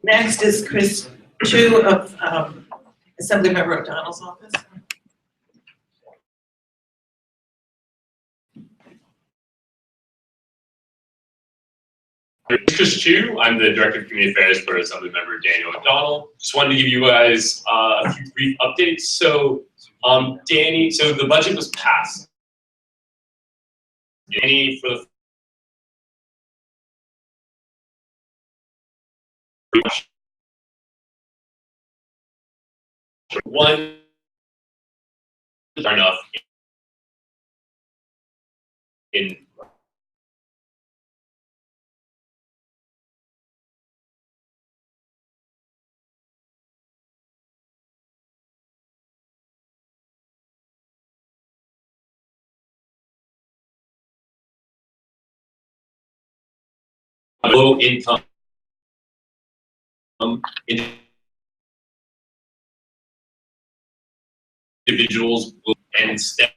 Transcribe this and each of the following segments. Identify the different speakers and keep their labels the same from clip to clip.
Speaker 1: Next is Chris Chu of Assemblymember O'Donnell's office.
Speaker 2: Chris Chu, I'm the Director of Community Affairs for Assemblymember Daniel O'Donnell. Just wanted to give you guys a few brief updates. So, Danny, so the budget was passed. Danny, for the one, enough in low income individuals will instead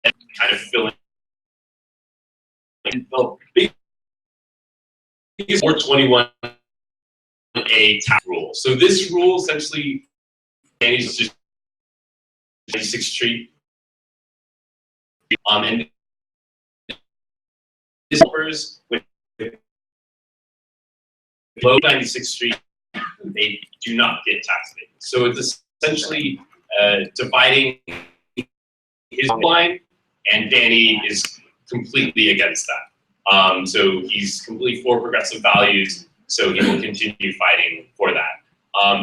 Speaker 2: kind of fill in the biggest 421A tax rule. So this rule essentially is just 96th Street, and developers with below 96th Street, they do not get tax abatements. So it's essentially dividing his line, and Danny is completely against that. So he's completely for progressive values, so he will continue fighting for that.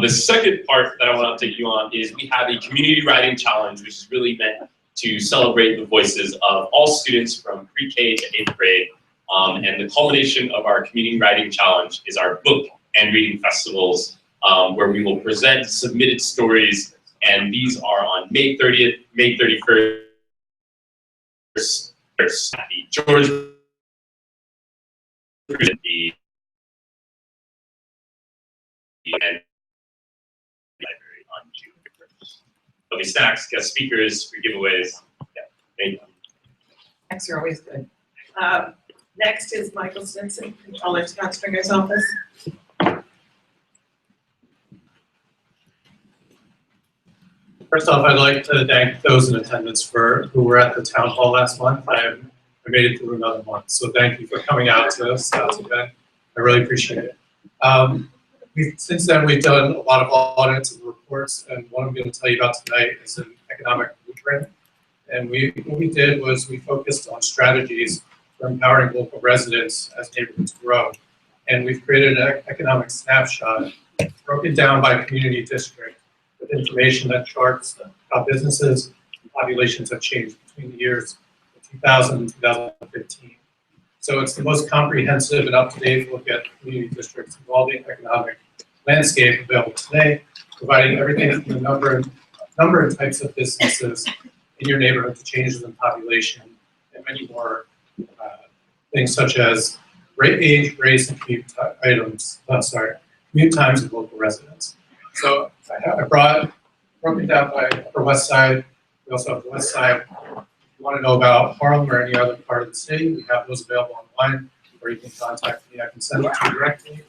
Speaker 2: The second part that I want to update you on is we have a community writing challenge, which is really meant to celebrate the voices of all students from pre-K to 8th grade. And the culmination of our community writing challenge is our book and reading festivals, where we will present submitted stories, and these are on May 30th, May 31st, at the George and library on June 1st. There'll be snacks, guest speakers, free giveaways. Yeah, thank you.
Speaker 1: Thanks, you're always good. Next is Michael Stinson, Controller, Scott Stringer's office.
Speaker 3: First off, I'd like to thank those in attendance who were at the town hall last month. I made it through another month, so thank you for coming out to Scott's event. I really appreciate it. Since then, we've done a lot of audits and reports, and one I'm going to tell you about tonight is an economic blueprint. And what we did was we focused on strategies for empowering local residents as neighborhoods grow. And we've created an economic snapshot broken down by community district with information that charts how businesses and populations have changed between the years 2000 and 2015. So it's the most comprehensive and up-to-date look at community districts involving economic landscape available today, providing everything from the number and types of businesses in your neighborhood to changes in population and many more things such as age, race, and commute times of local residents. So I broken down by Upper West Side. We also have the West Side. If you want to know about Harlem or any other part of the city, we have those available online, or you can contact me. I can send it to you directly.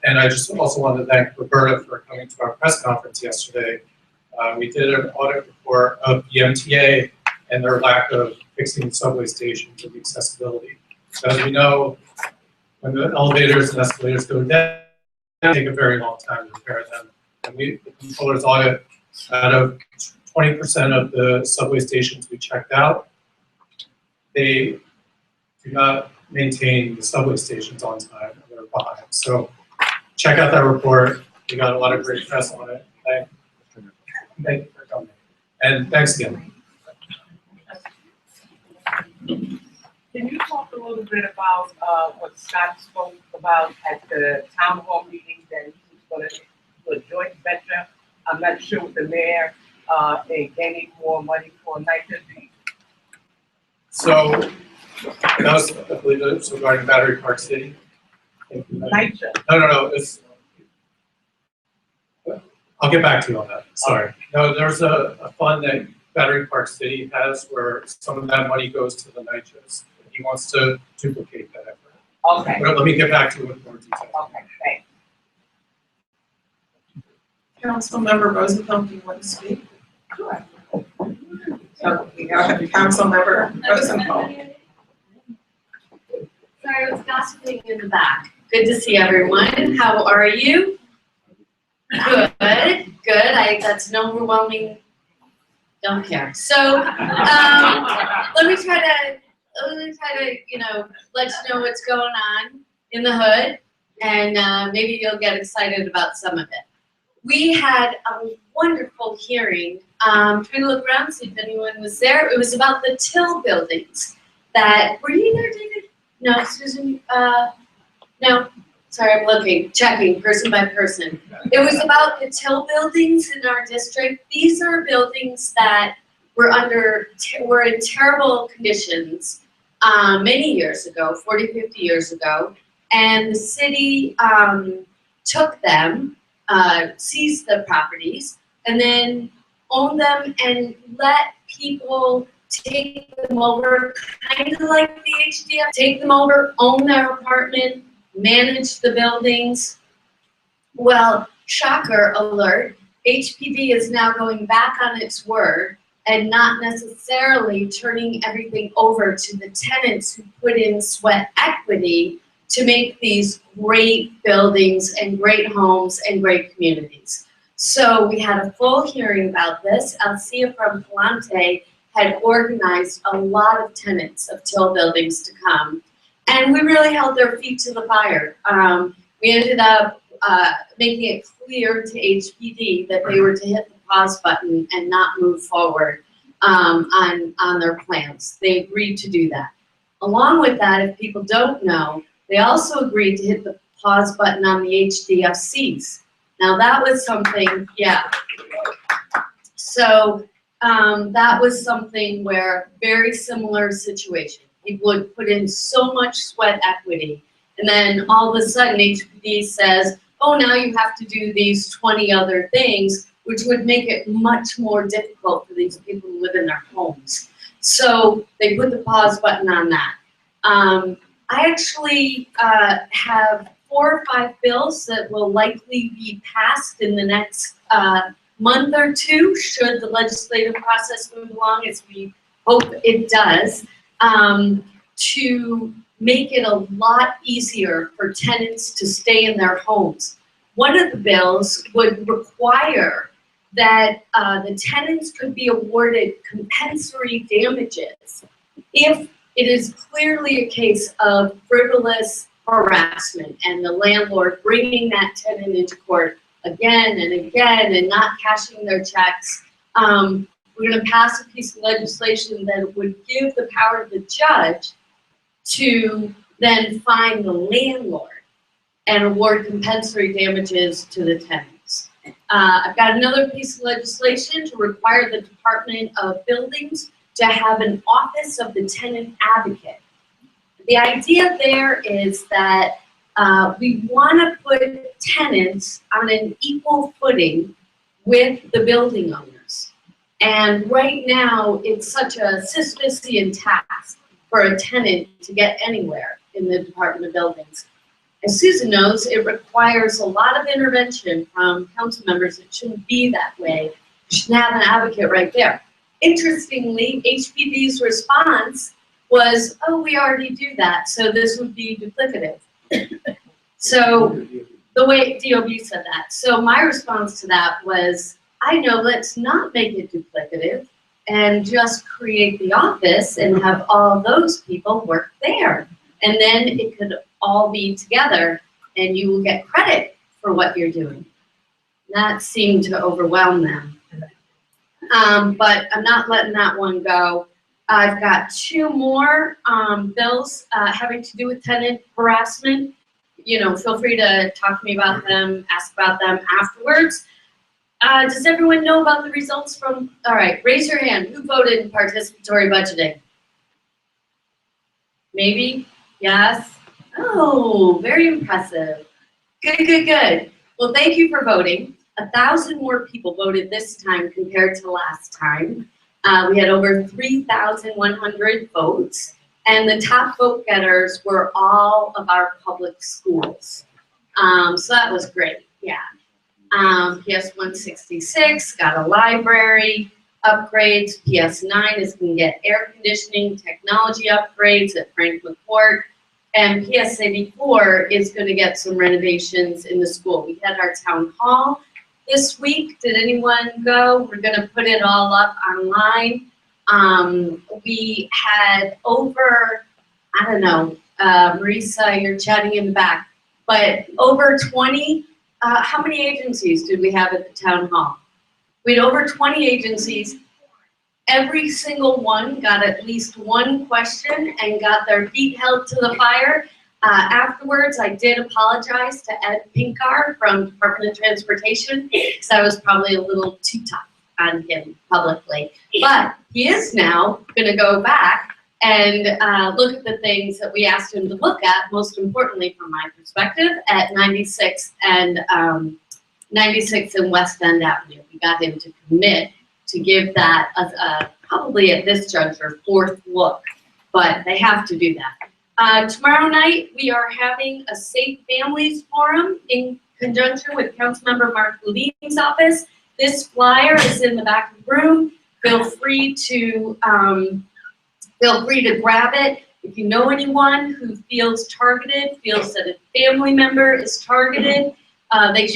Speaker 3: And I just also want to thank Roberta for coming to our press conference yesterday. We did an audit report of the MTA and their lack of fixing the subway stations and the accessibility. So as we know, when the elevators and escalators go down, they take a very long time to repair them. And the controller's audit, out of 20% of the subway stations we checked out, they do not maintain the subway stations on time, and they're behind. So check out that report. We got a lot of great press on it. Thank you for coming. And thanks again.
Speaker 4: Can you talk a little bit about what Scott spoke about at the town hall meeting, that he was going to do a joint venture? I'm not sure with the mayor, gaining more money for nitrogen.
Speaker 3: So that was, I believe, it was regarding Battery Park City.
Speaker 4: Nitrogen.
Speaker 3: No. It's I'll get back to you on that, sorry. No, there's a fund that Battery Park City has where some of that money goes to the NYCHAs. He wants to duplicate that effort.
Speaker 4: Okay,
Speaker 3: But let me get back to you with more details.
Speaker 4: okay, thanks.
Speaker 1: Councilmember Rosenthal, do you want to speak?
Speaker 4: Sure.
Speaker 1: So we have Councilmember Rosenthal.
Speaker 5: Sorry, I was gossiping in the back. Good to see everyone. How are you? Good, good. That's an overwhelming, don't care. So, let me try to, let you know what's going on in the hood, and maybe you'll get excited about some of it. We had a wonderful hearing. Trying to look around, see if anyone was there. It was about the Till buildings that, were you there, David? No, Susan, no, sorry, I'm looking, checking person by person. It was about the Till buildings in our district. These are buildings that were were in terrible conditions many years ago, 40, 50 years ago, and the city took them, seized the properties, and then owned them and let people take them over, kind of like the HDF, take them over, own their apartment, manage the buildings. Well, shocker alert, HPD is now going back on its word and not necessarily turning everything over to the tenants who put in sweat equity to make these great buildings and great homes and great communities. So we had a full hearing about this. Alcia from Palante had organized a lot of tenants of Till buildings to come, and we really held their feet to the fire. We ended up making it clear to HPD that they were to hit the pause button and not move forward on their plans. They agreed to do that. Along with that, if people don't know, they also agreed to hit the pause button on the HDFCs. Now that was something, yeah. So that was something where very similar situation. People would put in so much sweat equity, and then all of a sudden HPD says, oh, now you have to do these 20 other things, which would make it much more difficult for these people to live in their homes. So they put the pause button on that. I actually have 4 or 5 bills that will likely be passed in the next month or two, should the legislative process move along, as we hope it does, to make it a lot easier for tenants to stay in their homes. One of the bills would require that the tenants could be awarded compensatory damages if it is clearly a case of frivolous harassment and the landlord bringing that tenant into court again and again and not cashing their checks. We're going to pass a piece of legislation that would give the power to the judge to then fine the landlord and award compensatory damages to the tenants. I've got another piece of legislation to require the Department of Buildings to have an office of the tenant advocate. The idea there is that we want to put tenants on an equal footing with the building owners. And right now, it's such a Sisyphean task for a tenant to get anywhere in the Department of Buildings. As Susan knows, it requires a lot of intervention from council members. It shouldn't be that way. You should have an advocate right there. Interestingly, HPD's response was, oh, we already do that, so this would be duplicative. So the way DOB said that. So my response to that was, I know, let's not make it duplicative and just create the office and have all those people work there. And then it could all be together and you will get credit for what you're doing. That seemed to overwhelm them. But I'm not letting that one go. I've got 2 more bills having to do with tenant harassment. You know, feel free to talk to me about them, ask about them afterwards. Does everyone know about the results from, all right, raise your hand. Who voted in participatory budgeting? Maybe? Yes? Oh, very impressive. Good, good, good. Well, thank you for voting. 1,000 more people voted this time compared to last time. We had over 3,100 votes, and the top vote getters were all of our public schools. So that was great, yeah. PS 166 got a library upgrades. PS 9 is going to get air conditioning technology upgrades at Frank McCourt. And PS 84 is going to get some renovations in the school. We had our town hall this week. Did anyone go? We're going to put it all up online. We had over, I don't know, Marisa, you're chatting in the back, but over 20, how many agencies did we have at the town hall? We had over 20 agencies. Every single one got at least one question and got their feet held to the fire. Afterwards, I did apologize to Ed Pinkar from Department of Transportation because I was probably a little too tough on him publicly. But he is now going to go back and look at the things that we asked him to look at, most importantly from my perspective, at 96 and 96 and West End Avenue. We got him to commit to give that probably at this juncture, fourth look, but they have to do that. Tomorrow night, we are having a Safe Families Forum in conjunction with Councilmember Mark Levine's office. This flyer is in the back of the room. Feel free to grab it. If you know anyone who feels targeted, feels that a family member is targeted, they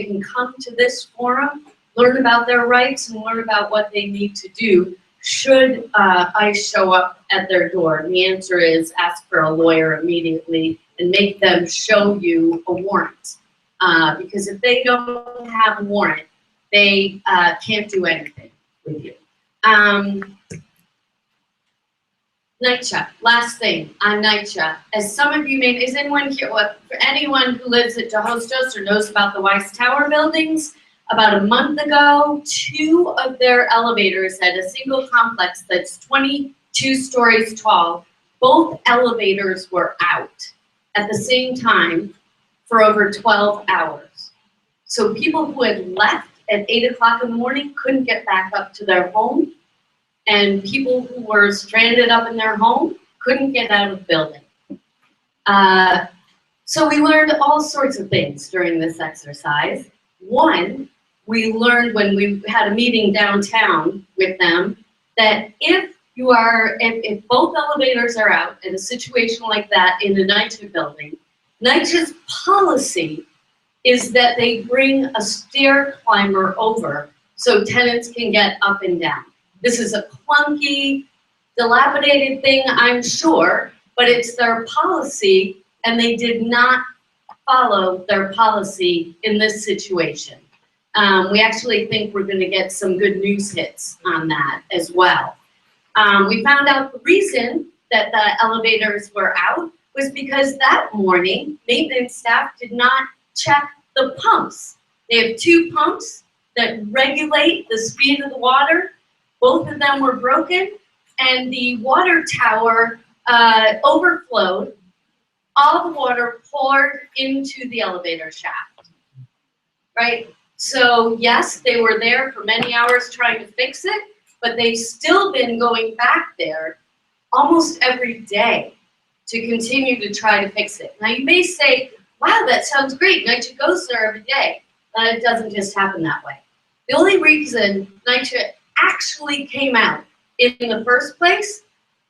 Speaker 5: can come to this forum, learn about their rights, and learn about what they need to do should ICE show up at their door. And the answer is ask for a lawyer immediately and make them show you a warrant. Because if they don't have a warrant, they can't do anything with you. NYCHA, last thing on NYCHA. As some of you may, is anyone here, for anyone who lives at Jehostos or knows about the Weiss Tower buildings, about a month ago, 2 of their elevators at a single complex that's 22 stories tall, both elevators were out at the same time for over 12 hours. So people who had left at 8 o'clock in the morning couldn't get back up to their home, and people who were stranded up in their home couldn't get out of the building. So we learned all sorts of things during this exercise. One, we learned when we had a meeting downtown with them that if both elevators are out in a situation like that in a NYCHA building, NYCHA's policy is that they bring a stair climber over so tenants can get up and down. This is a clunky, dilapidated thing, I'm sure, but it's their policy, and they did not follow their policy in this situation. We actually think we're going to get some good news hits on that as well. We found out the reason that the elevators were out was because that morning, maintenance staff did not check the pumps. They have 2 pumps that regulate the speed of the water. Both of them were broken, and the water tower overflowed. All the water poured into the elevator shaft, right? So yes, they were there for many hours trying to fix it, but they've still been going back there almost every day to continue to try to fix it. Now you may say, wow, that sounds great, NYCHA goes there every day, but it doesn't just happen that way. The only reason NYCHA actually came out in the first place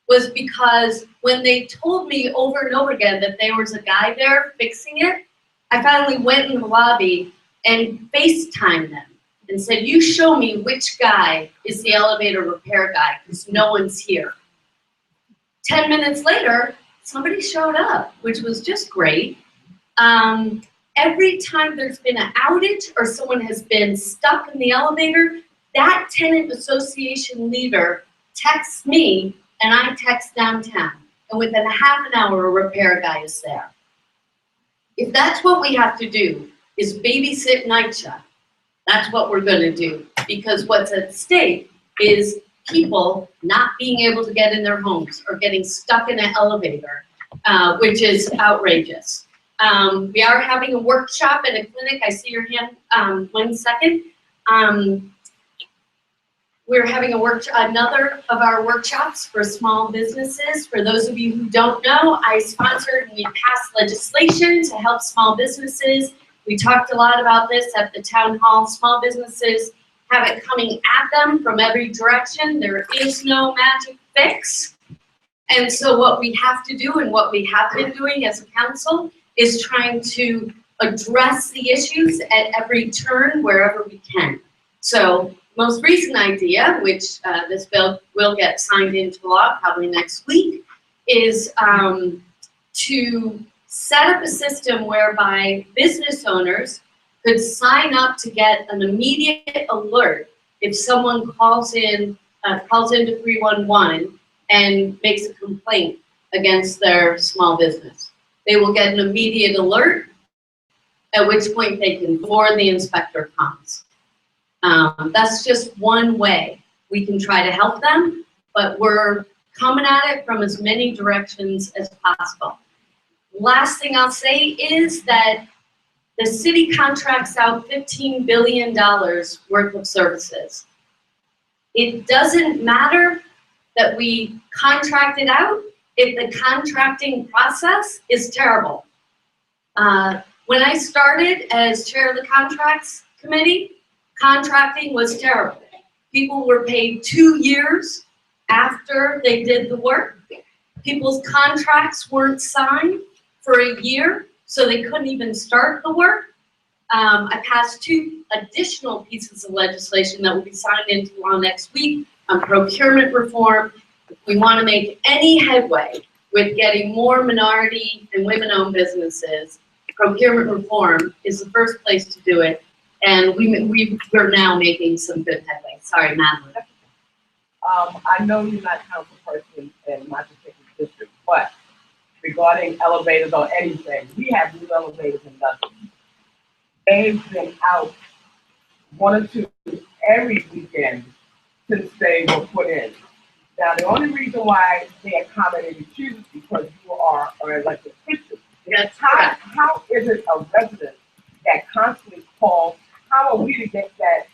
Speaker 5: was because when they told me over and over again that there was a guy there fixing it, I finally went in the lobby and FaceTimed them and said, you show me which guy is the elevator repair guy, because no one's here. 10 minutes later, somebody showed up, which was just great. Every time there's been an outage or someone has been stuck in the elevator, that tenant association leader texts me and I text downtown. And within a half an hour, a repair guy is there. If that's what we have to do, is babysit NYCHA, that's what we're going to do. Because what's at stake is people not being able to get in their homes or getting stuck in an elevator, which is outrageous. We are having a workshop and a clinic. I see your hand, 1 second. We're having another of our workshops for small businesses. For those of you who don't know, I sponsored and we passed legislation to help small businesses. We talked a lot about this at the town hall. Small businesses have it coming at them from every direction. There is no magic fix. And so what we have to do and what we have been doing as a council is trying to address the issues at every turn wherever we can. So most recent idea, which this bill will get signed into law probably next week, is to set up a system whereby business owners could sign up to get an immediate alert if someone calls into 311 and makes a complaint against their small business. They will get an immediate alert, at which point they can, before the inspector comes. That's just one way we can try to help them, but we're coming at it from as many directions as possible. Last thing I'll say is that the city contracts out $15 billion worth of services. It doesn't matter that we contract it out if the contracting process is terrible. When I started as chair of the contracts committee, contracting was terrible. People were paid 2 years after they did the work. People's contracts weren't signed for a year, so they couldn't even start the work. I passed 2 additional pieces of legislation that will be signed into law next week on procurement reform. If we want to make any headway with getting more minority and women-owned businesses, procurement reform is the first place to do it. And we're now making some good headway. Sorry, Madeline.
Speaker 4: I know you're not council person in my particular district, but regarding elevators or anything, we have new elevators in Dudley. They've been out 1 or 2 every weekend since they were put in. Now, the only reason why they accommodated you is because you are an elected official.
Speaker 5: That's
Speaker 4: How is it a resident that constantly calls? How are we to get that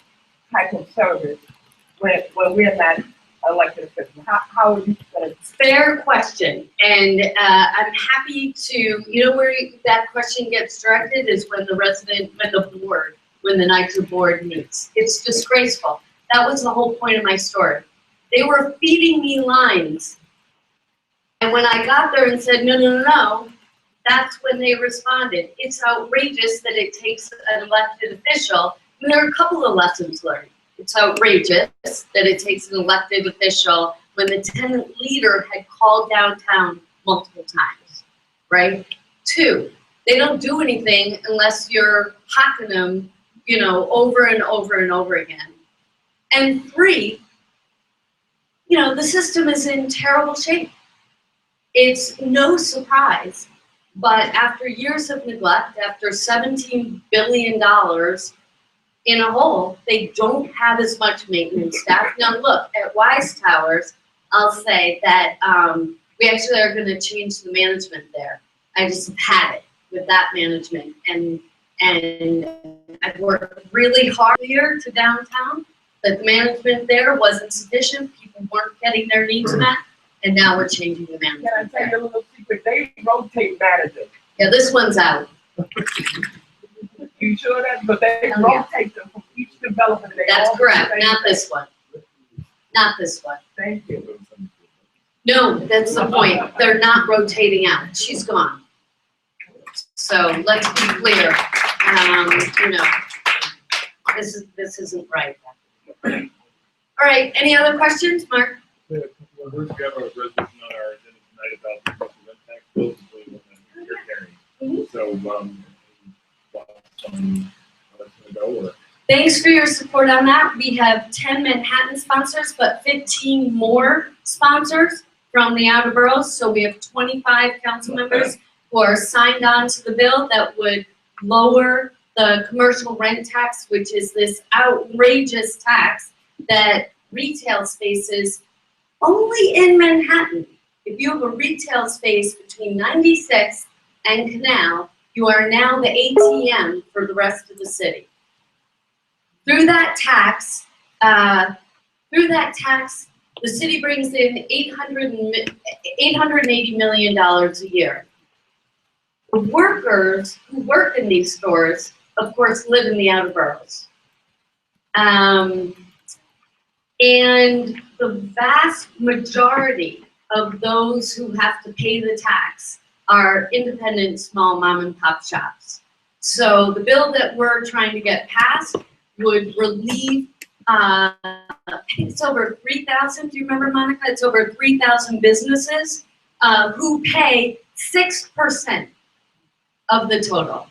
Speaker 4: type of service when we're not elected officials? How are you going to?
Speaker 5: Fair question, and I'm happy to, you know where that question gets directed is when the NITRA board meets. It's disgraceful. That was the whole point of my story. They were feeding me lines, and when I got there and said, no, that's when they responded. It's outrageous that it takes an elected official, and there are a couple of lessons learned. It's outrageous that it takes an elected official when the tenant leader had called downtown multiple times, right? 2, they don't do anything unless you're hawking them, over and over and over again. And 3, the system is in terrible shape. It's no surprise, but after years of neglect, after $17 billion in a hole, they don't have as much maintenance staff. Now look, at Wise Towers, I'll say that we actually are gonna change the management there. I just have had it with that management, and I've worked really hard here to downtown, but the management there wasn't sufficient, people weren't getting their needs met, and now we're changing the management.
Speaker 4: Can I tell you a little secret? They rotate managers.
Speaker 5: Yeah, this one's out.
Speaker 4: You sure that? But they
Speaker 5: Oh, yeah.
Speaker 4: rotate them from each development. They
Speaker 5: That's
Speaker 4: all
Speaker 5: correct,
Speaker 4: do the
Speaker 5: not
Speaker 4: same
Speaker 5: this one. Not this one.
Speaker 4: thing. Thank you.
Speaker 5: No, that's the point. They're not rotating out. She's gone. So let's be clear. This isn't right. All right, any other questions, Mark?
Speaker 6: We have a resolution on our agenda tonight about the social impact bills, so you're carrying. So, let's go, or?
Speaker 5: Thanks for your support on that. We have 10 Manhattan sponsors, but 15 more sponsors from the outer boroughs. So we have 25 council members who are signed on to the bill that would lower the commercial rent tax, which is this outrageous tax that retail spaces only in Manhattan. If you have a retail space between 96th and Canal, You are now the ATM for the rest of the city. Through that tax, the city brings in $880 million a year. The workers who work in these stores, of course, live in the outer boroughs. And the vast majority of those who have to pay the tax are independent, small mom and pop shops. So the bill that we're trying to get passed would relieve, I think it's over 3,000, do you remember, Monica? It's over 3,000 businesses who pay 6% of the total.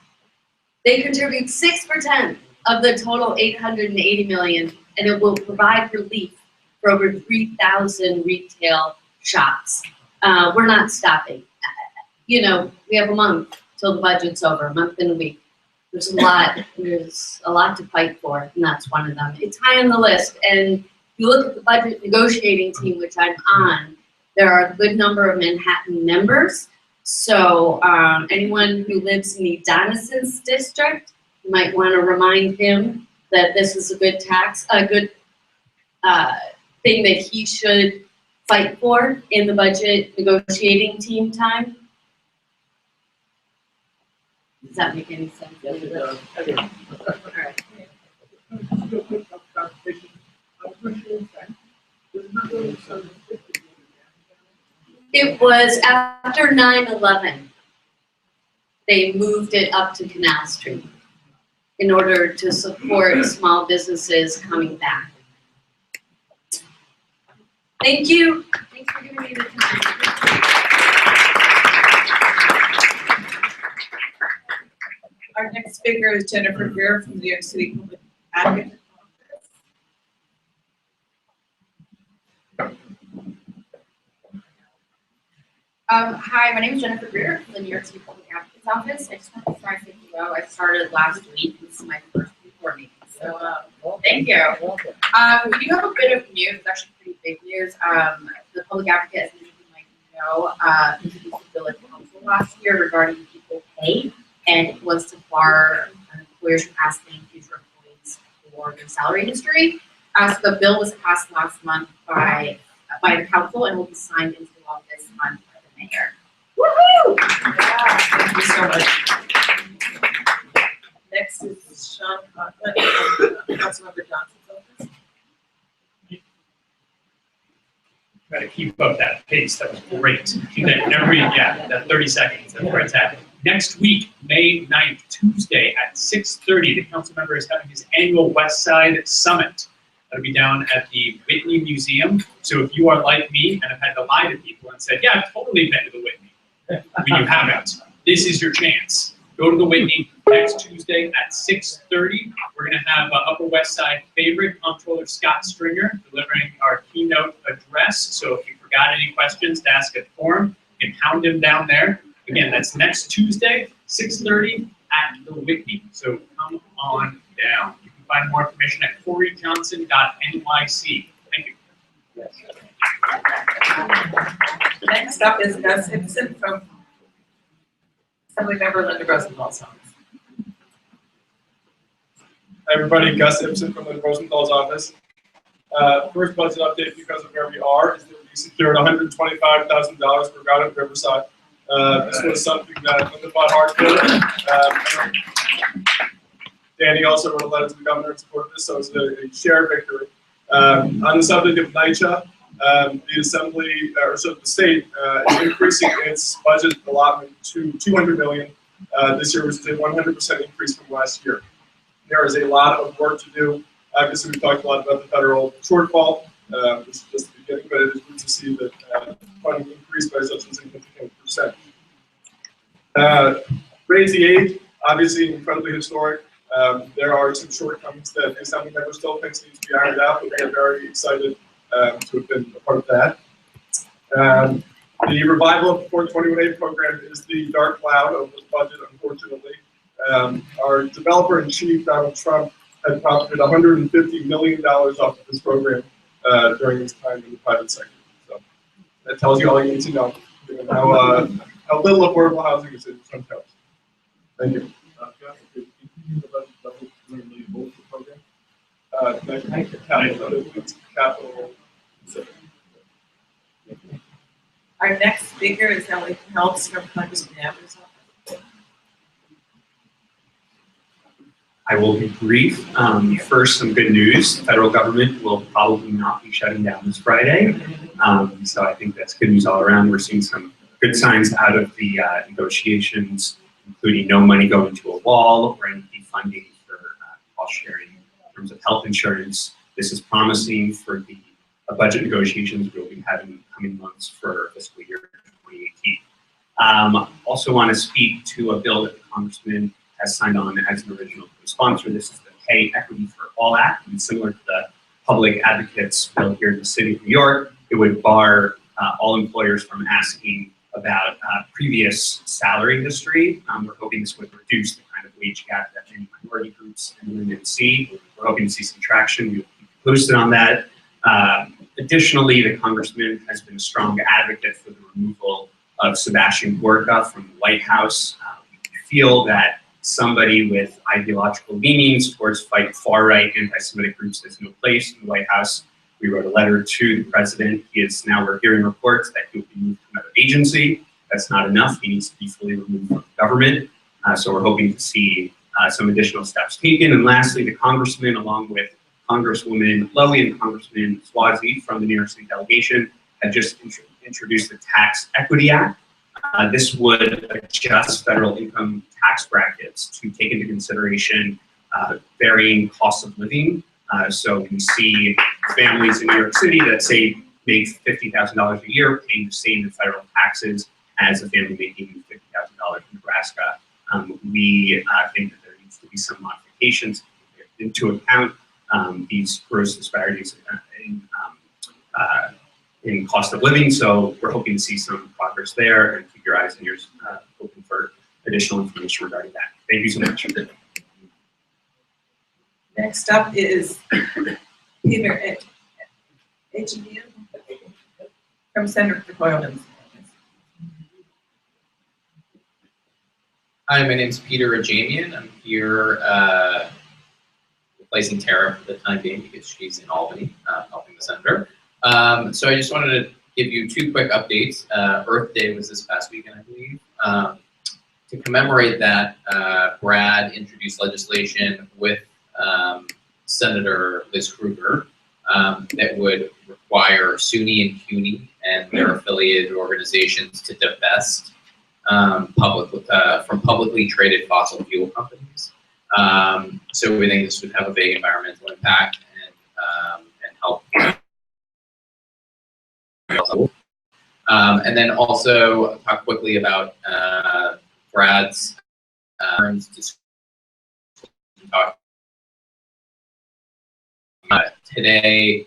Speaker 5: They contribute 6% of the total 880 million, and it will provide relief for over 3,000 retail shops. We're not stopping. You know, we have a month till the budget's over, a month and a week. There's a lot to fight for, and that's one of them. It's high on the list, and if you look at the budget negotiating team, which I'm on, there are a good number of Manhattan members. So anyone who lives in the Donaldson's district, you might want to remind him that this is a good thing that he should fight for in the budget negotiating team time. Does that make any sense?
Speaker 4: Yes, it does.
Speaker 5: It was after 9/11. They moved it up to Canal Street in order to support small businesses coming back. Thank you. Thanks for giving me the time.
Speaker 1: Our next speaker is Jennifer Greer from the New York City Public Advocate Office.
Speaker 7: Hi, my name is Jennifer Greer from the New York City Public Advocate's Office. I just want to start with you. I started last week. This is my first board meeting. So thank you. We do have a bit of news. It's actually pretty big news. The Public Advocate, as you might know, introduced a bill at council last year regarding equal pay, and it was to bar employers from asking future employees for their salary history. So the bill was passed last month by the council and will be signed into law this month by the mayor. Woohoo!
Speaker 1: Yeah, thank you so much. Next is Sean Conklin from Councilmember Johnson's office.
Speaker 8: Try to keep up that pace. That was great. Do that that 30 seconds. That's where it's at. Next week, May 9th, Tuesday at 6:30, the council member is having his annual West Side Summit. That'll be down at the Whitney Museum. So if you are like me and have had to lie to people and said, yeah, I've totally been to the Whitney, when you haven't, this is your chance. Go to the Whitney next Tuesday at 6:30. We're going to have Upper West Side favorite Comptroller Scott Stringer delivering our keynote address. So if you forgot any questions to ask at the forum, you can pound him down there. Again, that's next Tuesday, 6:30 at the Whitney. So come on down. You can find more information at CoreyJohnson.nyc. Thank you.
Speaker 1: Next up is Gus Simpson from Assemblymember Linda Rosenthal's office.
Speaker 9: Hi everybody, Gus Simpson from Linda Rosenthal's office. First budget update because of where we are is that we secured $125,000 for God of Riverside. This was something that Linda fought hard for. Danny also wrote a letter to the governor in support of this, so it's a shared victory. On the subject of NYCHA, the assembly, the state is increasing its budget allotment to $200 million. This year was a 100% increase from last year. There is a lot of work to do. Obviously, we talked a lot about the federal shortfall. This is just the beginning, but it is good to see that funding increased by such a significant percent. Raise the aid, obviously incredibly historic. There are some shortcomings that the assembly member still thinks need to be ironed out, but we are very excited to have been a part of that. The revival of the 421A program is the dark cloud of the budget, unfortunately. Our developer-in-chief, Donald Trump, had profited $150 million off of this program during his time in the private sector. So that tells you all you need to know, given how little affordable housing is in some towns. Thank you. Josh, could you continue about the double $200 million vote program? Capital.
Speaker 1: Our next speaker is Ellie Helps from Congressman Abner's office.
Speaker 10: I will be brief. First, some good news. The federal government will probably not be shutting down this Friday. So I think that's good news all around. We're seeing some good signs out of the negotiations, including no money going to a wall or any funding for cost sharing in terms of health insurance. This is promising for the budget negotiations we'll be having in the coming months for fiscal year 2018. Also want to speak to a bill that the Congressman has signed on as an original co-sponsor. This is the Pay Equity for All Act, and similar to the Public Advocates bill here in the city of New York, it would bar all employers from asking about previous salary history. We're hoping this would reduce the kind of wage gap that many minority groups and women see. We're hoping to see some traction. We'll keep you posted on that. Additionally, the Congressman has been a strong advocate for the removal of Sebastian Gorka from the White House. We feel that somebody with ideological leanings towards far-right anti-Semitic groups has no place in the White House. We wrote a letter to the president. We're hearing reports that he will be moved to another agency. That's not enough. He needs to be fully removed from the government. So we're hoping to see some additional steps taken. And lastly, the Congressman, along with Congresswoman Lowy and Congressman Swazi from the New York City delegation, have just introduced the Tax Equity Act. This would adjust federal income tax brackets to take into consideration varying costs of living. So we see families in New York City that say make $50,000 a year paying the same in federal taxes as a family making $50,000 in Nebraska. We think that there needs to be some modifications into account these gross disparities in cost of living. So we're hoping to see some progress there, and keep your eyes and ears open for additional information regarding that. Thank you so much.
Speaker 1: Next up is Peter Ejemian from Senator Coyleman's office.
Speaker 11: Hi, my name is Peter Ejemian. I'm here replacing Tara for the time being because she's in Albany helping the senator. So I just wanted to give you two quick updates. Earth Day was this past weekend, I believe. To commemorate that, Brad introduced legislation with Senator Liz Krueger that would require SUNY and CUNY and their affiliated organizations to divest from publicly traded fossil fuel companies. So we think this would have a big environmental impact and help. And then also talk quickly about Brad's today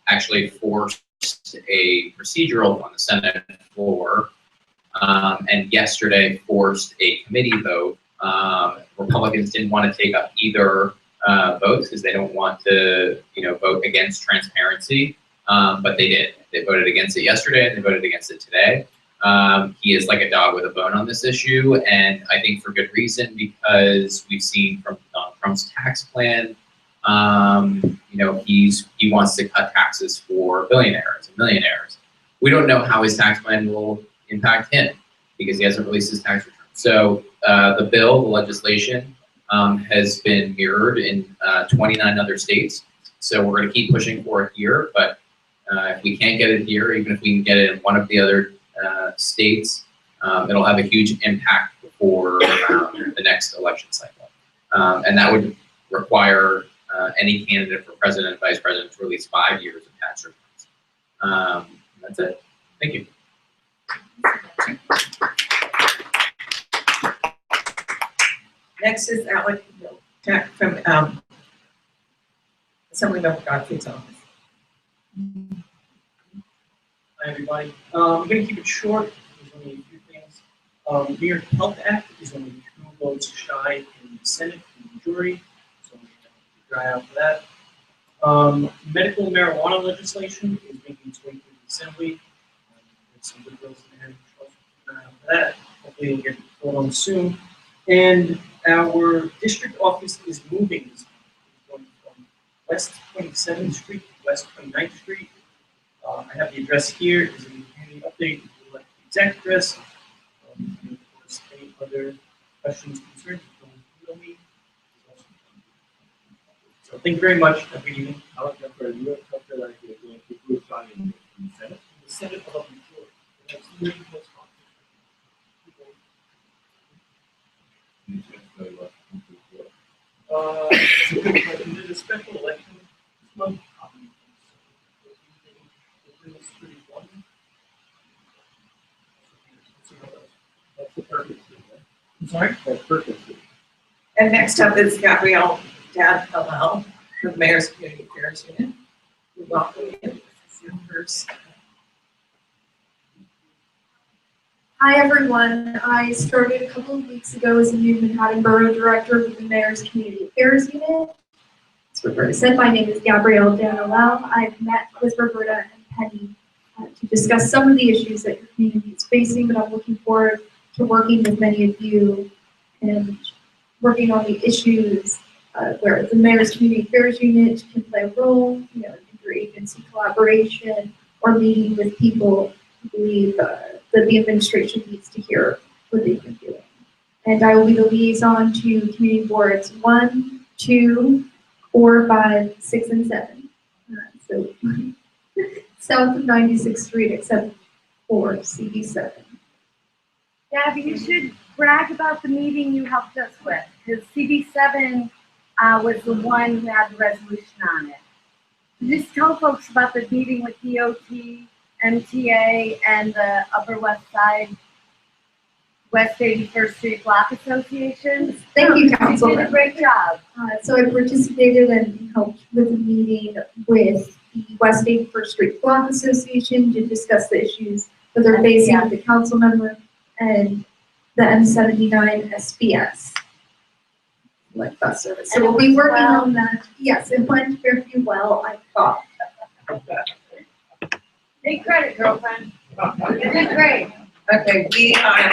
Speaker 11: actually forced a procedural on the Senate floor, and yesterday forced a committee vote. Republicans didn't want to take up either votes because they don't want to, vote against transparency, but they did. They voted against it yesterday, and they voted against it today. He is like a dog with a bone on this issue, and I think for good reason, because we've seen from Donald Trump's tax plan, he wants to cut taxes for billionaires and millionaires. We don't know how his tax plan will impact him because he hasn't released his tax return. So the legislation, has been mirrored in 29 other states. So we're going to keep pushing for it here, but if we can't get it here, even if we can get it in one of the other states, it'll have a huge impact for the next election cycle. And that would require any candidate for president and vice president to release 5 years of tax returns. That's it. Thank you.
Speaker 1: Next is Alec from Assemblymember Godfrey's office.
Speaker 12: Hi, everybody. I'm going to keep it short. There's only a few things. New York Health Act is only 2 votes shy in the Senate and the majority, so we're going to dry out for that. Medical marijuana legislation is making its way through the Assembly. There's some good bills in there. Dry out for that. Hopefully, we'll get voted on soon. And our district office is moving, it's going from West 27th Street to West 29th Street. I have the address here, is in the community update, if you would like the exact address. And of course, any other questions, concerns, you don't me. So thank you very much, have a good evening.
Speaker 6: How about that for you have something like you're going to do a sign in the Senate?
Speaker 12: The Senate of Before. That's really what's happening.
Speaker 6: You said very well.
Speaker 12: It's a good question. There's a special election this month.
Speaker 6: That's the purpose, right?
Speaker 12: I'm sorry?
Speaker 6: That's purpose.
Speaker 1: And next up is Gabrielle Dan Hillel from the Mayor's Community Affairs Unit. We welcome you. This is your first.
Speaker 13: Hi everyone, I started a couple of weeks ago as a new Manhattan Borough Director with the Mayor's Community Affairs Unit. As Roberta said, my name is Gabrielle Danilel. I've met with Roberta and Penny to discuss some of the issues that your community is facing, but I'm looking forward to working with many of you and working on the issues where the Mayor's Community Affairs Unit can play a role, interagency collaboration, or meeting with people who believe that the administration needs to hear what they've been doing. And I will be the liaison to community boards 1, 2, 4, 5, 6, and 7. So south of 96th Street, except for CB7.
Speaker 14: Gabby, you should brag about the meeting you helped us with, because CB7 was the one who had the resolution on it. Just tell folks about the meeting with DOT, MTA, and the Upper West Side, West 81st Street Block Association.
Speaker 13: Thank you,
Speaker 14: You
Speaker 13: Councilman.
Speaker 14: did a great job.
Speaker 13: So I participated and helped with a meeting with the West 81st Street Block Association to discuss the issues that they're facing with the council member and the M79 SBS. Like bus service. So we'll be working on that. Yes, it went very well, I thought.
Speaker 14: Take credit, girlfriend. You did great.
Speaker 1: Okay, we are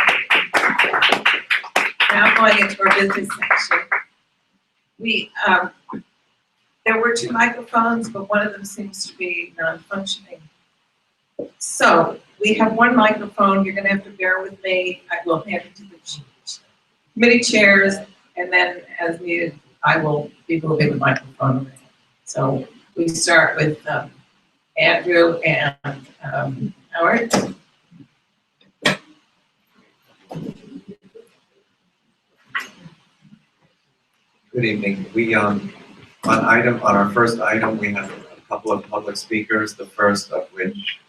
Speaker 1: now going into our business section. There were 2 microphones, but one of them seems to be non-functioning. So we have 1 microphone. You're going to have to bear with me. I will hand it to the committee chairs, and then as needed, I will be moving the microphone around. So we start with Andrew and Howard.
Speaker 15: Good evening. We on our first item, we have a couple of public speakers, the first of which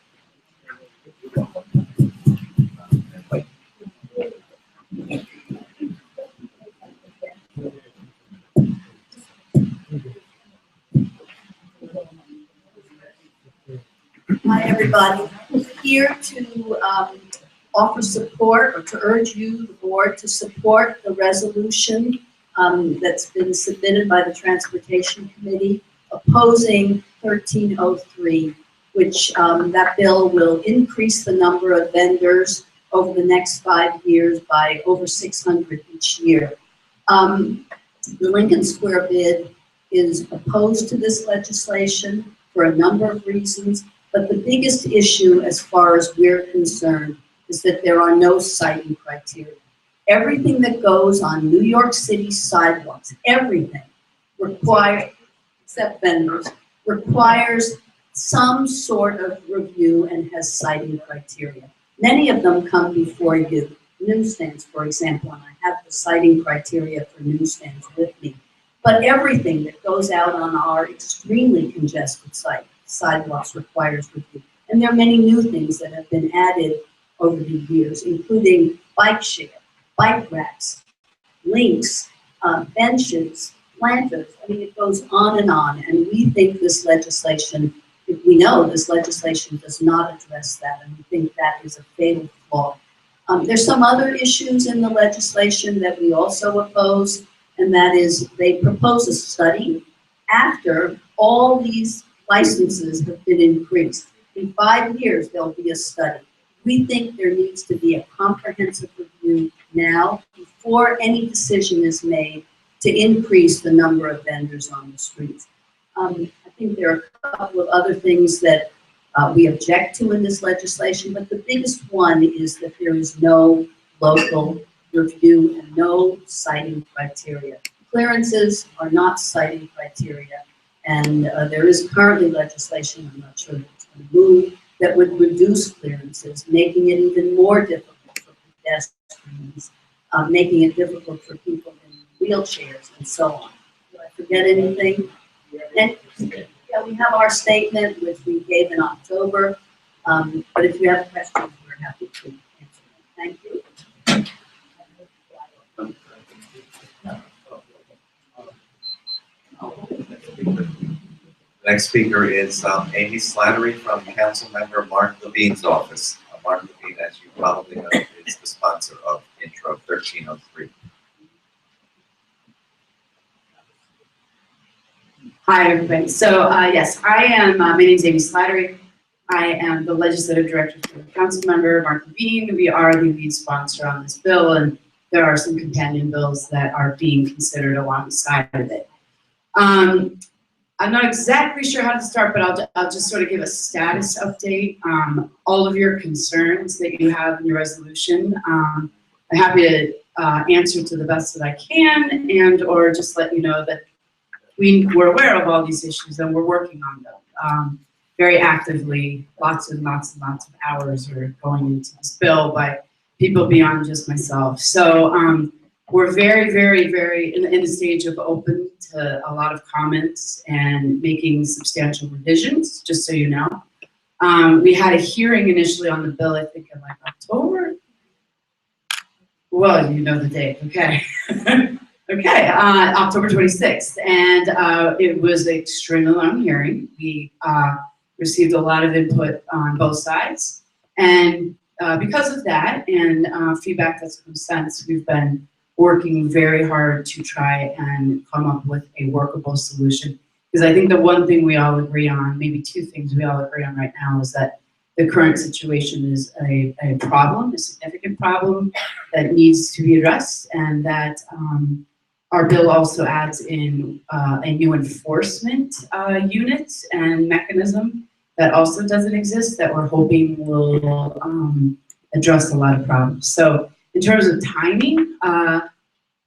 Speaker 5: Hi, everybody. We're here to offer support or to urge you, the board, to support the resolution that's been submitted by the Transportation Committee opposing 1303, which that bill will increase the number of vendors over the next 5 years by over 600 each year. The Lincoln Square bid is opposed to this legislation for a number of reasons, but the biggest issue as far as we're concerned is that there are no siting criteria. Everything that goes on New York City sidewalks, everything except vendors, requires some sort of review and has siting criteria. Many of them come before you. Newsstands, for example, and I have the siting criteria for newsstands with me. But everything that goes out on our extremely congested sidewalks requires review. And there are many new things that have been added over the years, including bike share, bike racks, links, benches, planters. I mean, it goes on, and we think this legislation, we know this legislation does not address that, and we think that is a fatal flaw. There's some other issues in the legislation that we also oppose, and that is they propose a study after all these licenses have been increased. In 5 years, there'll be a study. We think there needs to be a comprehensive review
Speaker 16: you now, before any decision is made, to increase the number of vendors on the streets. I think there are a couple of other things that we object to in this legislation, but the biggest one is that there is no local review and no citing criteria. Clearances are not citing criteria, and there is currently legislation, I'm not sure that it's going to move, that would reduce clearances, making it even more difficult for pedestrians, making it difficult for people in wheelchairs and so on. Did I forget anything? And, yeah, we have our statement, which we gave in October, but if you have questions, we're happy to answer them. Thank you.
Speaker 15: Next speaker is Amy Slattery from Councilmember Mark Levine's office. Mark Levine, as you probably know, is the sponsor of Intro 1303.
Speaker 17: Hi, everybody. So, yes, I am, my name is Amy Slattery. I am the legislative director for the council member, Mark Levine. We are the lead sponsor on this bill, and there are some companion bills that are being considered alongside of it. I'm not exactly sure how to start, but I'll just sort of give a status update. All of your concerns that you have in your resolution, I'm happy to answer to the best that I can, and or just let you know that we're aware of all these issues and we're working on them very actively. Lots and lots and lots of hours are going into this bill by people beyond just myself. So we're very, very, very in the stage of open to a lot of comments and making substantial revisions, just so you know. We had a hearing initially on the bill, I think in like October. Well, you know the date, okay. Okay, October 26th, and it was an extremely long hearing. We received a lot of input on both sides, and because of that and feedback that's come since, we've been working very hard to try and come up with a workable solution. Because I think the one thing we all agree on, maybe two things we all agree on right now, is that the current situation is a problem, a significant problem that needs to be addressed, and that our bill also adds in a new enforcement unit and mechanism that also doesn't exist that we're hoping will address a lot of problems. So in terms of timing,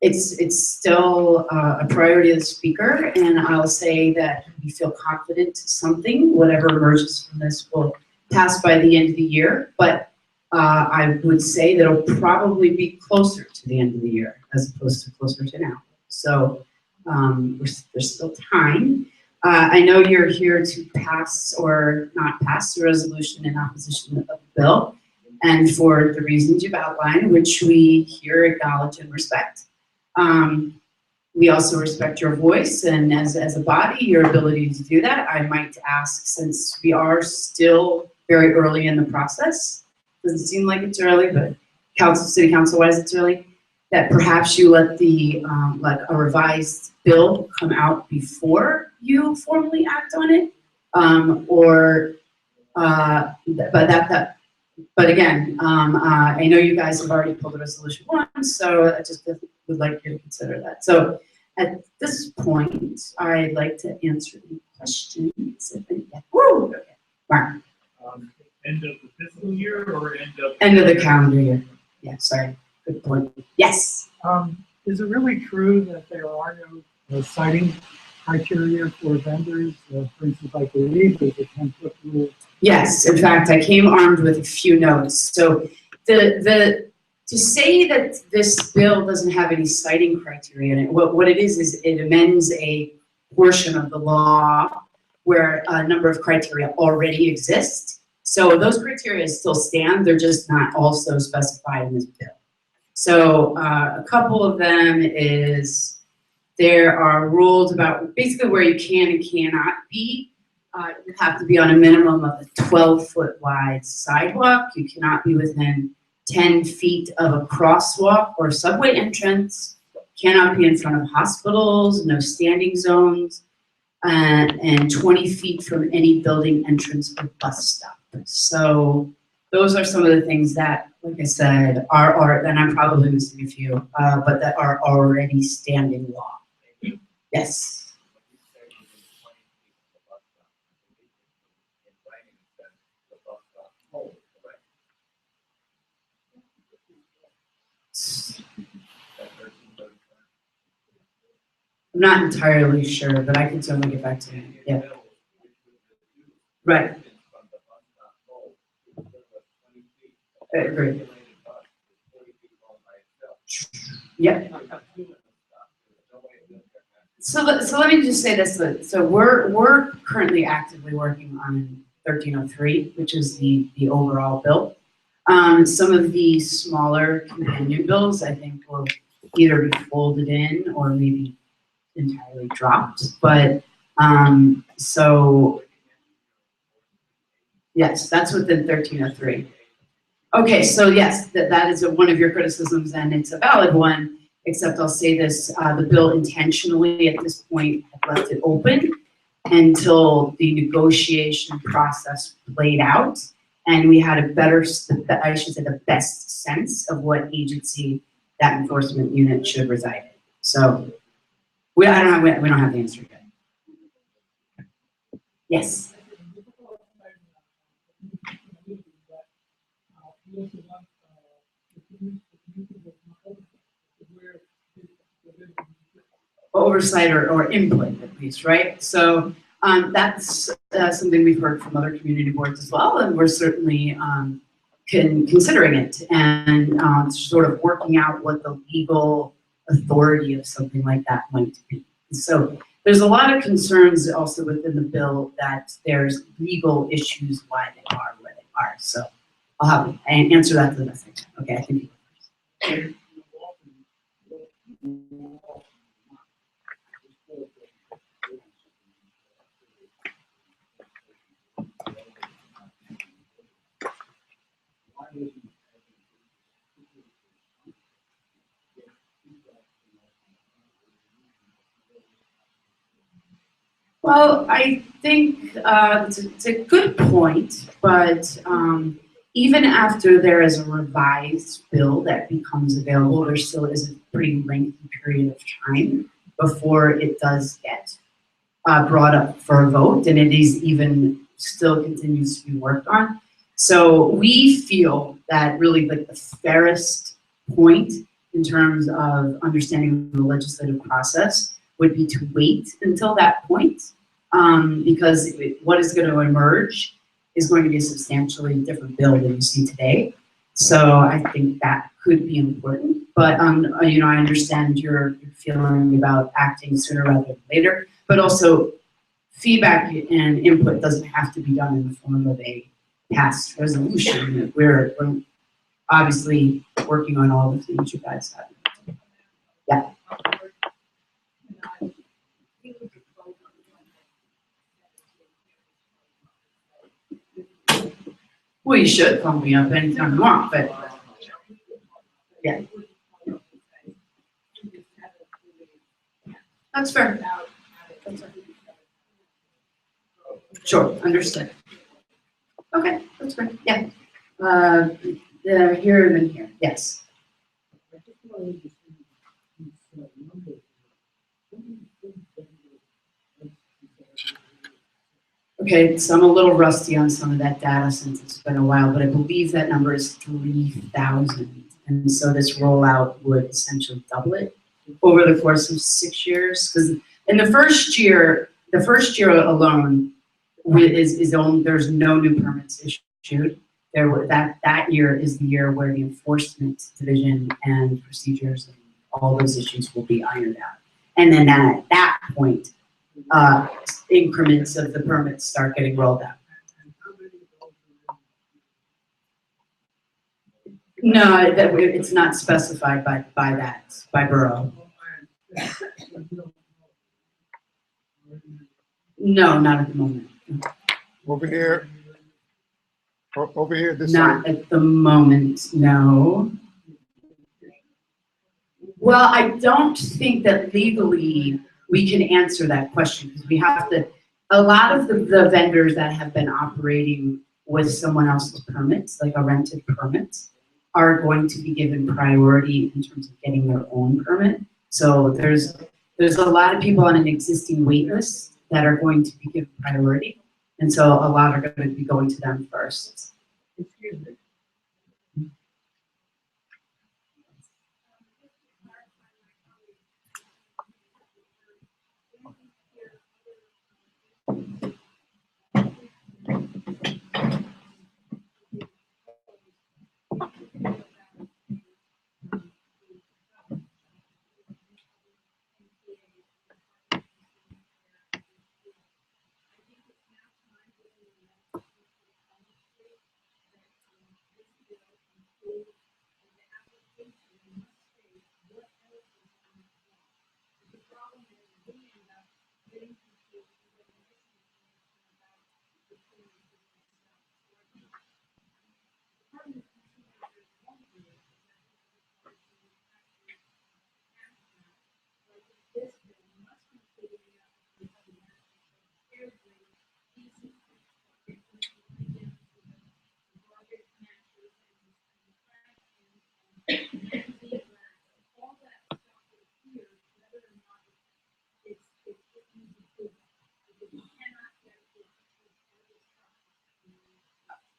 Speaker 17: it's still a priority of the speaker, and I'll say that we feel confident something, whatever emerges from this, will pass by the end of the year, but I would say that it'll probably be closer to the end of the year as opposed to closer to now. So there's still time. I know you're here to pass or not pass the resolution in opposition of the bill, and for the reasons you've outlined, which we here acknowledge and respect. We also respect your voice, and as a body, your ability to do that. I might ask, since we are still very early in the process, doesn't seem like it's early, but city council-wise it's early, that perhaps you let the like a revised bill come out before you formally act on it, but again, I know you guys have already pulled a resolution once, so I just would like you to consider that. So at this point, I'd like to answer any questions. Woo! Okay. Mark.
Speaker 6: End of the fiscal year or
Speaker 17: End of the calendar year. Yeah, sorry. Good point. Yes.
Speaker 18: Is it really true that there are no citing criteria for vendors? For instance, I believe there's a 10-foot rule.
Speaker 17: Yes, in fact, I came armed with a few notes. So to say that this bill doesn't have any citing criteria in it, what it is it amends a portion of the law where a number of criteria already exist. So those criteria still stand, they're just not also specified in this bill. So a couple of them is there are rules about basically where you can and cannot be. You have to be on a minimum of a 12-foot wide sidewalk. You cannot be within 10 feet of a crosswalk or subway entrance. Cannot be in front of hospitals, no standing zones, and 20 feet from any building entrance or bus stop. So those are some of the things that like I said, are, and I'm probably missing a few, but that are already standing law. Yes. I'm not entirely sure, but I can certainly get back to you. Yeah. Right. I agree. Yep. So let me just say this. So we're currently actively working on 1303, which is the overall bill. Some of the smaller companion bills, I think, will either be folded in or maybe entirely dropped. But so yes, that's within 1303. Okay, so yes, that is one of your criticisms, and it's a valid one. Except I'll say this: the bill intentionally, at this point, had left it open until the negotiation process played out, and we had a better, I should say, the best sense of what agency that enforcement unit should reside in. So we don't have the answer yet. Yes. Oversight or input, at least, right? So that's something we've heard from other community boards as well, and we're certainly considering it and sort of working out what the legal authority of something like that might be. So there's a lot of concerns also within the bill that there's legal issues why they are where they are. So I'll have and answer that to the best I can. Okay, I think. Well, I think it's a good point, but even after there is a revised bill that becomes available, there still is a pretty lengthy period of time before it does get brought up for a vote, and it is even still continues to be worked on. So we feel that really like the fairest point in terms of understanding the legislative process would be to wait until that point, because what is going to emerge is going to be a substantially different bill than you see today. So I think that could be important. But you know, I understand your feeling about acting sooner rather than later, but also feedback and input doesn't have to be done in the form of a passed resolution. We're obviously working on all the things you guys have. Yeah. Well, you should phone me up anytime you want, but yeah. That's fair. Sure, understood. Okay, that's great. Yeah. Here and then here. Yes. Okay, so I'm a little rusty on some of that data since it's been a while, but I believe that number is 3,000. And so this rollout would essentially double it over the course of 6 years. Because in the first year alone, there's no new permits issued. That year is the year where the enforcement division and procedures and all those issues will be ironed out. And then at that point, increments of the permits start getting rolled out. No, it's not specified by borough. No, not at the moment.
Speaker 19: Over here. Over here, this
Speaker 17: Not
Speaker 19: side.
Speaker 17: at the moment, no. Well, I don't think that legally we can answer that question because we have to, a lot of the vendors that have been operating with someone else's permits, like a rented permit, are going to be given priority in terms of getting their own permit. So there's a lot of people on an existing wait list that are going to be given priority. And so a lot are going to be going to them first.
Speaker 12: Excuse me.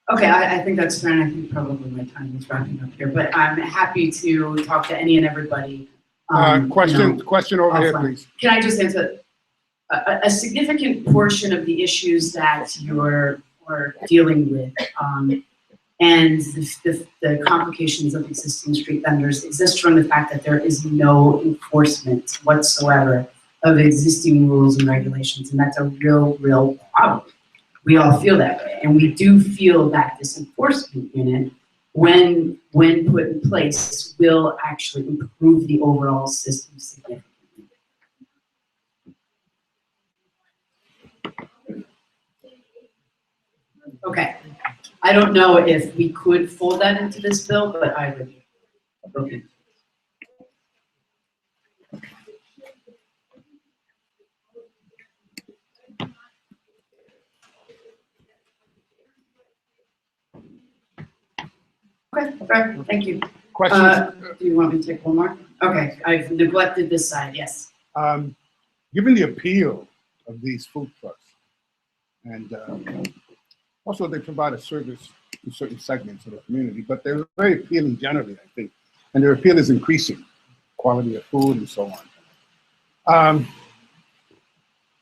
Speaker 17: Okay, I think that's fair, and I think probably my time is wrapping up here, but I'm happy to talk to any and everybody.
Speaker 19: Question over here,
Speaker 17: offline.
Speaker 19: please.
Speaker 17: Can I just answer? A significant portion of the issues that you're dealing with, and the complications of existing street vendors exist from the fact that there is no enforcement whatsoever of existing rules and regulations, and that's a real problem. We all feel that way, and we do feel that this enforcement unit, when put in place, will actually improve the overall system significantly. Okay, I don't know if we could fold that into this bill, but I would look into it. Okay, fair, thank you.
Speaker 19: Questions?
Speaker 17: Do you want me to take one more? Okay, I've neglected this side, yes.
Speaker 19: Given the appeal of these food trucks, and also they provide a service to certain segments of the community, but they're very appealing generally, I think, and their appeal is increasing, quality of food and so on.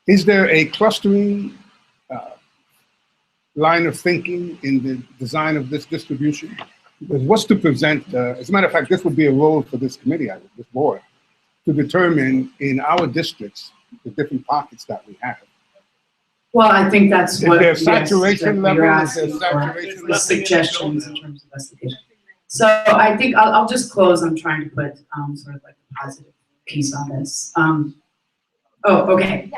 Speaker 19: Is there a clustering line of thinking in the design of this distribution? Because what's to prevent, as a matter of fact, this would be a role for this committee, this board, to determine in our districts the different pockets that we have.
Speaker 17: Well, I think that's what.
Speaker 19: Is there saturation level?
Speaker 17: You're
Speaker 19: Is there
Speaker 17: asking
Speaker 19: saturation
Speaker 17: for suggestions in terms of investigation. So I think I'll just close. I'm trying to put sort of like a positive piece on this. Oh, okay.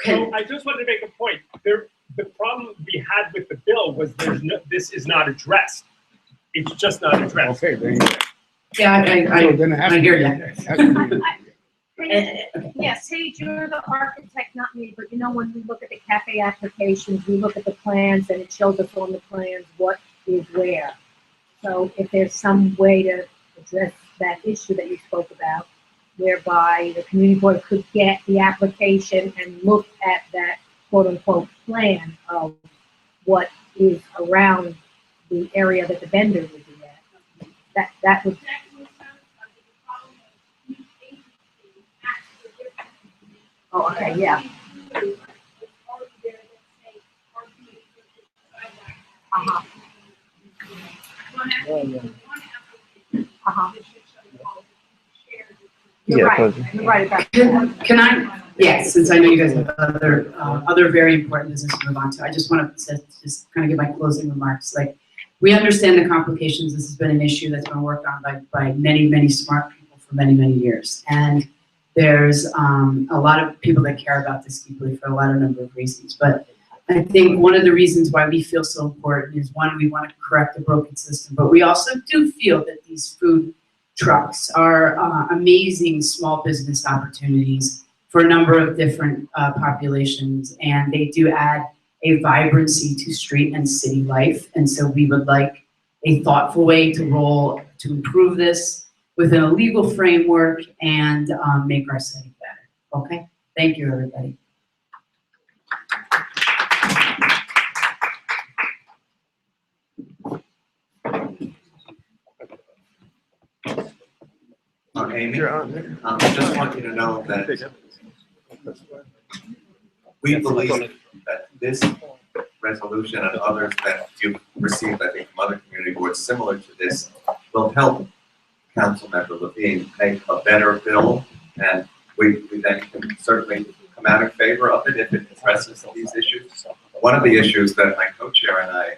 Speaker 8: So I just wanted to make a point. The problem we had with the bill was this is not addressed. It's just not addressed.
Speaker 19: Okay, there you go.
Speaker 17: Yeah, I hear you.
Speaker 14: Yes, Sage, you're the architect, not me, but you know, when we look at the cafe applications, we look at the plans and it shows us on the plans what is where. So if there's some way to address that issue that you spoke about, whereby the community board could get the application and look at that quote unquote plan of what is around the area that the vendor would be at. That would. Oh, okay, yeah. Uh-huh. Uh-huh. You're right. You're right about that.
Speaker 17: Can I? Yes, since I know you guys have other very important business to move on to, I just want to just kind of give my closing remarks. Like, we understand the complications. This has been an issue that's been worked on by many smart people for many years, and there's a lot of people that care about this deeply for a number of reasons. But I think one of the reasons why we feel so important is, one, we want to correct the broken system, but we also do feel that these food trucks are amazing small business opportunities for a number of different populations, and they do add a vibrancy to street and city life. And so we would like a thoughtful way to improve this within a legal framework and make our city better. Okay? Thank you, everybody.
Speaker 15: Amy, I just want you to know that we believe that this resolution and others that you've received, I think, from other community boards similar to this, will help Councilmember Levine make a better bill, and we then can certainly come out in favor of it if it addresses these issues. One of the issues that my co-chair and I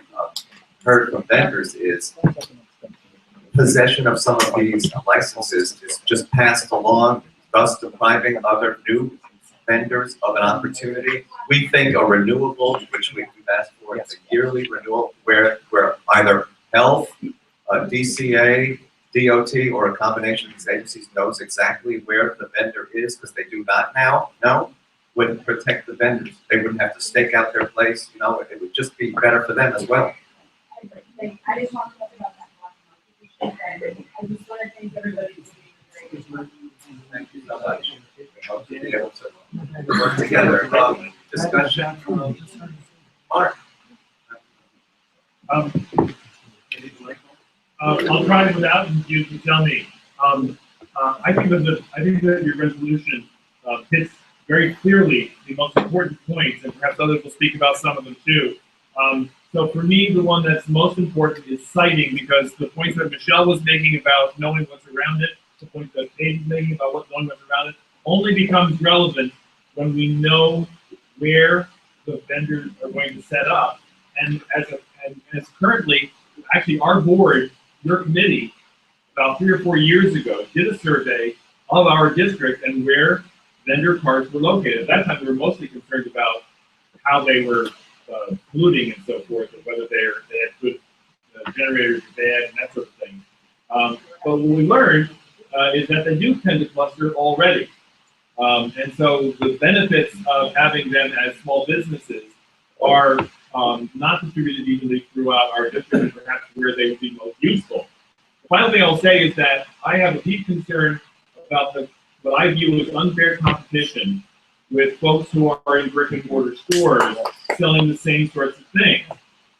Speaker 15: heard from vendors is possession of some of these licenses is just passed along, thus depriving other new vendors of an opportunity. We think a renewable, which we've asked for, it's a yearly renewal where either health, DCA, DOT, or a combination of these agencies knows exactly where the vendor is, because they do not now know, would protect the vendors. They wouldn't have to stake out their place, you know, it would just be better for them as well.
Speaker 14: I just want to talk about that. I just want to thank everybody for being great.
Speaker 15: Thank you so much. We hope to be able to work together. Discussion. Mark.
Speaker 6: I'll try it without, and you can tell me. I think that your resolution hits very clearly the most important points, and perhaps others will speak about some of them too. So for me, the one that's most important is citing, because the points that Michelle was making about knowing what's around it, the points that Paige is making about knowing what's around it, only becomes relevant when we know where the vendors are going to set up. And as currently, actually our board, your committee, about 3 or 4 years ago, did a survey of our district and where vendor carts were located. At that time, we were mostly concerned about how they were polluting and so forth, and whether they had good generators or bad, and that sort of thing. But what we learned is that they do tend to cluster already. And so the benefits of having them as small businesses are not distributed evenly throughout our district, and perhaps where they would be most useful. The final thing I'll say is that I have a deep concern about what I view as unfair competition with folks who are in brick and mortar stores selling the same sorts of things.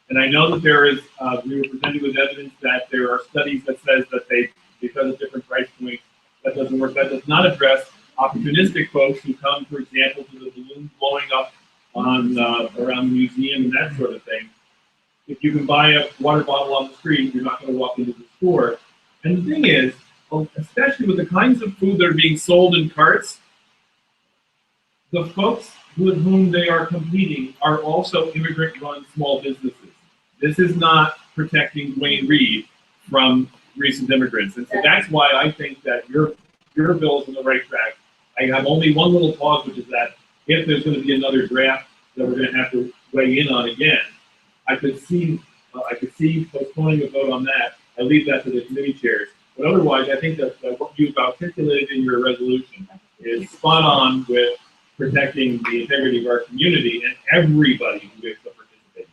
Speaker 6: And I know that there is, we were presented with evidence that there are studies that says that because of different price points, that doesn't work. That does not address opportunistic folks who come, for example, to the balloons blowing up on around the museum and that sort of thing. If you can buy a water bottle on the street, you're not going to walk into the store. And the thing is, especially with the kinds of food that are being sold in carts, the folks with whom they are competing are also immigrant-run small businesses. This is not protecting Dwayne Reed from recent immigrants. And so that's why I think that your bill is on the right track. I have only one little pause, which is that if there's going to be another draft that we're going to have to weigh in on again, I could see postponing a vote on that. I leave that to the committee chairs. But otherwise, I think that what you've articulated in your resolution is spot on with protecting the integrity of our community and everybody who makes up participate.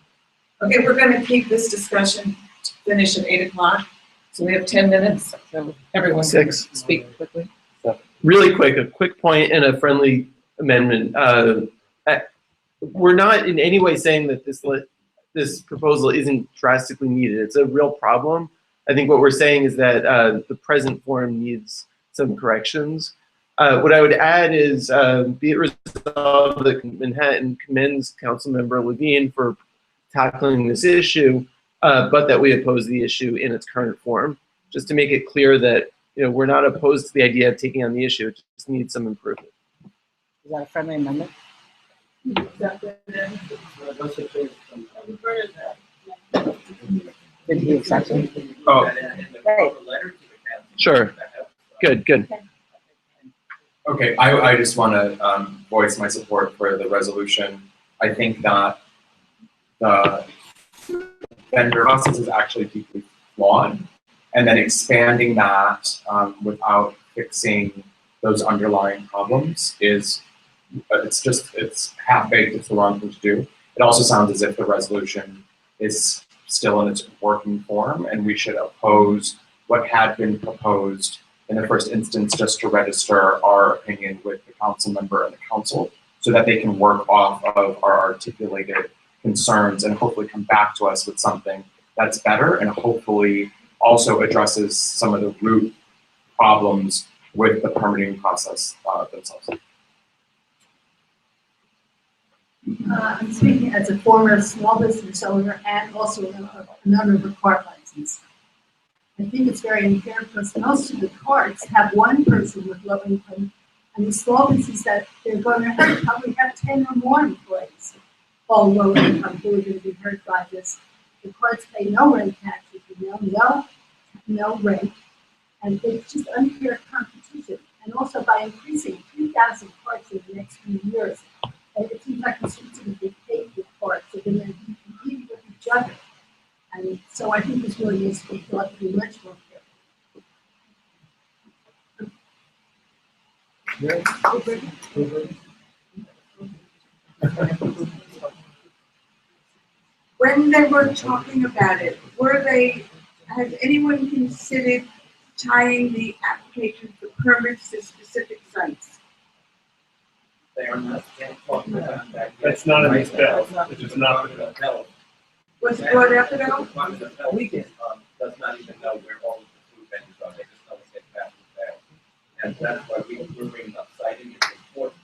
Speaker 1: Okay, we're going to keep this discussion to finish at 8 o'clock. So we have 10 minutes. So everyone can speak quickly.
Speaker 20: Really quick, a quick point and a friendly amendment. We're not in any way saying that this proposal isn't drastically needed. It's a real problem. I think what we're saying is that the present form needs some corrections. What I would add is, be it resolved that Manhattan commends Councilmember Levine for tackling this issue, but that we oppose the issue in its current form, just to make it clear that we're not opposed to the idea of taking on the issue. It just needs some improvement.
Speaker 12: Is that a friendly amendment? Did he accept it?
Speaker 10: Oh.
Speaker 20: Sure. Good, good.
Speaker 10: Okay, I just want to voice my support for the resolution. I think that the vendor process is actually deeply flawed, and then expanding that without fixing those underlying problems it's half-baked. It's the wrong thing to do. It also sounds as if the resolution is
Speaker 21: still in its working form, and we should oppose what had been proposed in the first instance, just to register our opinion with the council member and the council, so that they can work off of our articulated concerns and hopefully come back to us with something that's better and hopefully also addresses some of the root problems with the permitting process themselves.
Speaker 16: I'm speaking as a former small business owner and also an owner of a cart license. I think it's very unfair because most of the carts have one person with low income, and the small business that they're going to hurt probably have 10 or more employees, all low income who are going to be hurt by this. The carts pay no rent taxes, no rent, and it's just unfair competition. And also by increasing 3,000 carts in the next few years, it seems like the streets are going to be paved with carts. They're going to be competing with each other. And so I think this really needs to be thought through much more carefully.
Speaker 1: When they were talking about it, has anyone considered tying the application for permits to specific sites?
Speaker 12: They are not talking about that.
Speaker 6: That's not in this bill. It is not in the bill.
Speaker 1: Was it brought up at all?
Speaker 12: The weekend does not even know where all of the food vendors are. They just know it's getting back to sale. And that's why we're bringing up citing is important.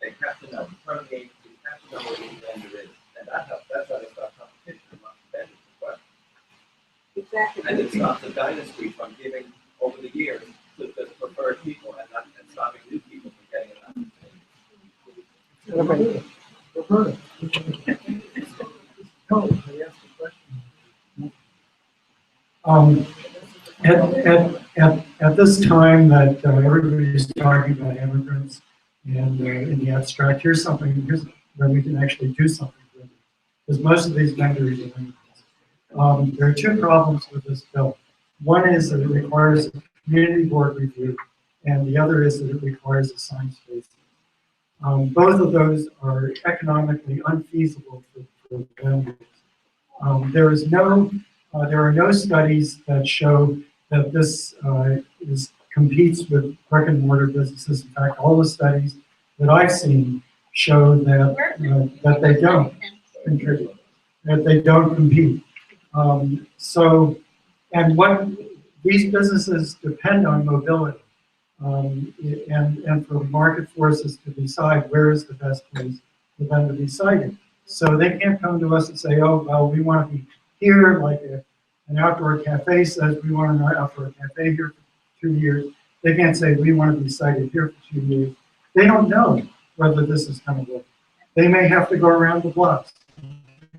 Speaker 12: They have to know. The permit agency have to know where the vendor is. And that's how they start competition among the vendors as well.
Speaker 1: Exactly.
Speaker 12: And it stops the dynasty from giving over the years to the preferred people and stopping new people from getting an opportunity.
Speaker 18: At this time that everybody's talking about immigrants and in the abstract, here's where we can actually do something with it. Because most of these vendors are immigrants. There are two problems with this bill. One is that it requires a community board review, and the other is that it requires a science basis. Both of those are economically unfeasible for vendors. There are no studies that show that this competes with brick and mortar businesses. In fact, all the studies that I've seen show that they don't contribute, that they don't compete. And what these businesses depend on mobility. And for market forces to decide where is the best place for them to be sited. So they can't come to us and say, oh, well, we want to be here, like an outdoor cafe says, we want an outdoor cafe here for 2 years. They can't say, we want to be sited here for 2 years. They don't know whether this is going to work. They may have to go around the blocks,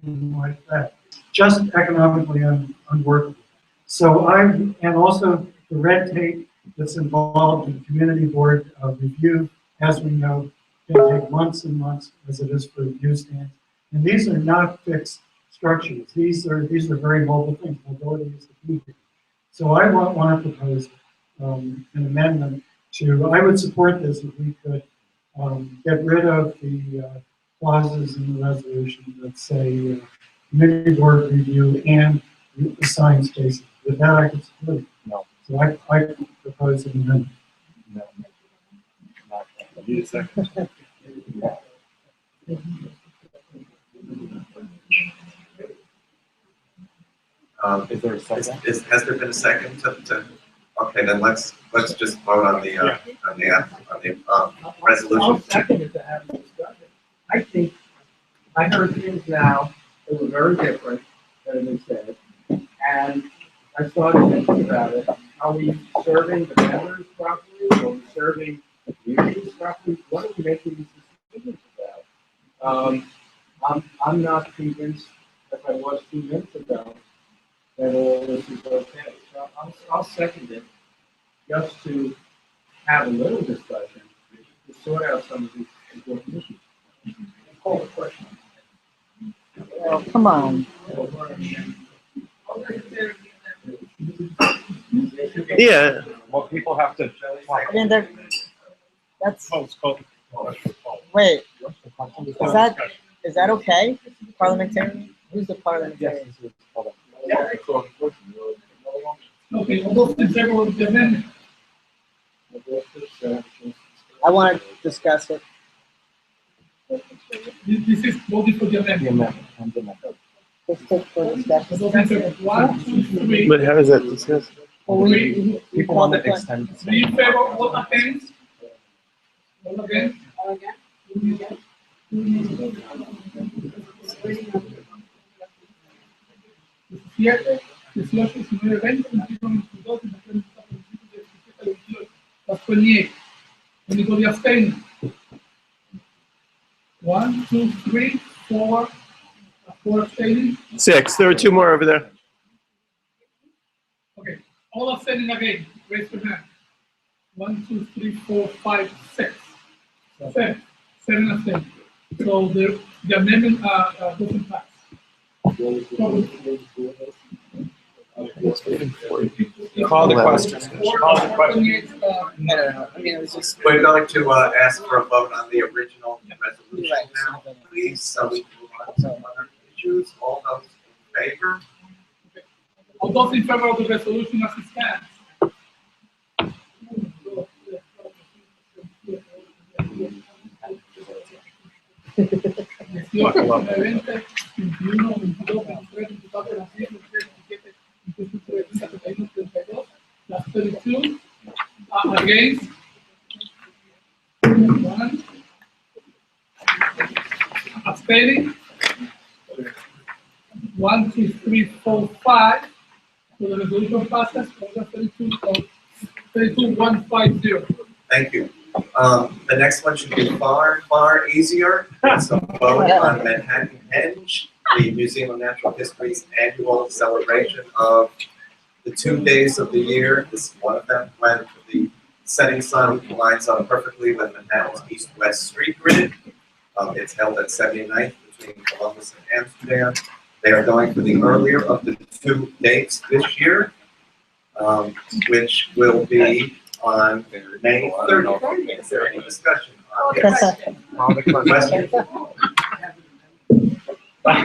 Speaker 18: like that. Just economically unworkable. And also the red tape that's involved in community board review, as we know, can take months and months, as it is for use stands. And these are not fixed structures. These are very mobile things. Mobility is the key here. So I want to propose an amendment to. I would support this if we could get rid of the clauses in the resolution that say community board review and the science basis. With that, I could support it.
Speaker 21: No.
Speaker 18: So I propose an amendment.
Speaker 21: No. Need a second. Is there a second?
Speaker 15: Has there been a second to okay, then let's just vote on the resolution.
Speaker 12: I'll second it to have a discussion. I think I heard things now that were very different than have been said, and I started thinking about it. Are we serving the members properly? Are we serving the communities properly? What are we making these decisions about? I'm not convinced, as I was 2 minutes ago, that all this is okay. So I'll second it just to have a little discussion to sort out some of these important issues. Call the question.
Speaker 22: Well, come on.
Speaker 20: Yeah.
Speaker 21: Well, people have to.
Speaker 22: I mean, that's. Wait. Is that okay? Parliamentarian? Who's the parliamentarian?
Speaker 2: Okay, all those in favor of the amendment?
Speaker 22: I want to discuss it.
Speaker 2: This is voting for the amendment.
Speaker 22: Let's take for discussion.
Speaker 2: Those in favor, 1, 2, 3.
Speaker 20: But how is that discussed?
Speaker 21: People want to extend.
Speaker 2: Three in favor, all against? All against? Siete, 18, 19, 20, 21, 22, 23, 24, 25, 26, 27, 28. Anybody abstain? 1, 2, 3, 4, 4 abstaining.
Speaker 20: 6. There were 2 more over there.
Speaker 2: Okay, all abstaining again, raise your hand. 1, 2, 3, 4, 5, 6. 7 abstaining. So the amendment doesn't pass.
Speaker 21: Call the question.
Speaker 2: Call the question.
Speaker 22: No. I mean, it was just.
Speaker 15: We're going to ask for a vote on the original resolution now, please, so we can move on to other issues. All those in favor?
Speaker 2: All those in favor of the resolution as it stands? Against? 1. Abstaining? 1, 2, 3, 4, 5. So the resolution passes. 32-150.
Speaker 15: Thank you. The next one should be far easier. It's a vote on Manhattan Henge, the Museum of Natural History's annual celebration of the 2 days of the year. This is one of them, when the setting sun lines up perfectly with Manhattan's east-west street grid. It's held at 79th between Columbus and Amsterdam. They are going for the earlier of the 2 dates this year, which will be on May 30th. Is there any discussion on this? Question?
Speaker 19: You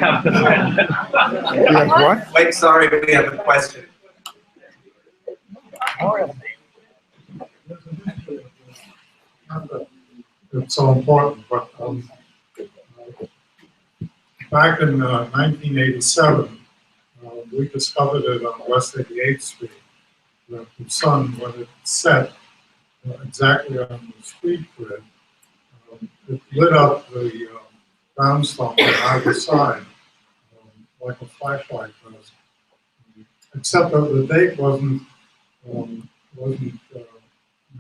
Speaker 19: have what?
Speaker 15: Wait, sorry, we have a question.
Speaker 18: It's so important, but back in 1987, we discovered it on West 88th Street, that the sun, when it set exactly on the street grid, it lit up the brownstone on either side, like a flashlight does. Except that the date wasn't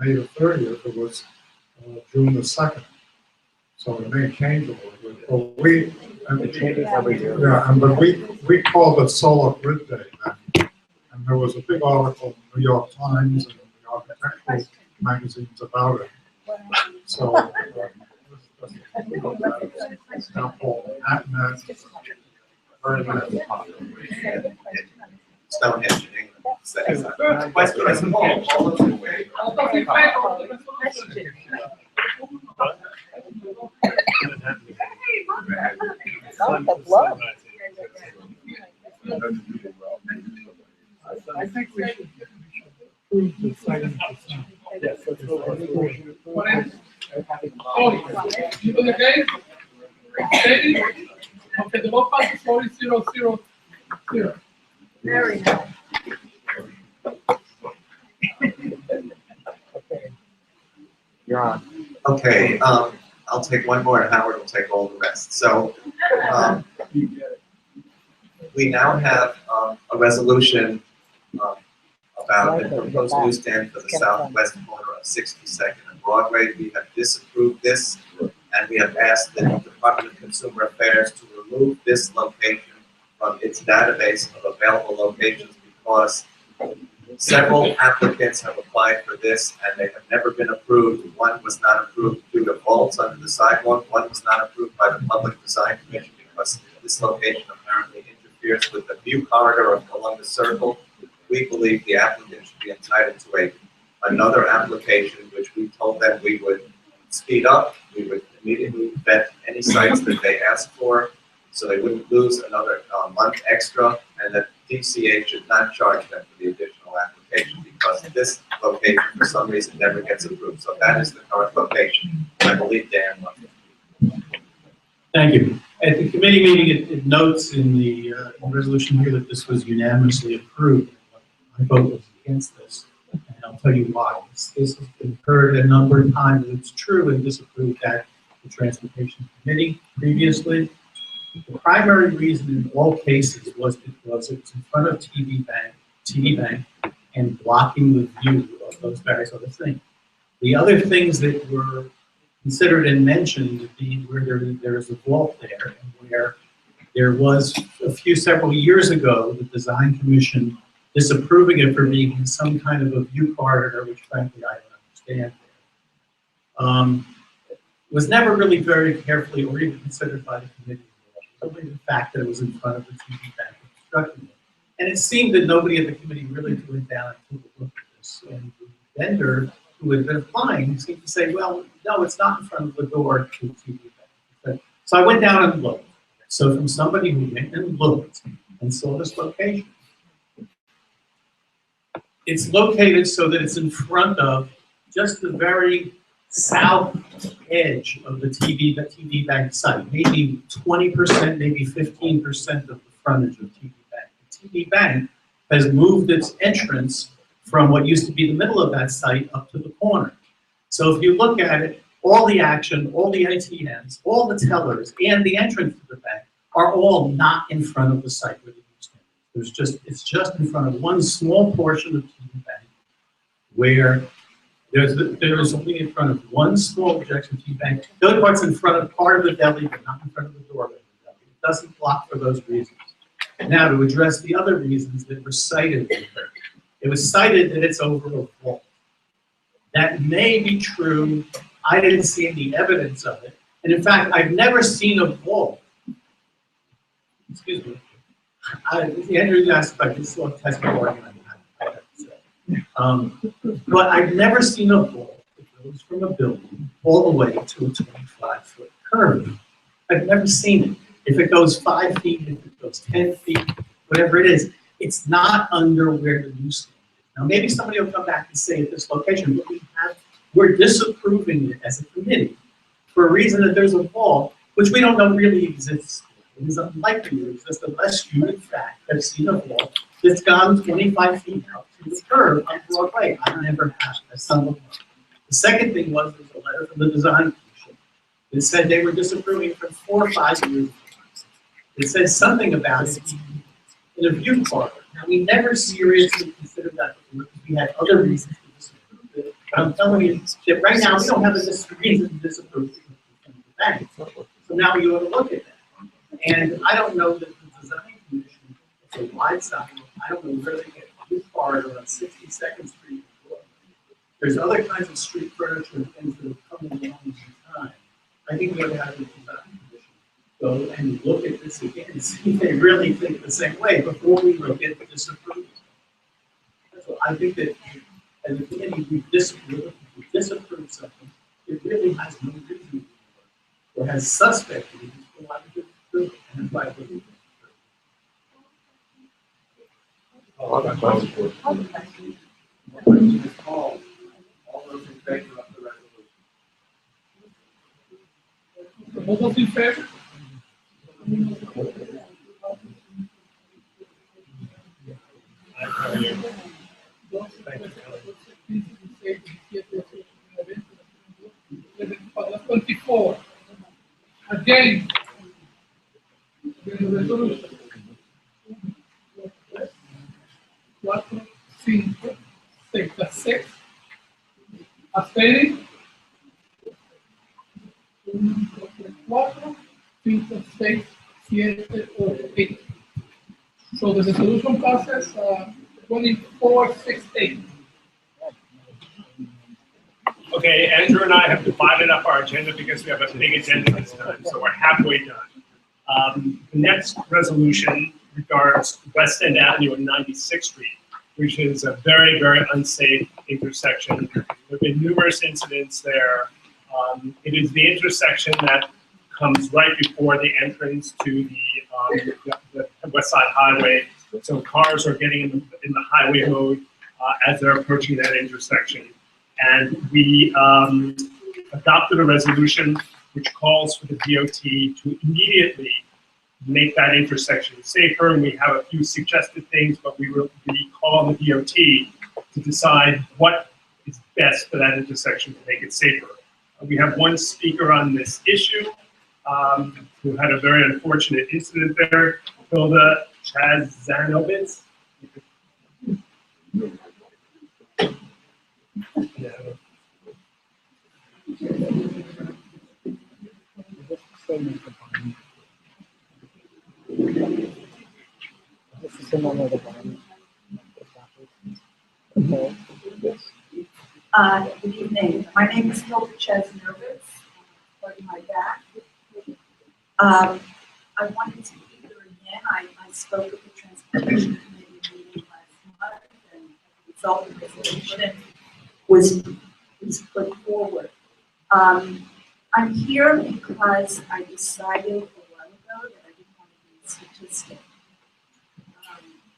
Speaker 18: May the 30th, it was June the 2nd. So it may change a little bit. But it changes every year. Yeah, but we called it Solar Grid Day then. And there was a big article in the New York Times and the architectural magazines about it. So it's now called Manhattan. Very nice.
Speaker 15: Stonehenge in England. Question is all those in favor?
Speaker 2: I think we should approve the citing. Yes. What else? Oh, you do the case? Okay, the vote passes 40-0-0.
Speaker 22: Very nice.
Speaker 21: You're on.
Speaker 15: Okay, I'll take one more and Howard will take all the rest. So, we now have a resolution about the proposed newsstand for the southwest corner of 62nd and Broadway. We have disapproved this, and we have asked the Department of Consumer Affairs to remove this location from its database of available locations because several applicants have applied for this and they have never been approved. One was not approved due to faults under the sidewalk. One was not approved by the Public Design Commission because this location apparently interferes with the view corridor of Columbus Circle. We believe the applicant should be entitled to another application, which we told them we would speed up. We would immediately vet any sites that they asked for, so they wouldn't lose another month extra, and that DCA should not charge them for the additional application because this location, for some reason, never gets approved. So that is the current location. I believe Dan wants it.
Speaker 12: Thank you. At the committee meeting, it notes in the resolution here that this was unanimously approved. My vote was against this, and I'll tell you why. This has been heard a number of times. It's true and disapproved at the Transportation Committee previously. The primary reason in all cases was because it was in front of TD Bank, and blocking the view of those various other things. The other things that were considered and mentioned being where there is a vault there, and where there was several years ago, the Design Commission disapproving it for being in some kind of a view corridor, which frankly I don't understand. Was never really very carefully or even considered by the committee. Only the fact that it was in front of the TD Bank construction. And it seemed that nobody at the committee really went down and took a look at this. And the vendor who had been applying seemed to say, well, no, it's not in front of the door to the TD Bank. So I went down and looked. So from somebody who went and looked and saw this location, it's located so that it's in front of just the very south edge of the TD Bank site, maybe 20%, maybe 15% of the frontage of TD Bank. The TD Bank has moved its entrance from what used to be the middle of that site up to the corner. So if you look at it, all the action, all the ATMs, all the tellers, and the entrance to the bank are all not in front of the site where the use is. It's just in front of one small portion of TD Bank where there is only in front of one small projection TD Bank. The other part's in front of part of the deli, but not in front of the doorway of the deli. It doesn't block for those reasons. Now, to address the other reasons that were cited, it was cited that it's over a vault. That may be true. I didn't see any evidence of it. And in fact, I've never seen a vault. Excuse me. Andrew asked if I could still test my argument. But I've never seen a vault that goes from a building all the way to a 25-foot curve. I've never seen it. If it goes 5 feet, if it goes 10 feet, whatever it is, it's not under where the new stand is. Now, maybe somebody will come back and say at this location, but we're disapproving it as a committee for a reason that there's a vault, which we don't know really exists. It is unlikely to exist unless you, in fact, have seen a vault that's gone 25 feet out to the curve on Broadway. I never have. That's not what. The second thing was there's a letter from the Design Commission that said they were disapproving it for 4 or 5 years. It said something about it in a view corridor. Now, we never seriously considered that before because we had other reasons to disapprove it. But I'm telling you that right now we don't have a reason to disapprove it from the bank. So now we ought to look at that. And I don't know that the Design Commission, it's a wide sidewalk. I don't know where they get a view corridor on 62nd Street. There's other kinds of street furniture and things that have come along in time. I think we ought to have the Design Commission go and look at this again and see if they really think the same way before we look at the disapproval. So I think that as a committee, we disapprove something, it really has no reason or has suspect reasons for why we disapprove it. And that's why I believe it.
Speaker 9: All those in favor of the resolution?
Speaker 2: All those in favor? Number 24. Again, the resolution. 4, 5, 6. That's 6. Abstaining? 1, 2, 4, 5, 6, 7, 8. So the resolution passes 24-6-8.
Speaker 6: Okay, Andrew and I have divided up our agenda because we have a big agenda this time, so we're halfway done. The next resolution regards West End Avenue and 96th Street, which is a very, very unsafe intersection. There have been numerous incidents there. It is the intersection that comes right before the entrance to the West Side Highway. So cars are getting in the highway mode as they're approaching that intersection. And we adopted a resolution which calls for the DOT to immediately make that intersection safer. And we have a few suggested things, but we call on the DOT to decide what is best for that intersection to make it safer. We have one speaker on this issue who had a very unfortunate incident there, Hilda Chazanovitz.
Speaker 3: Good evening. My name is Hilda Chesnovitz. Holding my back. I wanted to be here again. I spoke at the Transportation Committee meeting last month, and the result of the resolution was put forward. I'm here because I decided a while ago that I didn't want to be a statistic.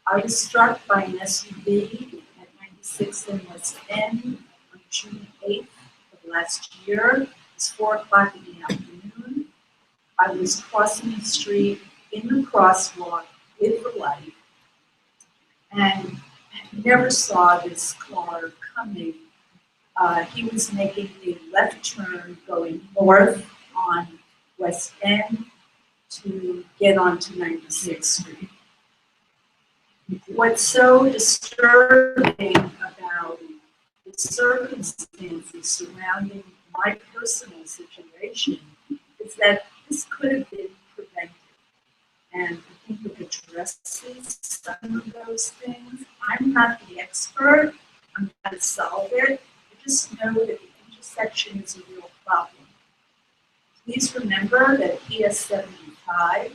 Speaker 3: I was struck by an SUV at 96 in West End on June 8th of last year. It was 4 o'clock in the afternoon. I was crossing the street in the crosswalk with the light, and I never saw this car coming. He was making a left turn going north on West End to get onto 96th Street. What's so disturbing about the circumstances surrounding my personal situation is that this could have been prevented. And I think it addresses some of those things. I'm not the expert on how to solve it. I just know that the intersection is a real problem. Please remember that PS 75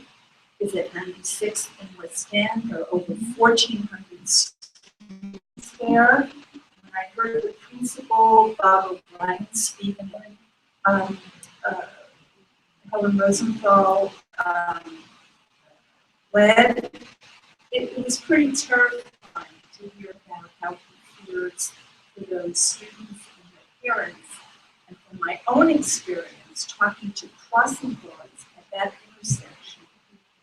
Speaker 3: is at 96th and West End. There are over 1,400 students there. When I heard the principal, Bob O'Brien, speaking, Helen Rosenthal led, it was pretty terrifying to hear about how he fears for those students and their parents. And from my own experience, talking to crossing guards at that intersection,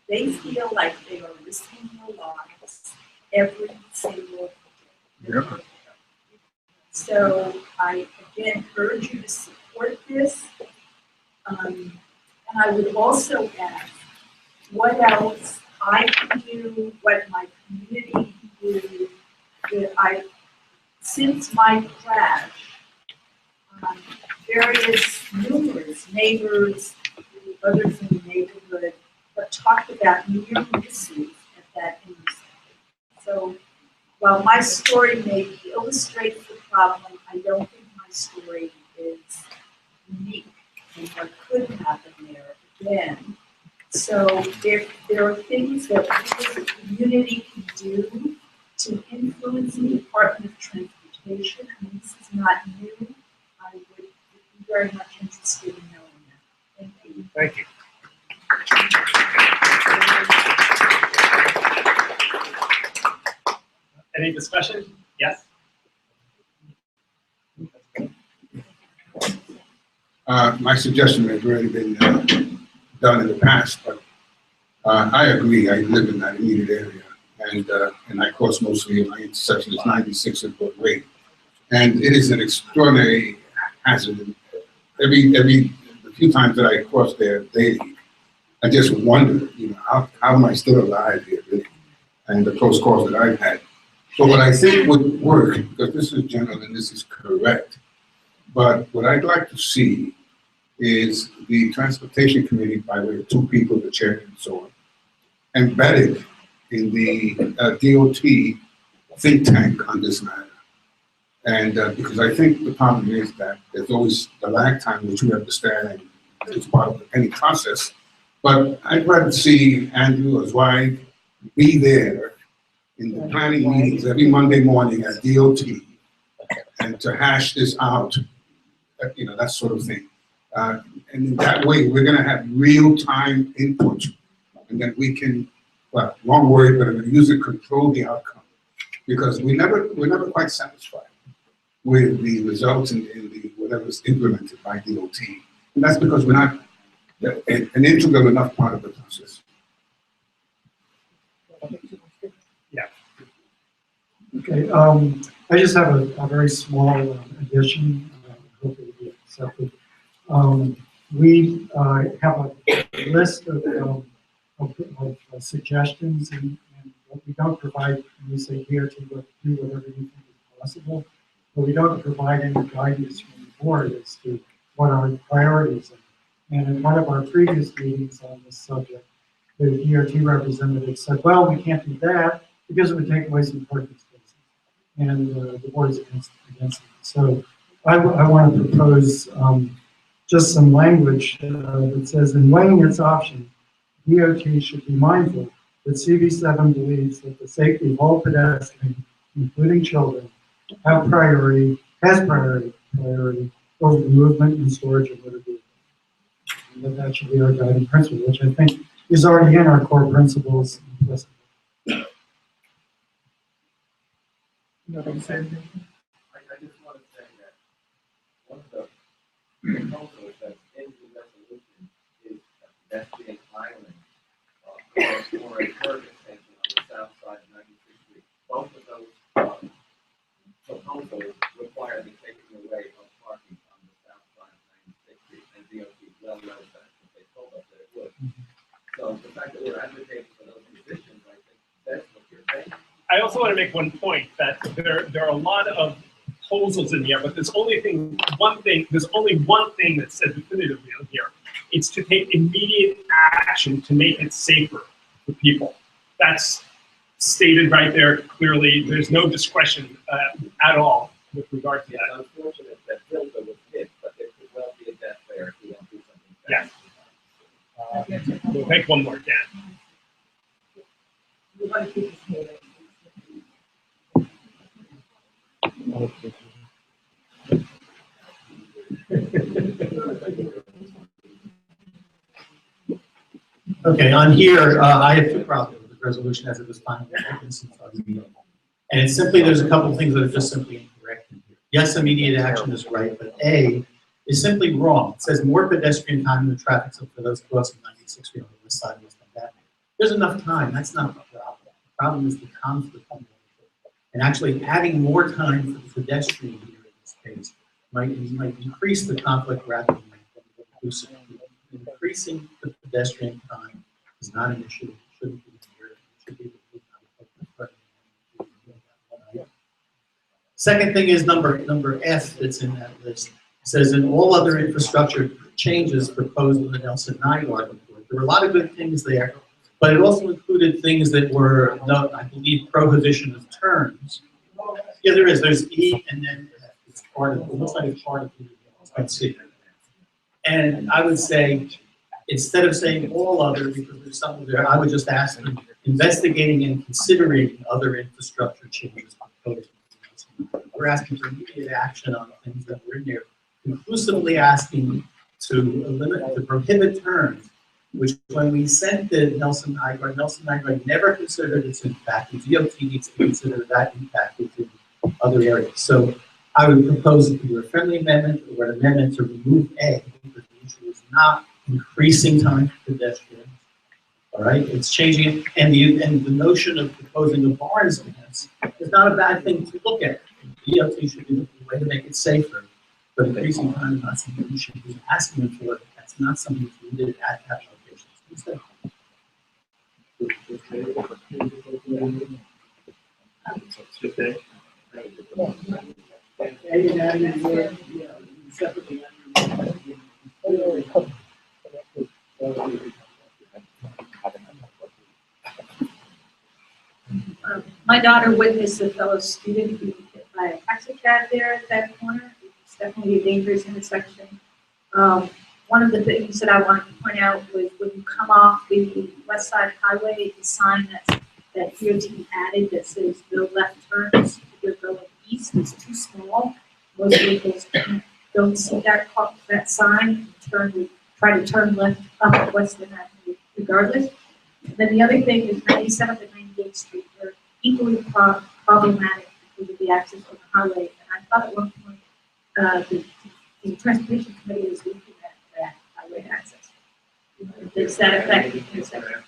Speaker 3: they feel like they are risking their lives every single day.
Speaker 19: Yeah.
Speaker 3: So I again urge you to support this. And I would also ask what else I can do, what my community can do. That since my crash, numerous neighbors, others in the neighborhood, have talked about near misses at that intersection. So while my story maybe illustrates the problem, I don't think my story is unique in what could happen there again. So there are things that we as a community can do to influence the Department of Transportation. I mean, this is not new. I would be very much interested in knowing that. Thank you.
Speaker 6: Thank you. Any discussion? Yes?
Speaker 19: My suggestion has already been done in the past, but I agree. I live in that immediate area, and I cross mostly my intersection is 96 and Broad Way, and it is an extraordinary hazard. The few times that I cross there daily, I just wonder, how am I still alive here, really? And the close calls that I've had. So what I think would work, because this is general and this is correct, but what I'd like to see is the Transportation Committee, by way of 2 people, the chair and so on, embedded in the DOT think tank on this matter. And because I think the problem is that there's always the lag time, which we understand, and it's part of any process. But I'd rather see Andrew as wife be there in the planning meetings every Monday morning at DOT and to hash this out, that sort of thing. And in that way, we're going to have real-time input, and then we can
Speaker 4: well, wrong word, but I'm gonna use it, control the outcome. Because we're never quite satisfied with the results and the whatever's implemented by DOT. And that's because we're not an integral enough part of the process.
Speaker 6: Yeah.
Speaker 18: Okay, I just have a very small addition, hope it will be accepted. We have a list of suggestions, and what we don't provide, we say here to do whatever you think is possible, but we don't provide any guidance from the board as to what our priorities are. And in one of our previous meetings on this subject, the DOT representative said, well, we can't do that because it would take away some parking spaces. And the board is against it. So I want to propose just some language that says, in weighing its options, DOT should be mindful that CB7 believes that the safety of all pedestrians, including children, has priority over the movement and storage of motor vehicles. And that should be our guiding principle, which I think is already in our core principles implicitly.
Speaker 9: I just want to say that one of the proposals that's in the resolution is a pedestrian island or a curb extension on the south side of 96th Street. Both of those proposals require the taking away of parking on the south side of 96th Street, and DOT well knows that, because they told us that it would. So the fact that we're advocating for those positions, I think that's what you're saying.
Speaker 6: I also want to make one point that there are a lot of proposals in here, but there's only one thing that said definitively on here. It's to take immediate action to make it safer for people. That's stated right there clearly. There's no discretion at all with regard to that.
Speaker 9: It's unfortunate that Hilda was hit, but there could well be a death there if we don't do something.
Speaker 6: Yes. We'll take one more, Dan.
Speaker 1: We want to keep this moving.
Speaker 12: Okay, on here, I have two problems with the resolution as it was finally written. And it's simply, there's a couple of things that are just simply incorrect in here. Yes, immediate action is right, but A is simply wrong. It says more pedestrian time in the traffic zone for those crossing 96th Street on the west side of West Avenue. There's enough time, that's not the problem. The problem is the conflict. And actually adding more time for the pedestrian here in this case might increase the conflict rather than make them reduce it. Increasing the pedestrian time is not an issue. It shouldn't be here. It should be the second thing is number F that's in that list. It says in all other infrastructure changes proposed in the Nelson Nygaard report. There were a lot of good things there, but it also included things that were, I believe, prohibition of turns. Yeah, there is. There's E and then F. It's part of it. It looks like it's part of the C. And I would say, instead of saying all other, because there's something there, I would just ask them, investigating and considering other infrastructure changes proposed. We're asking for immediate action on things that were in there, conclusively asking to prohibit turns, which when we sent the Nelson Nygaard never considered its impact, and DOT needs to consider that impact within other areas. So I would propose either a friendly amendment or an amendment to remove A, because the issue is not increasing time for pedestrians. All right, it's changing it, and the notion of proposing a barns fence is not a bad thing to look at. DOT should be looking for a way to make it safer, but increasing time is not something we should be asking them for. That's not something that's needed at that location. Instead.
Speaker 3: My daughter witnessed a fellow student who was hit by a taxi cab there at that corner. It's definitely a dangerous intersection. One of the things that I wanted to point out was when you come off the West Side Highway, the sign that DOT added that says no left turns if you're going east is too small. Most vehicles don't see that sign, try to turn left up at Western Avenue regardless.
Speaker 7: then the other thing is 97th and 98th Street were equally problematic because of the access to the highway. And I thought at one point, the Transportation Committee was looking at that highway access. Does that affect the concession?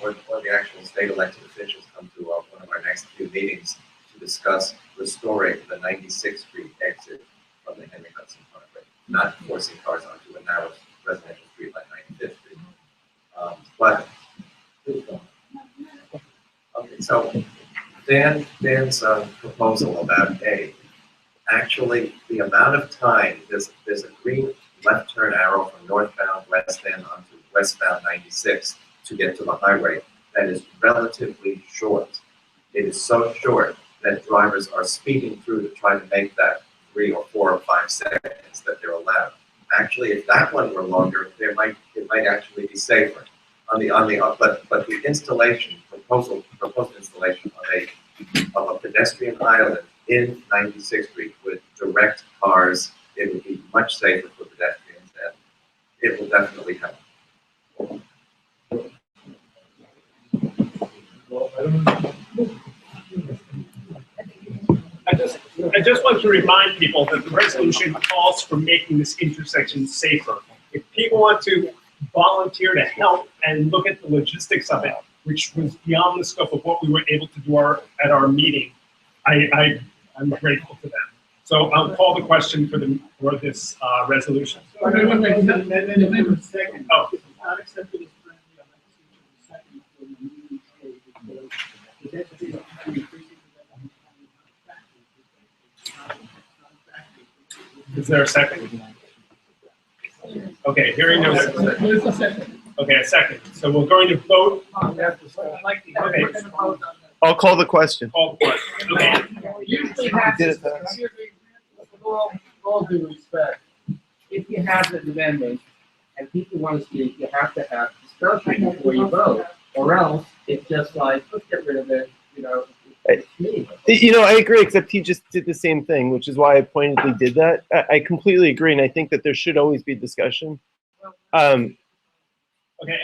Speaker 15: Or the actual state elected officials come to one of our next few meetings to discuss restoring the 96th Street exit from the Henry Hudson Parkway, not forcing cars onto a narrow residential street like 95th Street. But, okay, so Dan's proposal about actually the amount of time, there's a green left turn arrow from northbound West End onto westbound 96 to get to the highway that is relatively short. It is so short that drivers are speeding through to try to make that 3 or 4 or 5 seconds that they're allowed. Actually, if that one were longer, it might actually be safer. But the installation, proposed installation of a pedestrian island in 96th Street with direct cars, it would be much safer for pedestrians, and it will definitely help.
Speaker 11: I just want to remind people that the resolution calls for making this intersection safer. If people want to volunteer to help and look at the logistics of it, which was beyond the scope of what we were able to do at our meeting, I'm grateful to them. So I'll call the question for this resolution.
Speaker 2: Wait. Second.
Speaker 11: Oh.
Speaker 2: It's not accepted as friendly. I'd like to see the second for the meeting stage because the density of increasing the
Speaker 11: Is there a second? Okay, hearing no second. Okay, a second. So we're going to vote. Okay.
Speaker 20: I'll call the question.
Speaker 11: Call the question. Okay.
Speaker 12: Usually happens, with all due respect, if you have an amendment and people want to speak, you have to have discussion before you vote, or else it's just like, let's get rid of it, it's meaningless.
Speaker 20: I agree, except he just did the same thing, which is why I pointedly did that. I completely agree, and I think that there should always be discussion.
Speaker 11: Okay,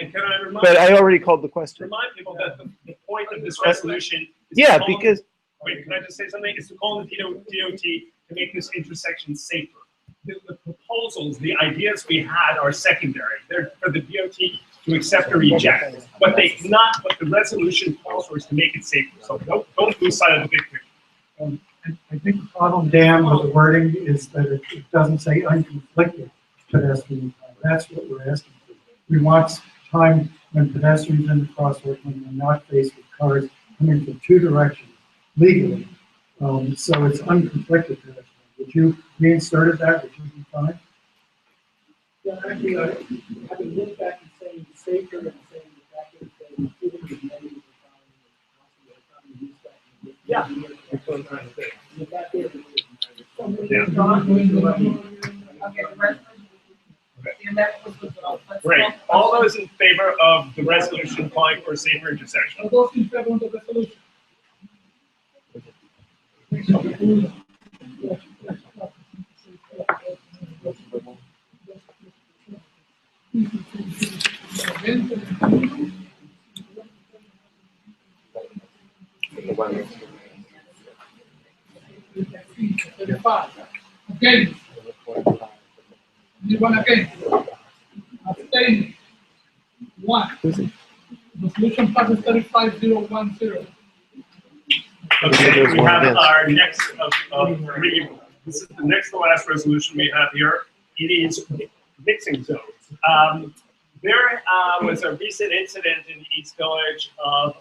Speaker 11: and can I remind?
Speaker 20: But I already called the question.
Speaker 11: Remind people that the point of this resolution is
Speaker 20: Yeah,
Speaker 11: to call,
Speaker 20: because.
Speaker 11: Wait, can I just say something? It's to call the DOT to make this intersection safer. The proposals, the ideas we had are secondary. They're for the DOT to accept or reject. But what the resolution calls for is to make it safer. So don't lose sight of the big picture.
Speaker 18: I think the problem, Dan, with the wording is that it doesn't say unconflicted pedestrian time. That's what we're asking for. We want time when pedestrians in the crosswalk, when they're not faced with cars coming from 2 directions legally. So it's unconflicted pedestrian. Would you reinsert that? Would you be fine?
Speaker 2: Yeah, actually, having looked back and saying safer and saying that is giving the negative
Speaker 11: Yeah, that's what I'm trying to say. Great. All those in favor of the resolution calling for a safer intersection?
Speaker 2: All those in favor of the resolution? Again. Anyone again? Abstain. 1. Resolution passes 35-010.
Speaker 11: Okay, we have our next this is the next to last resolution we have here. It is mixing zones. There was a recent incident in the East Village of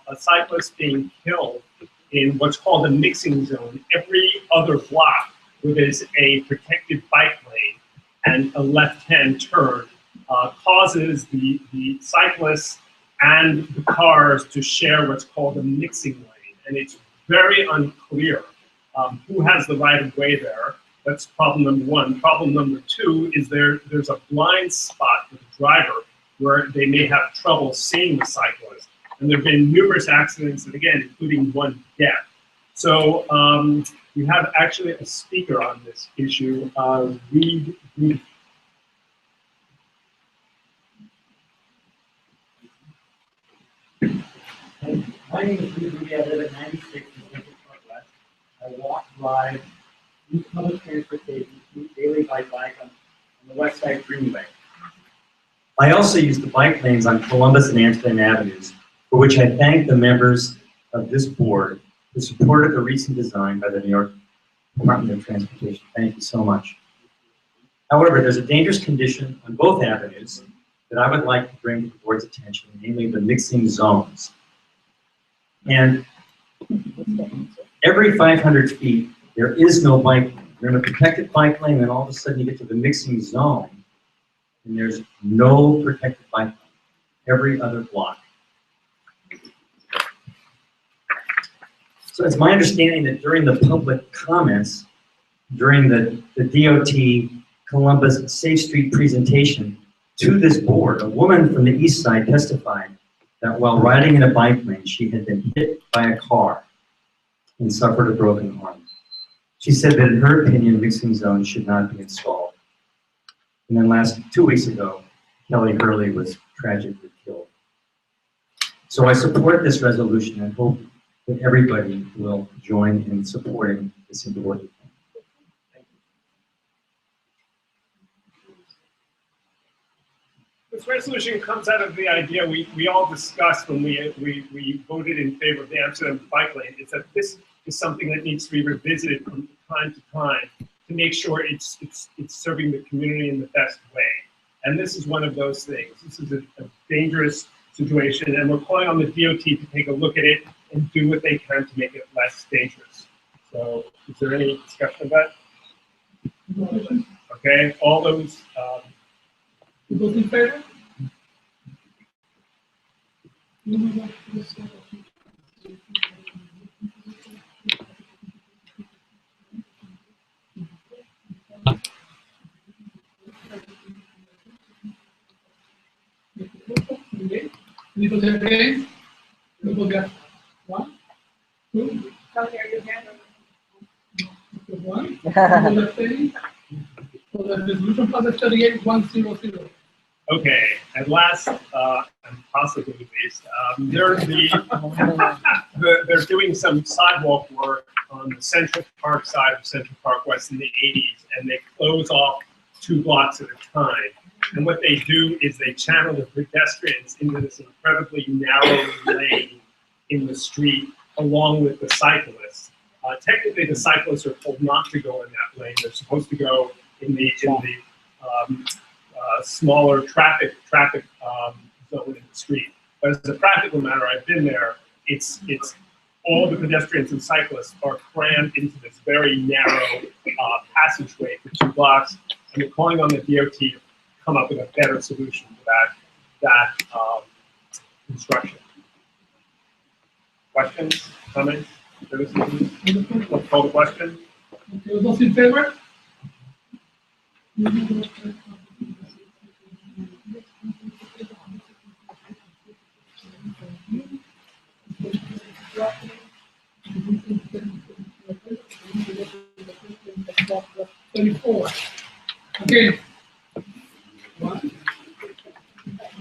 Speaker 11: a cyclist being killed in what's called a mixing zone. Every other block where there's a protected bike lane and a left-hand turn causes the cyclists and the cars to share what's called a mixing lane. And it's very unclear who has the right of way there. That's problem number 1. Problem number 2 is there's a blind spot for the driver where they may have trouble seeing the cyclist. And there have been numerous accidents, and again, including 1 death. So we have actually a speaker on this issue.
Speaker 5: My name is Rudy. I live at 96 in Central Park West. I walk, drive, use public transportation, daily by bike on the West Side Greenway. I also use the bike lanes on Columbus and Amsterdam Avenues, for which I thank the members of this board who supported the recent design by the New York Department of Transportation. Thank you so much. However, there's a dangerous condition on both avenues that I would like to bring to the board's attention, namely the mixing zones. And every 500 feet, there is no bike lane. You're in a protected bike lane, and all of a sudden you get to the mixing zone, and there's no protected bike lane every other block. So it's my understanding that during the public comments, during the DOT Columbus Safe Street presentation to this board, a woman from the east side testified that while riding in a bike lane, she had been hit by a car and suffered a broken arm. She said that in her opinion, mixing zones should not be installed. And then 2 weeks ago, Kelly Hurley was tragically killed. So I support this resolution and hope that everybody will join in supporting this important thing.
Speaker 11: This resolution comes out of the idea we all discussed when we voted in favor of the Amsterdam bike lane. It's that this is something that needs to be revisited from time to time to make sure it's serving the community in the best way. And this is one of those things. This is a dangerous situation, and we're calling on the DOT to take a look at it and do what they can to make it less dangerous. So, is there any discussion of that? Okay, all those.
Speaker 2: Those in favor? 2? Anybody against? Anybody against? 1? 2?
Speaker 1: Don't hear you again.
Speaker 2: 1? Anybody abstaining? So the resolution passes 38-100.
Speaker 11: Okay, at last, and possibly least, they're doing some sidewalk work on the Central Park side of Central Park West in the 80s, and they close off 2 blocks at a time. And what they do is they channel the pedestrians into this incredibly narrow lane in the street, along with the cyclists. Technically, the cyclists are told not to go in that lane. They're supposed to go in the smaller traffic zone in the street. But as a practical matter, I've been there. It's all the pedestrians and cyclists are crammed into this very narrow passageway for 2 blocks, and we're calling on the DOT to come up with a better solution to that construction. Questions, comments, criticisms? Let's call the question.
Speaker 2: Okay, those in favor? Again. 1.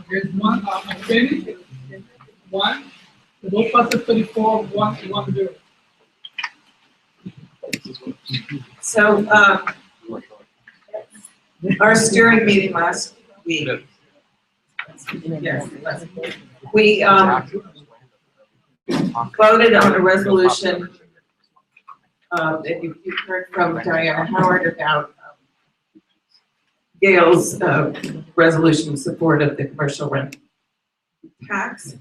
Speaker 2: Against 1. Abstaining. 1. The vote passes 34-1-0.
Speaker 1: So, our steering meeting last week, yes, we voted on a resolution that you've heard from Diana Howard about Gail's resolution in support of the commercial rent tax.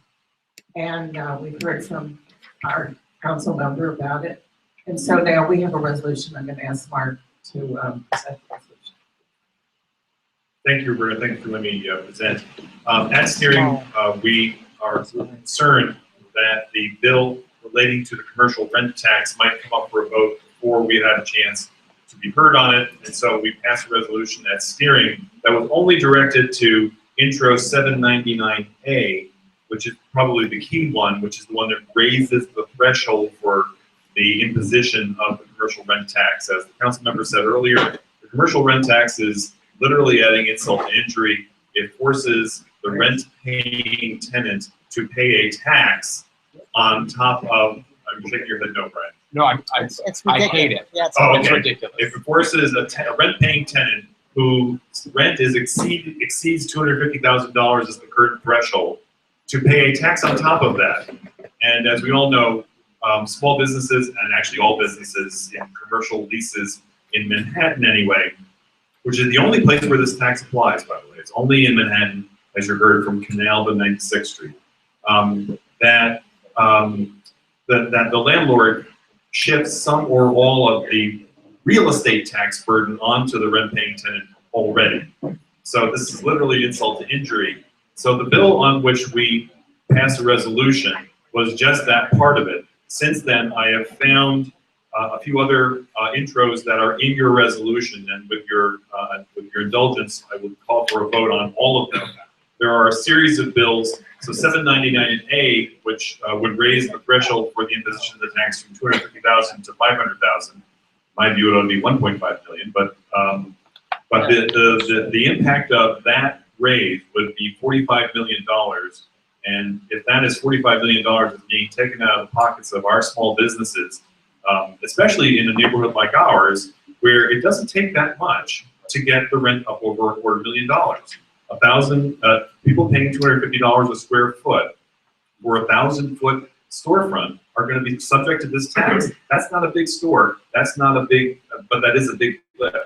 Speaker 1: And we've heard from our council member about it. And so now we have a resolution. I'm going to ask Mark to present the resolution.
Speaker 6: Thank you, Roberta. Thank you for letting me present. At steering, we are concerned that the bill relating to the commercial rent tax might come up for a vote before we had a chance to be heard on it. And so we passed a resolution at steering that was only directed to Intro 799A, which is probably the key one, which is the one that raises the threshold for the imposition of the commercial rent tax. As the council member said earlier, the commercial rent tax is literally adding insult to injury. It forces the rent-paying tenant to pay a tax on top of, I'm shaking your head no, Brian.
Speaker 21: No, I hate it.
Speaker 22: Yeah, it's
Speaker 6: Oh,
Speaker 21: It's
Speaker 6: okay.
Speaker 21: ridiculous.
Speaker 6: It forces a rent-paying tenant whose rent exceeds $250,000 as the current threshold to pay a tax on top of that. And as we all know, small businesses, and actually all businesses in commercial leases in Manhattan anyway, which is the only place where this tax applies, by the way. It's only in Manhattan, as you heard, from Canal to 96th Street. That the landlord shifts some or all of the real estate tax burden onto the rent-paying tenant already. So this is literally insult to injury. So the bill on which we passed a resolution was just that part of it. Since then, I have found a few other intros that are in your resolution, and with your indulgence, I would call for a vote on all of them. There are a series of bills. So 799A, which would raise the threshold for the imposition of the tax from $250,000 to $500,000. In my view, it would be 1.5 million, but the impact of that raise would be $45 million. And if that is $45 million is being taken out of the pockets of our small businesses, especially in a neighborhood like ours, where it doesn't take that much to get the rent up over $250,000. 1,000 people paying $250 a square foot for a 1,000-foot storefront are going to be subject to this tax. That's not a big store. That's not a big, but that is a big lift.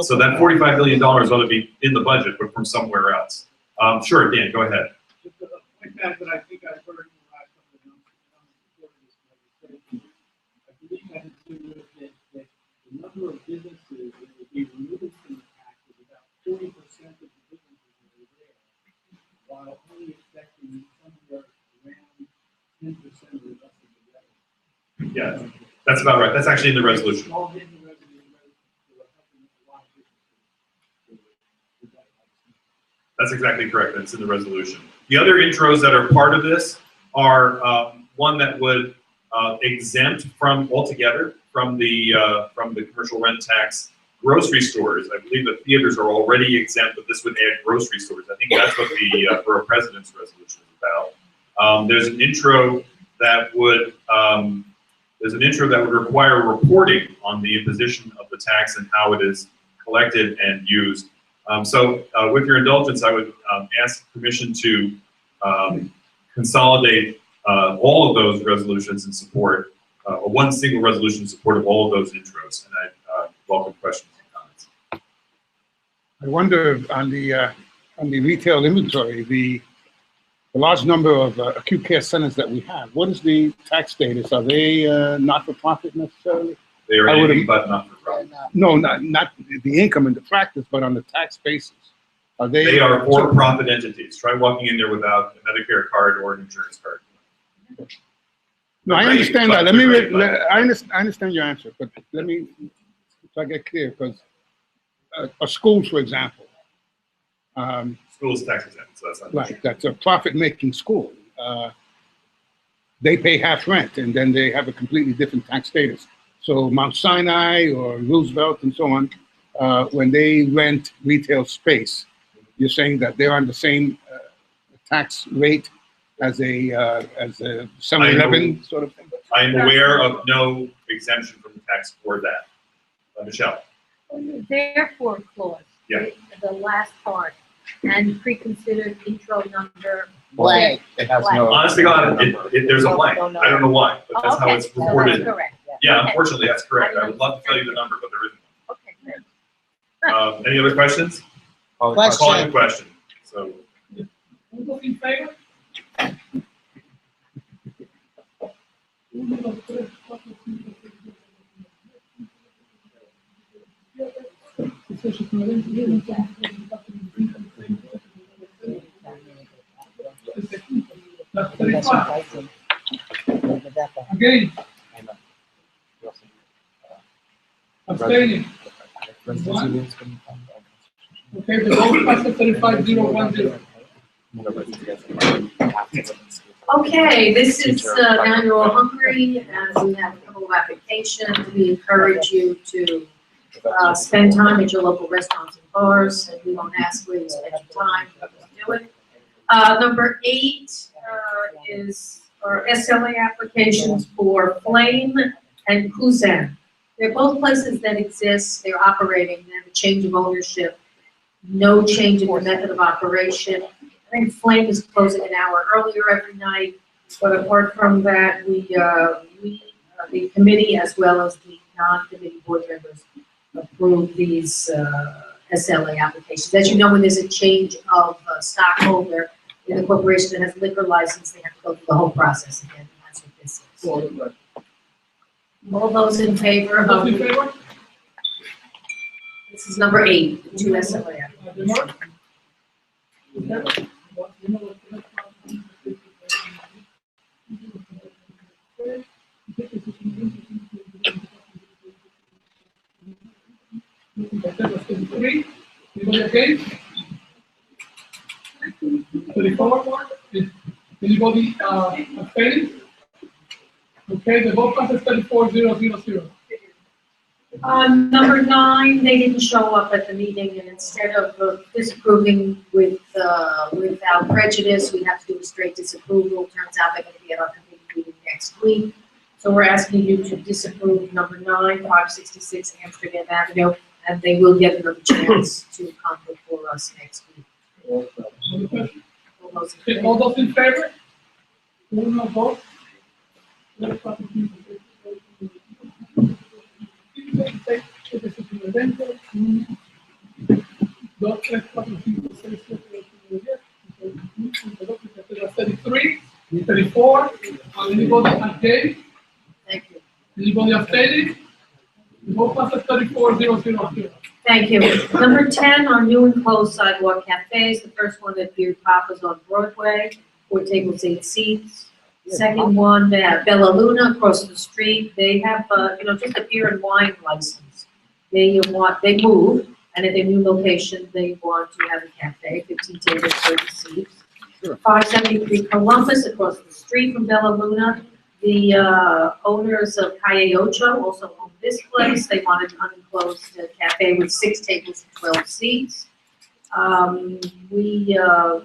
Speaker 6: So that $45 million ought to be in the budget, but from somewhere else. Sure, Dan, go ahead.
Speaker 2: Just a point that I think I've heard in the last couple of months, I believe that it's that the number of businesses that will be removed from the tax is about 40% of the businesses that are there, while only affecting somewhere around 10% of the rest of the revenue.
Speaker 6: Yeah, that's about right. That's actually in the resolution.
Speaker 2: All in the revenue, so we're helping a lot of businesses.
Speaker 6: That's exactly correct. That's in the resolution. The other intros that are part of this are one that would exempt from altogether from the commercial rent tax grocery stores. I believe the theaters are already exempt, but this would add grocery stores. I think that's what the Borough President's resolution is about. There's an intro that would require reporting on the imposition of the tax and how it is collected and used. So with your indulgence, I would ask permission to consolidate all of those resolutions in support, or one single resolution in support of all of those intros, and I welcome questions and comments.
Speaker 19: I wonder on the retail inventory, the large number of acute care centers that we have, what is the tax status? Are they not-for-profit necessarily?
Speaker 6: They are anything but not-for-profit.
Speaker 19: No, not the income and the practice, but on the tax basis. Are they?
Speaker 6: They are for-profit entities. Try walking in there without a Medicare card or an insurance card.
Speaker 19: No, I understand that. I understand your answer, but let me, so I get clear, because schools, for example.
Speaker 6: Schools tax exempt, so that's not
Speaker 19: Right, that's a profit-making school. They pay half rent, and then they have a completely different tax status. So Mount Sinai or Roosevelt and so on, when they rent retail space, you're saying that they're on the same tax rate as a 7-Eleven sort of thing?
Speaker 6: I am aware of no exemption from the tax for that. Michelle?
Speaker 7: Therefore clause.
Speaker 6: Yeah.
Speaker 7: The last part, and pre-considered intro number.
Speaker 21: Blank. It has no.
Speaker 6: Honest to God, there's a blank. I don't know why, but that's how it's
Speaker 7: So
Speaker 6: reported.
Speaker 7: that's correct.
Speaker 6: Yeah,
Speaker 7: Okay.
Speaker 6: unfortunately, that's correct. I would love to tell you the number, but there isn't.
Speaker 7: Okay, great.
Speaker 6: Any other questions?
Speaker 22: Question.
Speaker 6: Calling the question. So,
Speaker 2: All those in favor? That's 35. Again. Abstaining. One. Okay, the vote passes 35-0-1-0.
Speaker 16: Okay, this is now you're all hungry, and we have a couple of applications. We encourage you to spend time at your local restaurants and bars, and we won't ask where you spend your time, but just do it. Number 8 is
Speaker 7: or SLA applications for Flame and Kuzan. They're both places that exist, they're operating, they have a change of ownership, no change in the method of operation. I think Flame is closing an hour earlier every night, but apart from that, the committee as well as the non-committee board members approve these SLA applications. As you know, when there's a change of stockholder in the corporation that has liquor license, they have to go through the whole process again, and that's what this is. All those in favor of? This is number 8, the 2 SLA applications.
Speaker 8: Three, anybody against? 34, anybody abstaining? Okay, the vote passes 34-0-0-0.
Speaker 7: Number 9, they didn't show up at the meeting, and instead of disapproving without prejudice, we have to do a straight disapproval. Turns out they're going to be at our committee meeting next week. So we're asking you to disapprove number 9, 566 Amsterdam Avenue, and they will get another chance to come before us next week.
Speaker 8: All those in favor? No vote? Dos, tres, cuatro, cinco, seis, siete, ocho, nueve, 33, 34, anybody against?
Speaker 7: Thank you.
Speaker 8: Anybody abstaining? The vote passes 34-0-0-0.
Speaker 7: Thank you. Number 10 are new and closed sidewalk cafes. The first one at Beer Papa's on Broadway, 4 tables, 8 seats. Second one, they have Bella Luna across the street. They have, just a beer and wine license. They move, and at their new location, they want to have a cafe, 15 tables, 30 seats. 573 Columbus across the street from Bella Luna. The owners of Calle Ocho also own this place. They want an unenclosed cafe with 6 tables and 12 seats. We are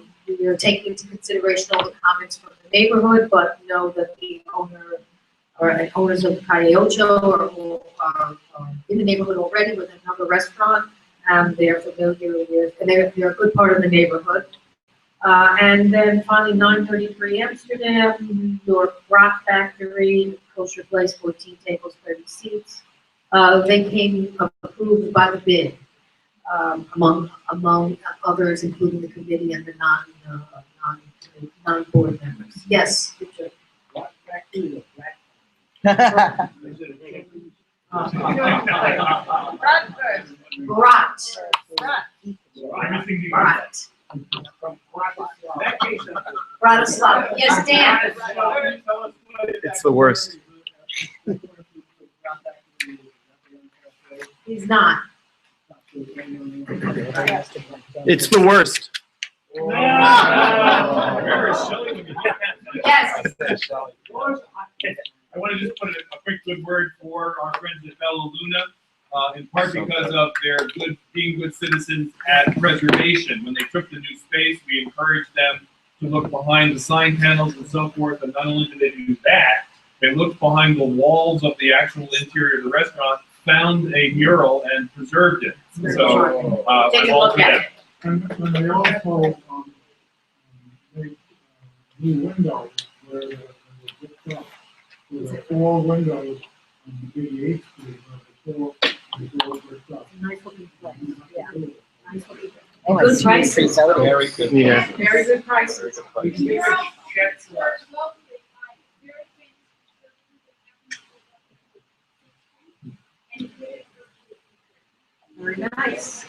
Speaker 7: taking into consideration all the comments from the neighborhood, but know that the owners of Calle Ocho are in the neighborhood already with another restaurant. They're familiar with, and they're a good part of the neighborhood. And then finally, 933 Amsterdam, New York Rock Factory, kosher place, 14 tables, 30 seats. They came approved by the bid, among others, including the committee and the non-board members. Yes, Richard.
Speaker 22: Rock Factory
Speaker 7: Bratislava. Yes, Dan.
Speaker 20: It's the worst.
Speaker 7: He's not.
Speaker 20: It's the worst.
Speaker 7: Yes.
Speaker 6: I want to just put a quick good word for our friends at Bella Luna, in part because of their being good citizens at preservation. When they took the new space, we encouraged them to look behind the sign panels and so forth, and not only did they do that, they looked behind the walls of the actual interior of the restaurant, found a mural, and preserved it. So,
Speaker 7: take a look at it.
Speaker 8: And they also make new windows where the 4 windows on the 88th Street, the 4 bricked up.
Speaker 7: Nice looking place. Yeah. Nice looking place.
Speaker 22: Oh, I
Speaker 7: Good
Speaker 22: see.
Speaker 7: prices.
Speaker 22: Very
Speaker 20: good. Yeah.
Speaker 7: Very good prices. Very nice.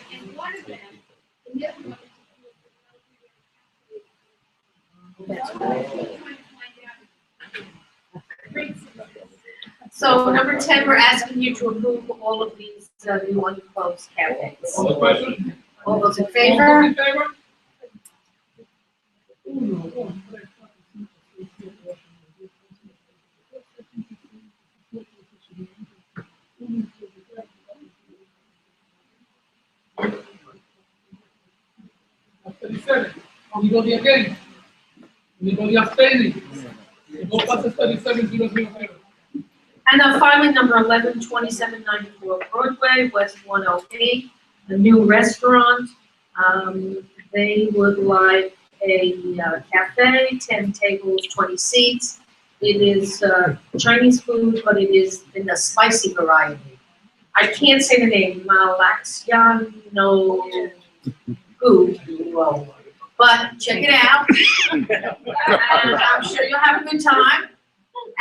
Speaker 7: So number 10, we're asking you to approve all of these new unclosed cafes. All those in favor?
Speaker 8: Anybody against? Anybody abstaining? The
Speaker 2: No pases 37,000.
Speaker 7: And finally, number 11, 2794 Broadway, West 108, a new restaurant. They would like a cafe, 10 tables, 20 seats. It is Chinese food, but it is in the spicy variety. I can't say the name, Malaxiano food, but check it out. And I'm sure you'll have a good time.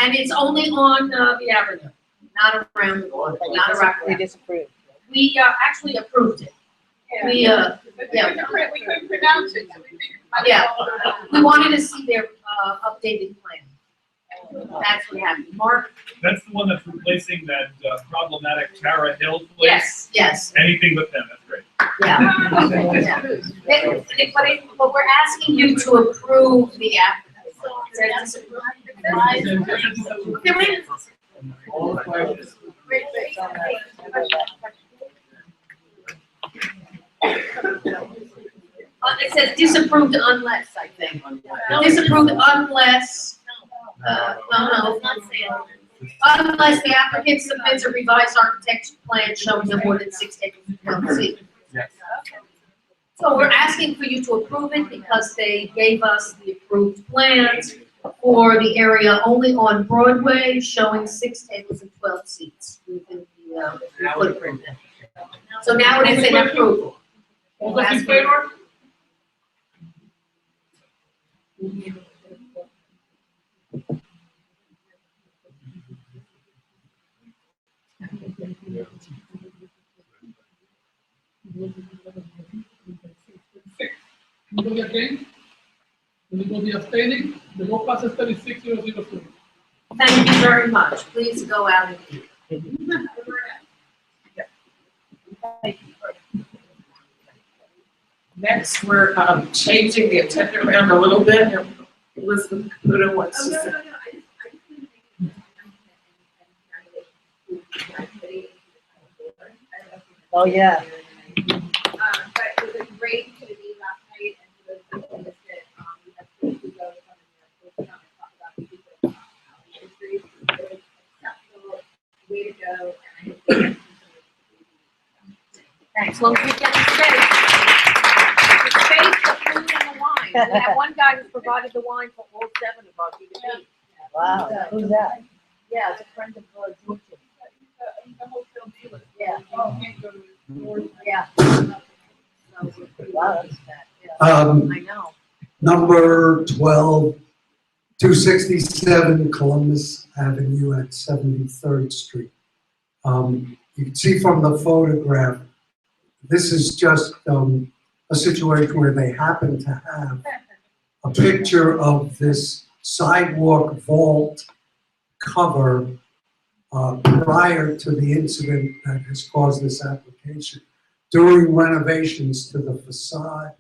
Speaker 7: And it's only on the avenue, not around the corner, not around.
Speaker 22: We disapproved.
Speaker 7: We actually approved it. We, yeah.
Speaker 22: We couldn't pronounce it, so we figured.
Speaker 7: Yeah, we wanted to see their updated plan. That's what happened. Mark?
Speaker 6: That's the one that's replacing that problematic Tara Hill place?
Speaker 7: Yes, yes.
Speaker 6: Anything but them, that's great.
Speaker 7: Yeah. But we're asking you to approve the application. Okay, wait. It says disapproved unless, I think. Disapproved unless, no. Unless the applicant submits a revised architecture plan showing no more than 6 tables of 12 seats.
Speaker 21: Yes.
Speaker 7: So we're asking for you to approve it because they gave us the approved plans for the area only on Broadway, showing 6 tables and 12 seats within the footprint. So now it is an approval.
Speaker 2: All those in favor? Anybody against? Anybody abstaining? The vote passes 36,002.
Speaker 7: Thank you very much. Please go out and eat.
Speaker 1: Next, we're changing the agenda around a little bit. Elizabeth Caputo wants to say.
Speaker 22: Oh, yeah.
Speaker 13: But it was a great committee last night, and for those people who missed it, we had to go from the talk about the people industry. It was an exceptional way to go, and I hope
Speaker 7: Thanks. Well, we get the space. The space, the food, and the wine. We have one guy who's provided the wine for all 7 of us.
Speaker 22: Wow, who's that?
Speaker 7: Yeah, it's a friend of George's. Yeah. Yeah.
Speaker 22: Wow, that's bad.
Speaker 7: I know.
Speaker 17: Number 12, 267 Columbus Avenue at 73rd Street. You can see from the photograph, this is just a situation where they happen to have a picture of this sidewalk vault cover prior to the incident that has caused this application. During renovations to the facade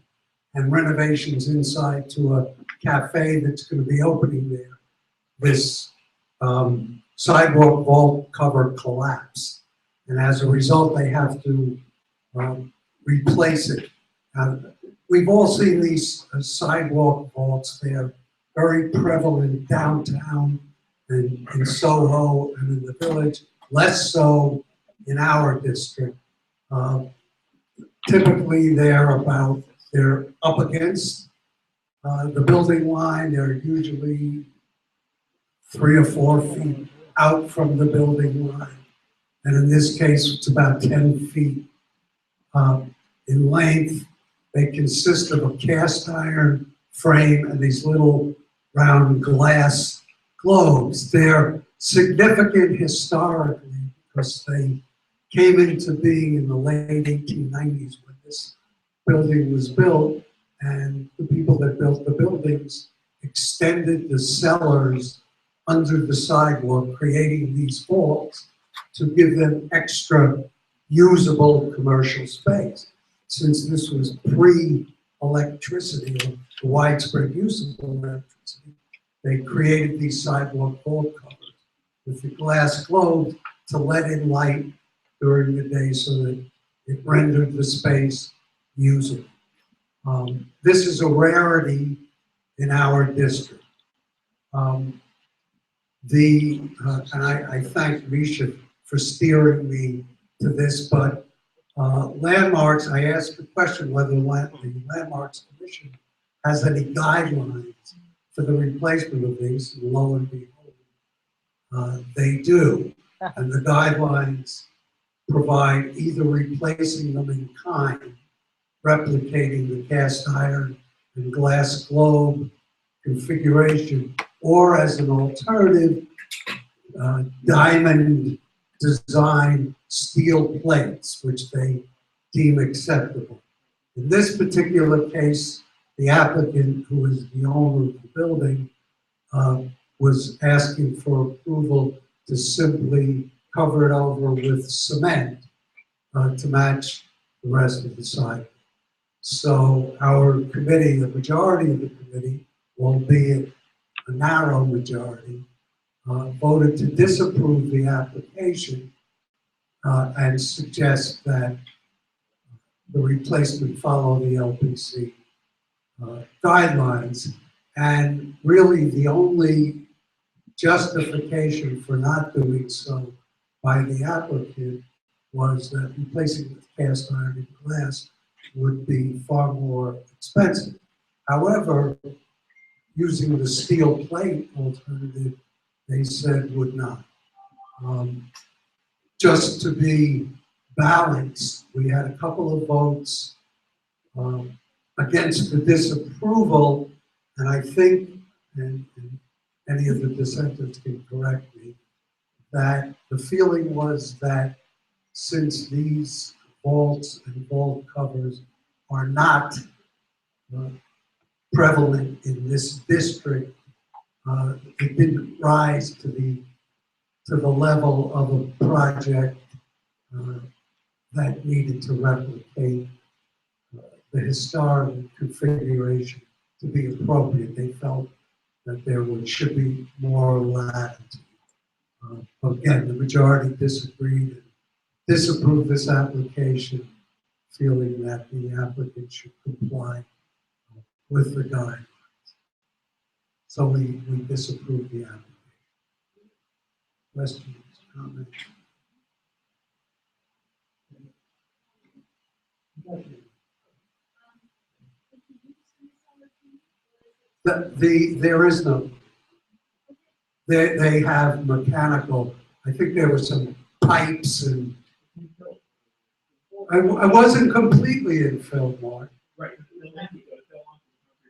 Speaker 17: and renovations inside to a cafe that's going to be opening there, this sidewalk vault cover collapsed. And as a result, they have to replace it. We've all seen these sidewalk vaults. They're very prevalent downtown and in Soho and in the village, less so in our district. Typically, they're up against the building line. They're usually 3 or 4 feet out from the building line. And in this case, it's about 10 feet in length. They consist of a cast iron frame and these little round glass globes. They're significant historically because they came into being in the late 1890s when this building was built, and the people that built the buildings extended the cellars under the sidewalk, creating these vaults to give them extra usable commercial space. Since this was pre-electricity or widespread use of electricity, they created these sidewalk vault covers with the glass globe to let in light during the day so that it rendered the space usable. This is a rarity in our district. And I thank Misha for steering me to this, but landmarks, I asked the question whether the Landmarks Commission has any guidelines for the replacement of these, and lo and behold, they do. And the guidelines provide either replacing them in kind, replicating the cast iron and glass globe configuration, or as an alternative, diamond design steel plates, which they deem acceptable. In this particular case, the applicant, who is the owner of the building, was asking for approval to simply cover it over with cement to match the rest of the site. So our committee, the majority of the committee, albeit a narrow majority, voted to disapprove the application and suggest that the replacement follow the LPC guidelines. And really the only justification for not doing so by the applicant was that replacing with cast iron and glass would be far more expensive. However, using the steel plate alternative, they said would not. Just to be balanced, we had a couple of votes against the disapproval, and I think, and any of the dissenters can correct me, that the feeling was that since these vaults and vault covers are not prevalent in this district, it didn't rise to the level of a project that needed to replicate the historical configuration to be appropriate. They felt that there should be more latitude. Again, the majority disagreed and disapproved this application, feeling that the applicant should comply with the guidelines. So we disapproved the application. Questions, comments? There is no. They have mechanical. I think there were some pipes and. I wasn't completely in Fillmore.
Speaker 6: Right.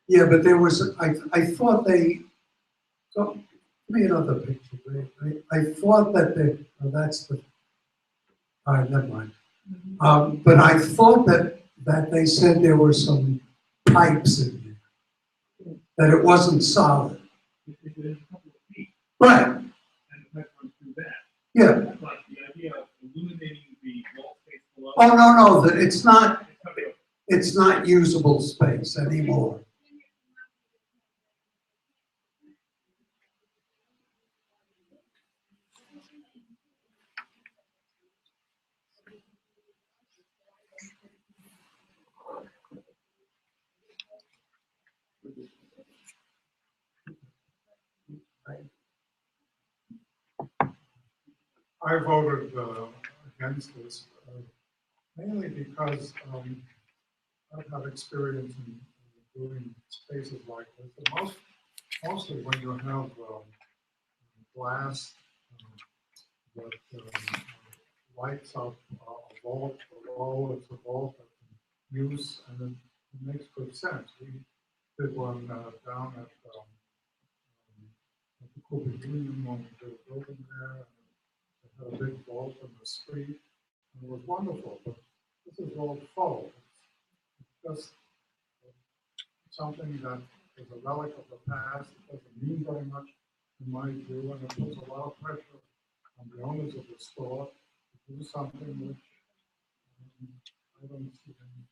Speaker 17: Yeah, but there was. I thought they. So, give me another picture. I thought that they. Oh, that's the. All right, never mind. But I thought that they said there were some pipes in there, that it wasn't solid. Right.
Speaker 6: And the pipe runs through that.
Speaker 17: Yeah.
Speaker 6: But the idea of illuminating the wall space below.
Speaker 17: Oh, no, it's not usable space anymore.
Speaker 8: I voted against this, mainly because I've had experience in doing spaces like this. And mostly when you have glass that lights up a vault below, it's a vault that's in use, and it makes good sense. We did one down at the Cuban Union when we did a building there. It had a big vault in the street, and it was wonderful, but this is all faux. It's just something that is a relic of the past. It doesn't mean very much in my view, and it puts a lot of pressure on the owners of the store to do something which I don't see any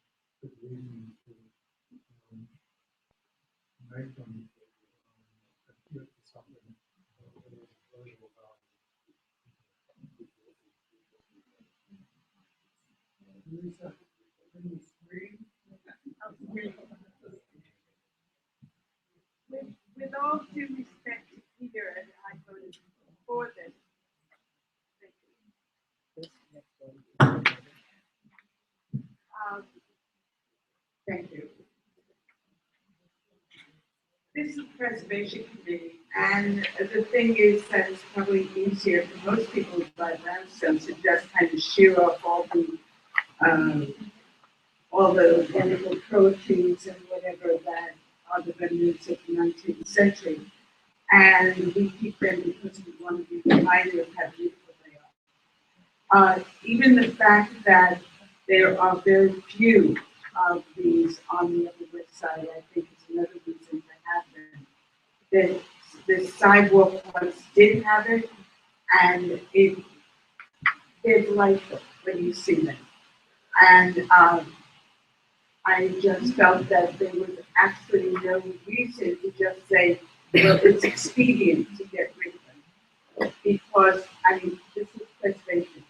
Speaker 8: good reason to make them adhere to something that is very about.
Speaker 10: With all due respect to Peter, and I voted This is Preservation Committee, and the thing is that it's probably easier for most people by themselves to just kind of shear off all the wonderful proteins and whatever that are the remnants of the 19th century. And we keep them because we want to be reminded of how beautiful they are. Even the fact that there are very few of these on the Upper West Side, I think is another reason to have them. The sidewalk once did have it, and they're delightful when you see them. And I just felt that there was absolutely no reason to just say, well, it's expedient to get rid of them. Because, I mean, this is preservation.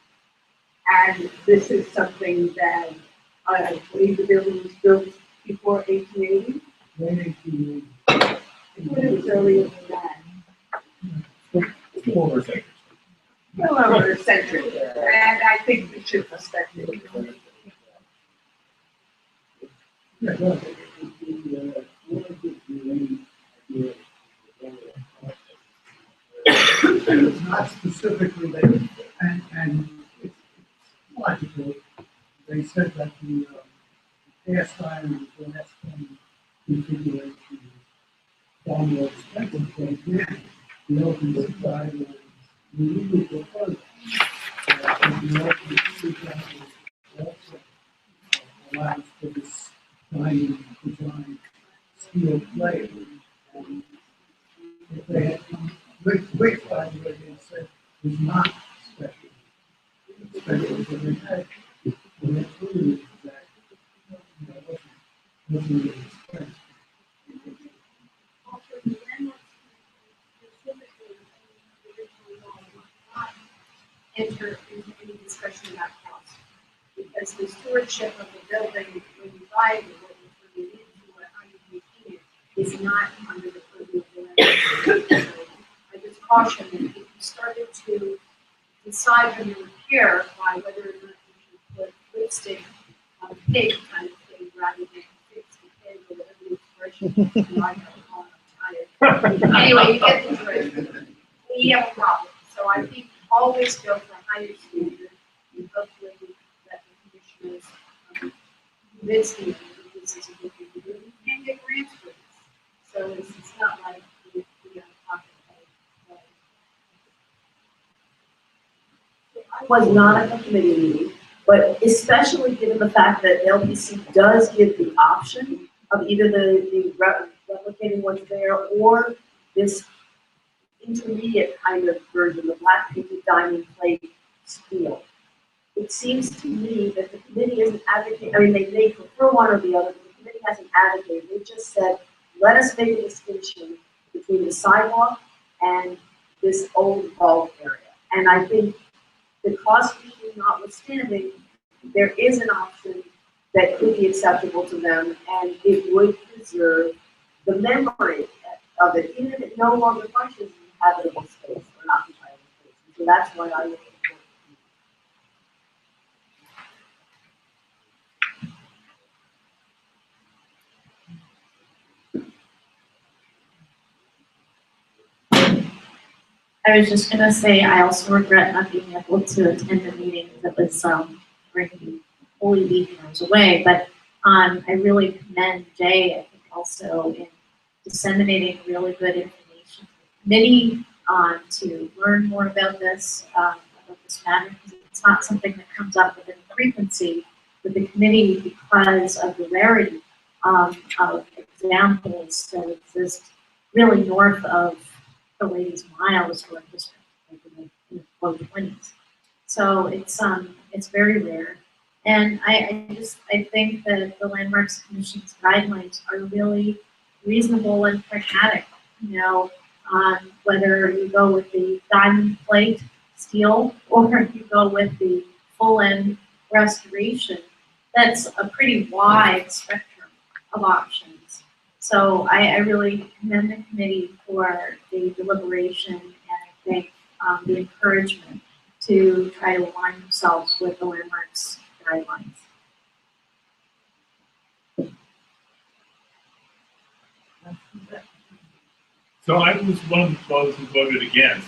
Speaker 10: And this is something that I believe the building was built before 1880. I thought it was earlier than that.
Speaker 6: Over a century.
Speaker 10: Well over a century. And I think we should respect it.
Speaker 2: It's not specifically related, and it's logical. They said that the cast iron and gas configuration is far more expensive than now. The open side is we need to go further. The open side also allows for this diamond design steel plate. And if they had come with by the way they said was not special. It's special for the head. And that's really that wasn't really expensive.
Speaker 7: Enter into any discussion about cost. Because the stewardship of the building, when you buy it, what you turn it into, or how you maintain it, is not under the purview of the landlord. So I just caution that if you started to decide when you repair by whether or not you should put lipstick on a pig kind of thing rather than fix the pig or whatever the expression is, I don't know, I'm tired. Anyway, you get the drift. We have a problem. So I think always go for higher standard, and hopefully that the commissioners convince me that this is a good thing to do. We can get grants for this. So it's not like we got a pocket
Speaker 16: I was not at the committee meeting, but especially given the fact that LPC does give the option of either the replicating what's there or this intermediate kind of version, the black painted diamond plate steel. It seems to me that the committee isn't advocating, I mean, they may prefer one or the other, but the committee hasn't advocated. They just said, let us make a distinction between the sidewalk and this old vault area. And I think the cost issue notwithstanding, there is an option that could be acceptable to them, and it would preserve the memory of it, even if it no longer functions as habitable space or not habitable space. And so that's why I would
Speaker 7: I was just gonna say, I also regret not being able to attend the meeting that was during the Holy Week and I was away, but I really commend Jay, I think also in disseminating really good information to the committee to learn more about this matter, because it's not something that comes up with any frequency with the committee because of the rarity of examples that exist really north of the Ladies Mile Historic District, like in the low 20s. So it's very rare. And I think that the Landmarks Commission's guidelines are really reasonable and pragmatic. You know, whether you go with the diamond plate steel or you go with the full end restoration, that's a pretty wide spectrum of options. So I really commend the committee for the deliberation and I think the encouragement to try to align themselves with the Landmarks guidelines.
Speaker 6: So I was one of those who voted against.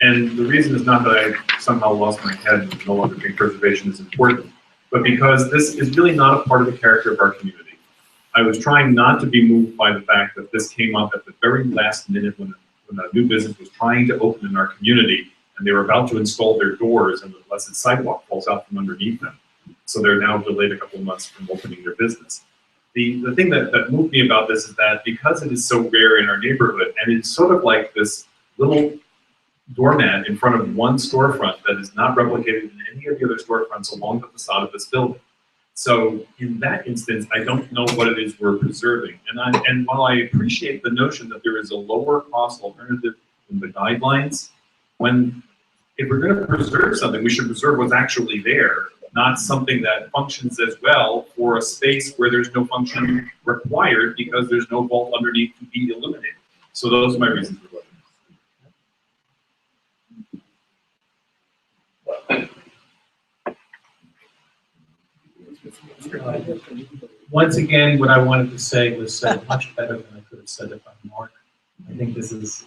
Speaker 6: And the reason is not that I somehow lost my head and no longer think preservation is important, but because this is really not a part of the character of our community. I was trying not to be moved by the fact that this came up at the very last minute when a new business was trying to open in our community, and they were about to install their doors, and the blessed sidewalk falls out from underneath them. So they're now delayed a couple of months from opening their business. The thing that moved me about this is that because it is so rare in our neighborhood, and it's sort of like this little doormat in front of one storefront that is not replicated in any of the other storefronts along the facade of this building. So in that instance, I don't know what it is we're preserving. And while I appreciate the notion that there is a lower cost alternative in the guidelines, if we're going to preserve something, we should preserve what's actually there, not something that functions as well for a space where there's no function required because there's no vault underneath to be illuminated. So those are my reasons for voting.
Speaker 12: Once again, what I wanted to say was said much better than I could have said it by Mark. I think this is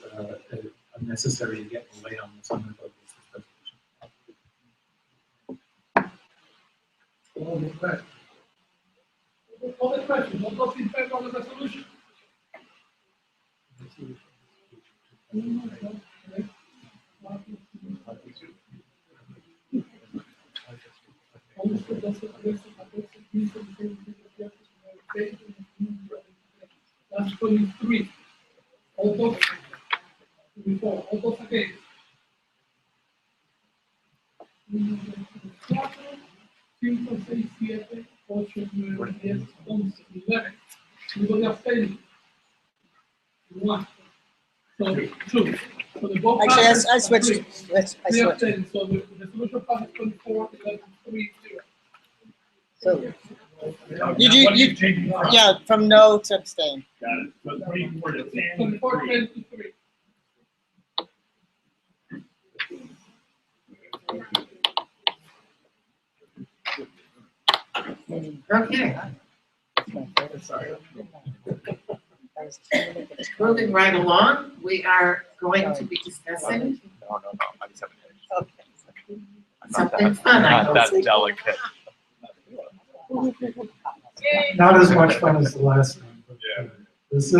Speaker 12: unnecessary to get away on this. I'm going to vote against this resolution.
Speaker 2: All the questions, all those in favor of the resolution? That's 23. All those, 24, all those against. 4, 5, 6, 7, 8, 9, 10, 11. Anybody abstaining? 1. So 2. So the vote
Speaker 22: Actually,
Speaker 2: passes.
Speaker 22: I switched. I
Speaker 2: Three
Speaker 22: switched.
Speaker 2: abstaining. So the resolution passes 24, 11, 3, 0.
Speaker 22: So, yeah, from no to abstain.
Speaker 6: Got it. So 24 to 10.
Speaker 2: 24, 10 to 3.
Speaker 1: Okay. Moving right along, we are going to be discussing
Speaker 21: No, I just haven't finished.
Speaker 1: something fun, I
Speaker 21: Not
Speaker 1: hope.
Speaker 21: that delicate.
Speaker 18: Not as much fun as the last time. But
Speaker 6: Yeah.
Speaker 18: this,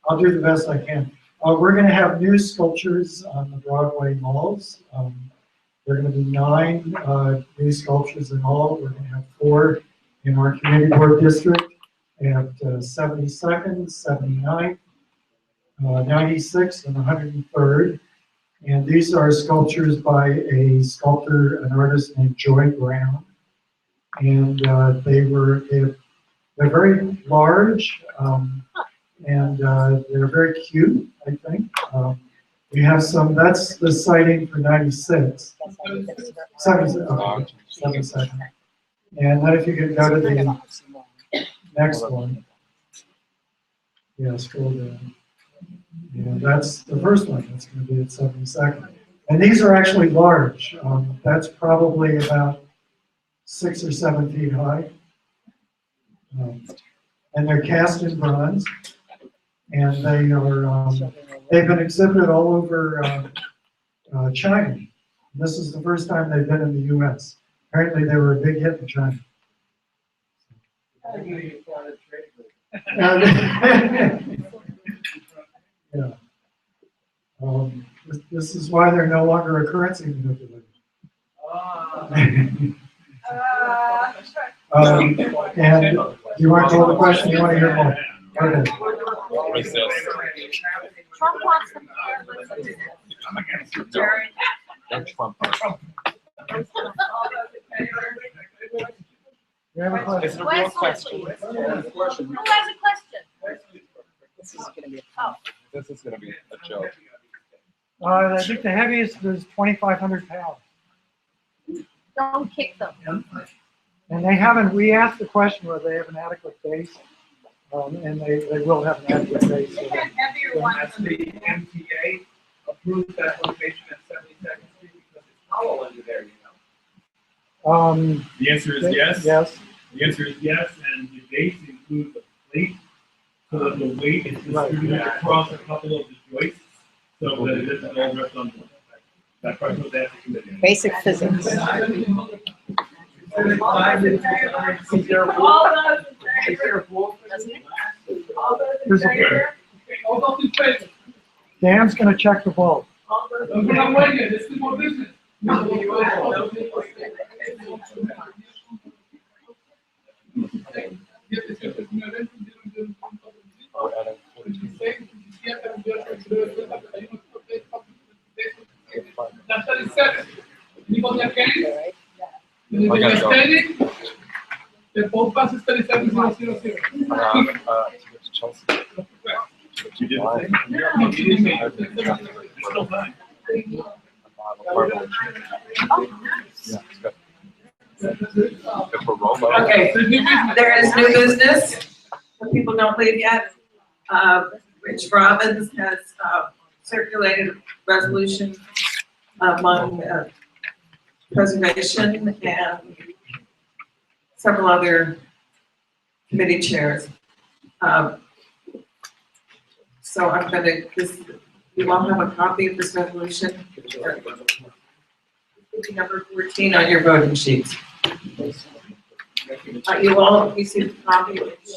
Speaker 18: I'll do the best I can. We're going to have new sculptures on the Broadway malls. There are going to be 9 new sculptures in all. We're going to have 4 in our community board district at 72nd, 79th, 96th, and 103rd. And these are sculptures by a sculptor, an artist named Joy Brown. And they're very large, and they're very cute, I think. We have some, that's the sighting for 96. 72nd. And then if you could go to the next one. Yeah, scroll down. Yeah, that's the first one, that's gonna be at 72nd. And these are actually large. That's probably about 6 or 7 feet high. And they're cast in bronze. And they are, they've been exhibited all over China. This is the first time they've been in the US. Apparently they were a big hit in China. Yeah. This is why they're no longer a currency manipulator. And you want to call the question? You want to hear more? Okay.
Speaker 13: Trump wants them.
Speaker 21: Trump.
Speaker 18: You have a question?
Speaker 21: It's a real question.
Speaker 13: Who has a question?
Speaker 22: This is gonna be
Speaker 21: This is going to be a joke.
Speaker 18: I think the heaviest is 2,500 pounds.
Speaker 13: Don't kick them.
Speaker 18: And they haven't, we asked the question whether they have an adequate base, and they will have an adequate base.
Speaker 13: They have heavier ones.
Speaker 2: As the MTA approved that location at 72nd Street because it's hollow under there, you know.
Speaker 6: The answer is yes.
Speaker 18: Yes.
Speaker 6: The answer is yes, and the base includes the plate so that the weight is distributed across a couple of the joists, so that it doesn't all rest on one. That part was asked the committee.
Speaker 22: Basic physics.
Speaker 18: Dan's gonna check the vote.
Speaker 9: Anybody against? Anybody abstaining? The vote passes 37-0-0-0.
Speaker 6: You did
Speaker 1: Okay, there is new business. The people don't leave yet. Rich Robbins has circulated a resolution among preservation and several other committee chairs. So I'm gonna, you all have a copy of this resolution. Number 14 on your voting sheets. You all received a copy of it.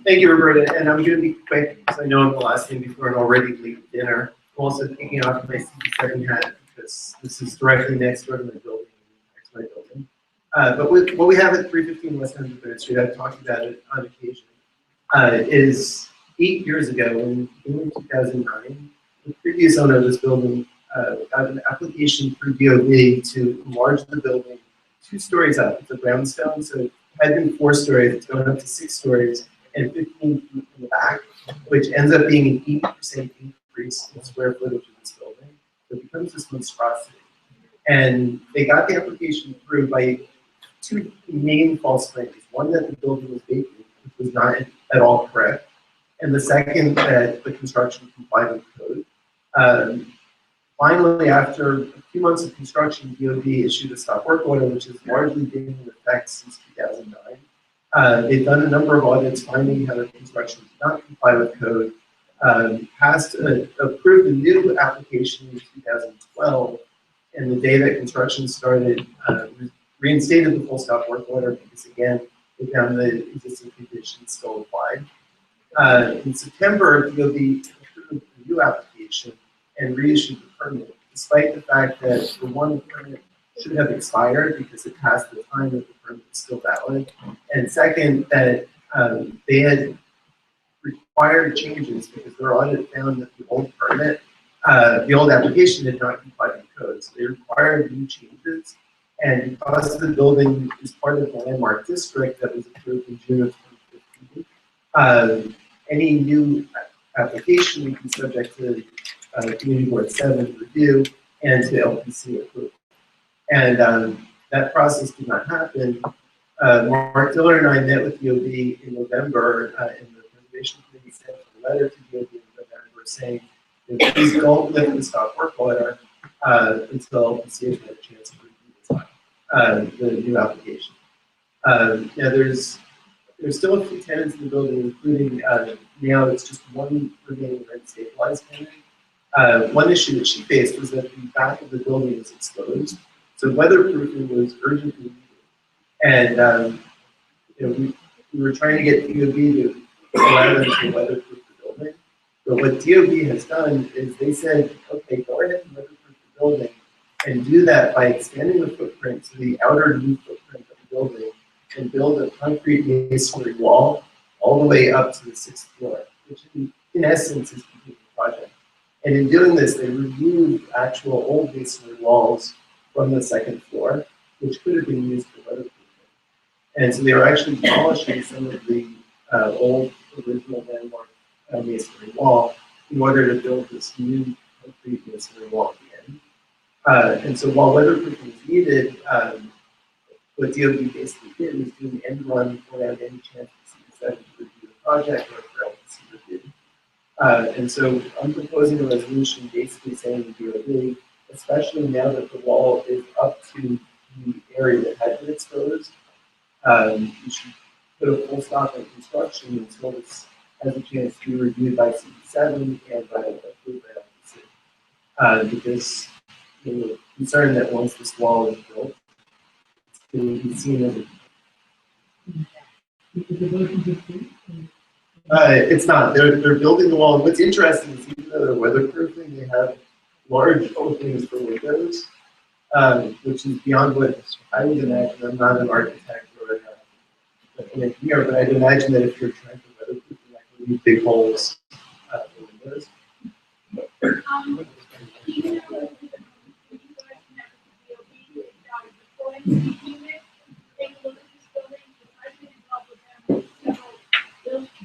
Speaker 4: Thank you, Roberta, and I'm gonna be quick because I know I'm the last thing before an already late dinner. I'm also taking off my CB7 hat because this is directly next door to my building, next to my building. But what we have at 315 West 103rd Street, I've talked about it on occasion, is 8 years ago, in 2009, the previous owner of this building got an application through DOB to enlarge the building 2 stories up. It's a brownstone, so it had been 4 stories, it's going up to 6 stories and 15 feet in the back, which ends up being an 80% increase in square footage of this building. So it becomes this monstrosity. And they got the application through by 2 main false claims. One, that the building was vacant, which was not at all correct. And the second, that the construction complied with code. Finally, after a few months of construction, DOB issued a stop work order, which has largely been in effect since 2009. They've done a number of audits finding how the construction did not comply with code, approved a new application in 2012, and the day that construction started, reinstated the full stop work order because, again, they found the existing conditions still applied. In September, DOB approved a new application and reissued the permit, despite the fact that, for one, the permit should have expired because it passed the time that the permit is still valid, and second, that they had required changes because their audit found that the old permit, the old application did not comply with code, so they required new changes. And because the building is part of the landmark district that was approved in June of 2015, any new application would be subject to Community Board 7 review and to LPC approval. And that process did not happen. Mark Diller and I met with DOB in November, and the Preservation Committee sent a letter to DOB in November saying, please don't lift the stop work order until LPC has had a chance to review the new application. There's still a few tenants in the building, including now it's just one remaining rent stabilized tenant. One issue that she faced was that the back of the building was exposed, so weatherproofing was urgently needed. And we were trying to get DOB to allow them to weatherproof the building. But what DOB has done is they said, okay, go ahead and weatherproof the building, and do that by expanding the footprint to the outer new footprint of the building and build a concrete masonry wall all the way up to the 6th floor, which in essence is completing the project. And in doing this, they removed actual old masonry walls from the 2nd floor, which could have been used for weatherproofing. And so they were actually demolishing some of the old original landmark masonry wall in order to build this new concrete masonry wall at the end. And so while weatherproofing is needed, what DOB basically did was do an end run without any chance to CB7 to review the project or for LPC review. And so I'm proposing a resolution basically saying to DOB, especially now that the wall is up to the area that had been exposed, We should put a full stop on construction until this has a chance to be reviewed by CB7 and by approved by LPC. Because we're concerned that once this wall is built, it will be seen as a it's not. They're building the wall. And what's interesting is even though they're weatherproofing, they have large openings for windows, which is beyond what I would imagine. I'm not an architect or an engineer, but I'd imagine that if you're trying to weatherproof, that would be big holes for windows.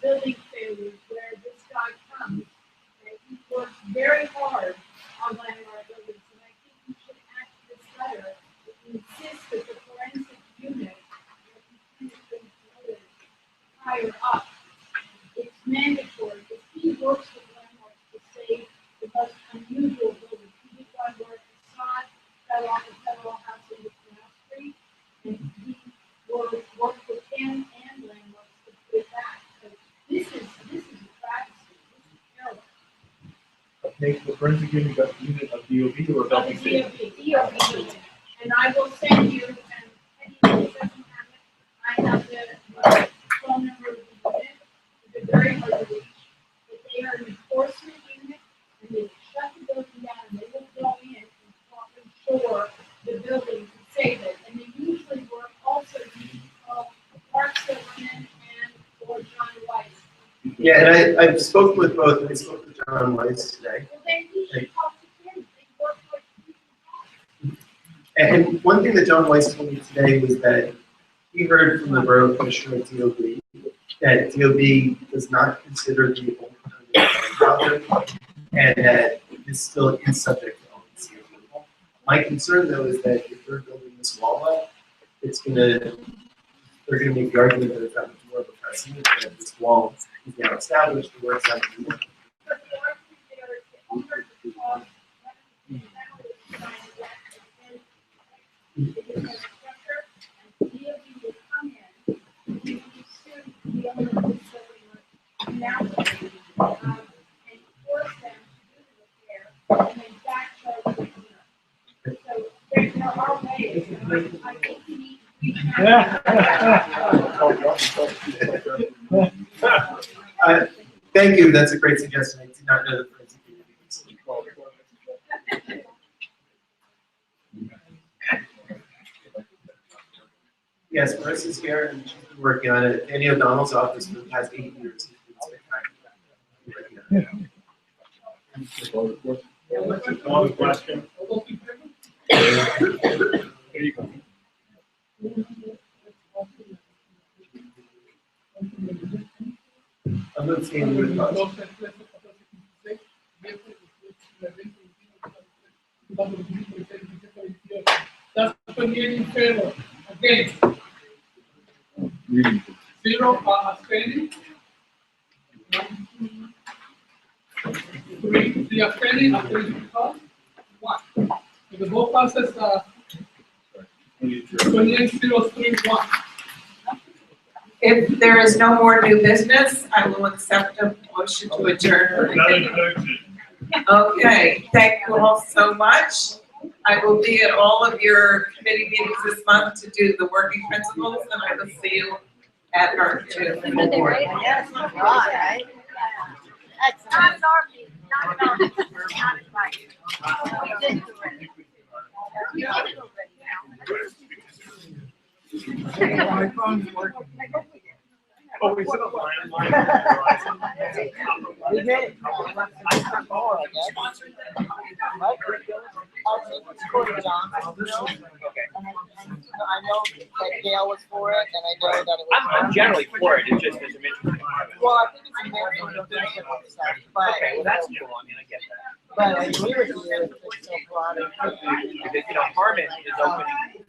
Speaker 10: Building failures where this guy comes and he works very hard on landmark buildings. And I think we should add to this letter that we insist that the forensic unit higher up. It's mandatory. If he works with landmarks to save the most unusual buildings, he did one where a facade fell off a federal house in the Canal Street, and he worked with him and landmarks to put it back. So this is a travesty. This is terrible.
Speaker 6: Okay, the forensic unit of DOB or LPC?
Speaker 10: DOB. And I will send you, and Penny doesn't have it, I have the phone number of the unit. They're very hard to reach. But they are an enforcement unit, and they will shut the building down, and they will go in and ensure the building to save it. And they usually work also using Mark Silverman and or John Weiss.
Speaker 4: Yeah, and I've spoken with both. I spoke with John Weiss today.
Speaker 10: Well, then you should talk to him. They work like
Speaker 4: And one thing that John Weiss told me today was that he heard from the borough commissioner at DOB that DOB does not consider the old project and that it's still is subject to LPC approval. My concern though is that if they're building this wall up, they're gonna make the argument that it's that much more of a precedent that this wall is now established, the work's not gonna work.
Speaker 10: but the argument there is the owner of the cost, and DOB will come in, and you sue the owner of this building now, and force them to do the repair, and then back charge the owner. So there are ways, and I think you need to reach out.
Speaker 4: Thank you, that's a great suggestion. I did not know that forensic unit was. Yes, Marissa's here and she's been working on it. Annie O'Donnell's office for the past 8 years.
Speaker 11: Another question? There you go.
Speaker 4: I'm not seeing the response.
Speaker 2: That's 28 in favor. Against? 0 abstaining. 3 abstaining. Abstaining because 1. So the vote passes 28 0 3 1.
Speaker 1: If there is no more new business, I will accept a motion to adjourn. Okay, thank you all so much. I will be at all of your committee meetings this month to do the working principles, and I will see you at our June full board.
Speaker 22: Yes, right.
Speaker 13: Not our meeting, not at all. Not invited. We did it already. We did it already now.
Speaker 8: My phone's working.
Speaker 11: Oh, we said a landline.
Speaker 22: We did it. More, I guess. Right? I'll take it to John.
Speaker 11: Okay.
Speaker 22: I know that Gail was for it, and I know that it was.
Speaker 21: I'm generally for it, it's just there's a mention.
Speaker 22: Well, I think it's a mental stuff, but.
Speaker 21: Okay, well, that's cool, I mean, I get that.
Speaker 22: But I agree with you, it's so broad.
Speaker 21: Because, Harmon is opening.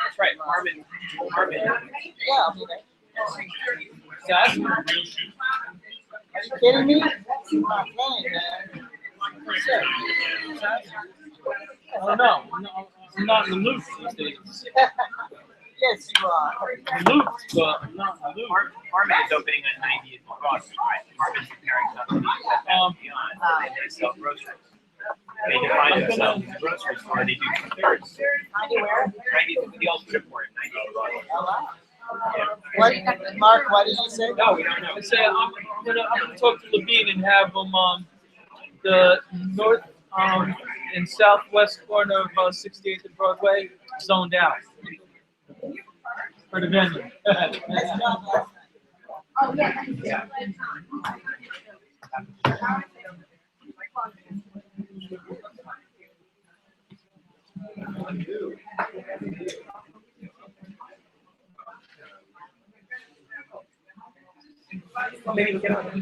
Speaker 21: That's right, Harmon.
Speaker 22: Yeah, I mean,
Speaker 21: Yeah, that's.
Speaker 22: are you kidding me? That's not funny, man.
Speaker 11: Oh, no, I'm not in the loop these days.
Speaker 22: Yes, you are.
Speaker 12: Luke, Harmon is opening on 90th and Cross, right? Harmon's preparing something beyond, and they sell groceries. They define themselves as a grocery store, they do two-thirds.
Speaker 22: 90 where?
Speaker 12: 90th, the old Tripwire, 90th.
Speaker 22: What, Mark, what did you say?
Speaker 12: No, we don't know.
Speaker 22: I said, I'm gonna talk to Levine and have him, the north, and southwest corner of 68th and Broadway zoned out. For the venue.
Speaker 13: Oh, yeah.
Speaker 12: Maybe look it up.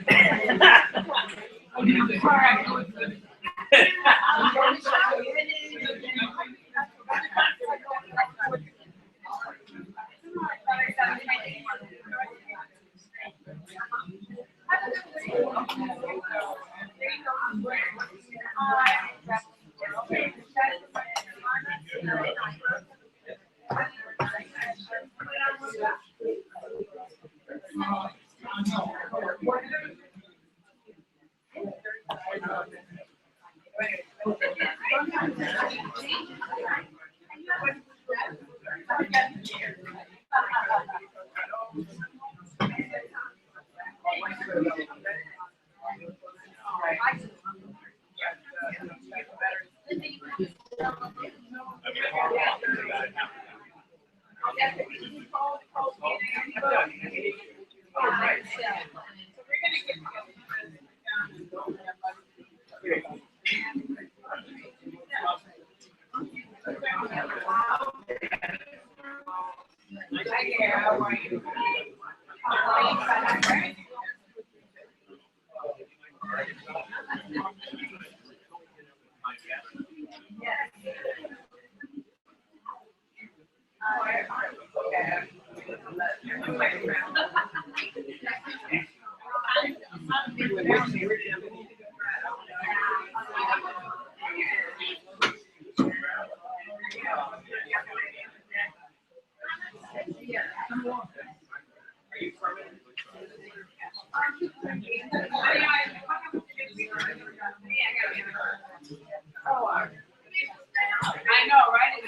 Speaker 13: I know, right?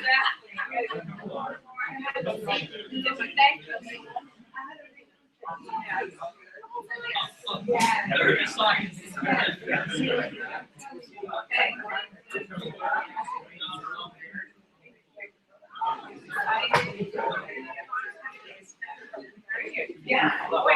Speaker 13: Yeah. All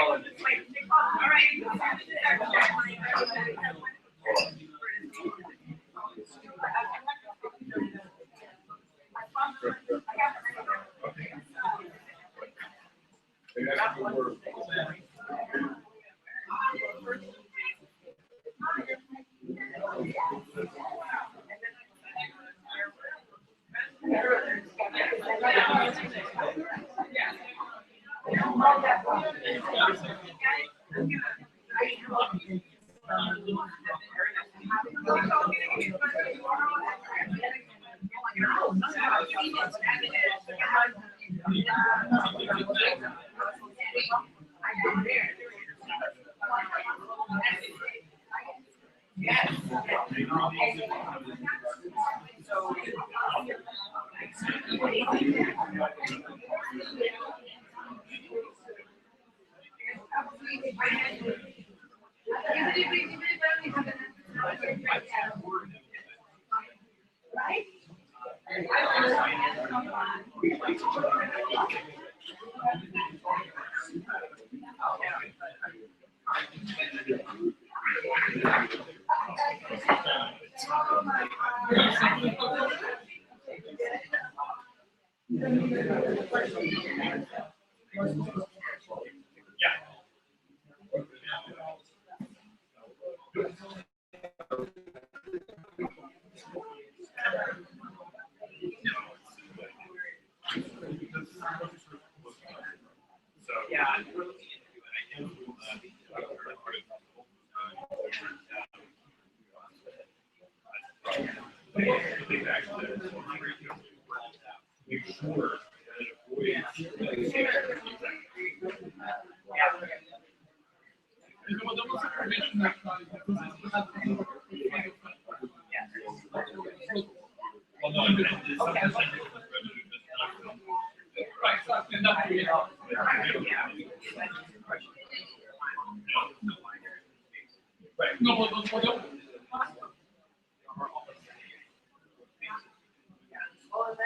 Speaker 6: Make sure that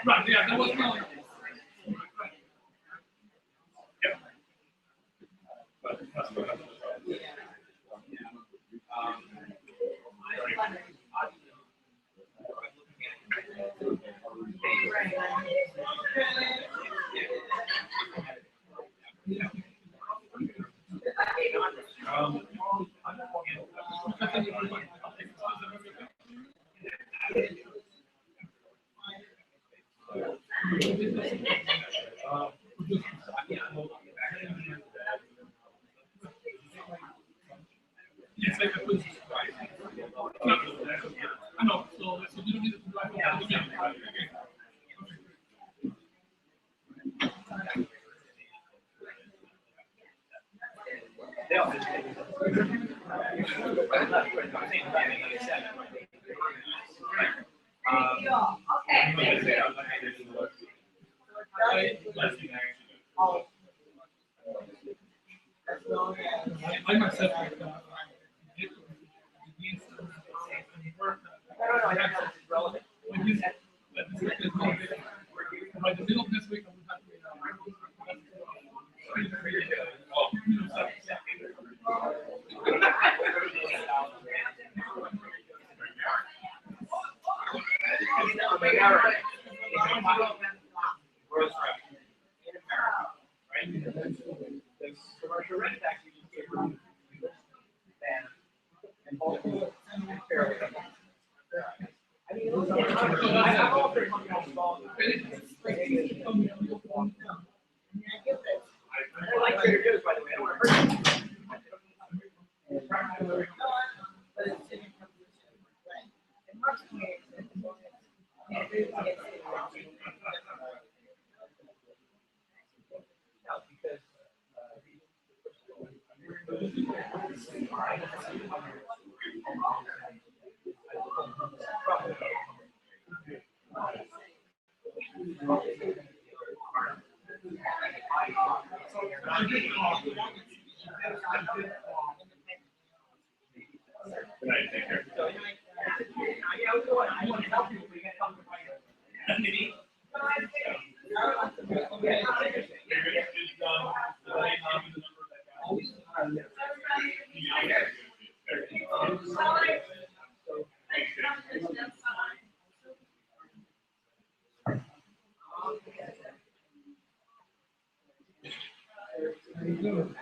Speaker 6: Right, yeah, there was no. Yes, I was. I know, so you don't need to drive out again. I myself, by the middle of this week, I would have
Speaker 12: Commercial rent tax, I mean, I'm all for I like Trader Joe's, by the way. I don't want to hurt you. But it's in and Mark's
Speaker 8: Thank you.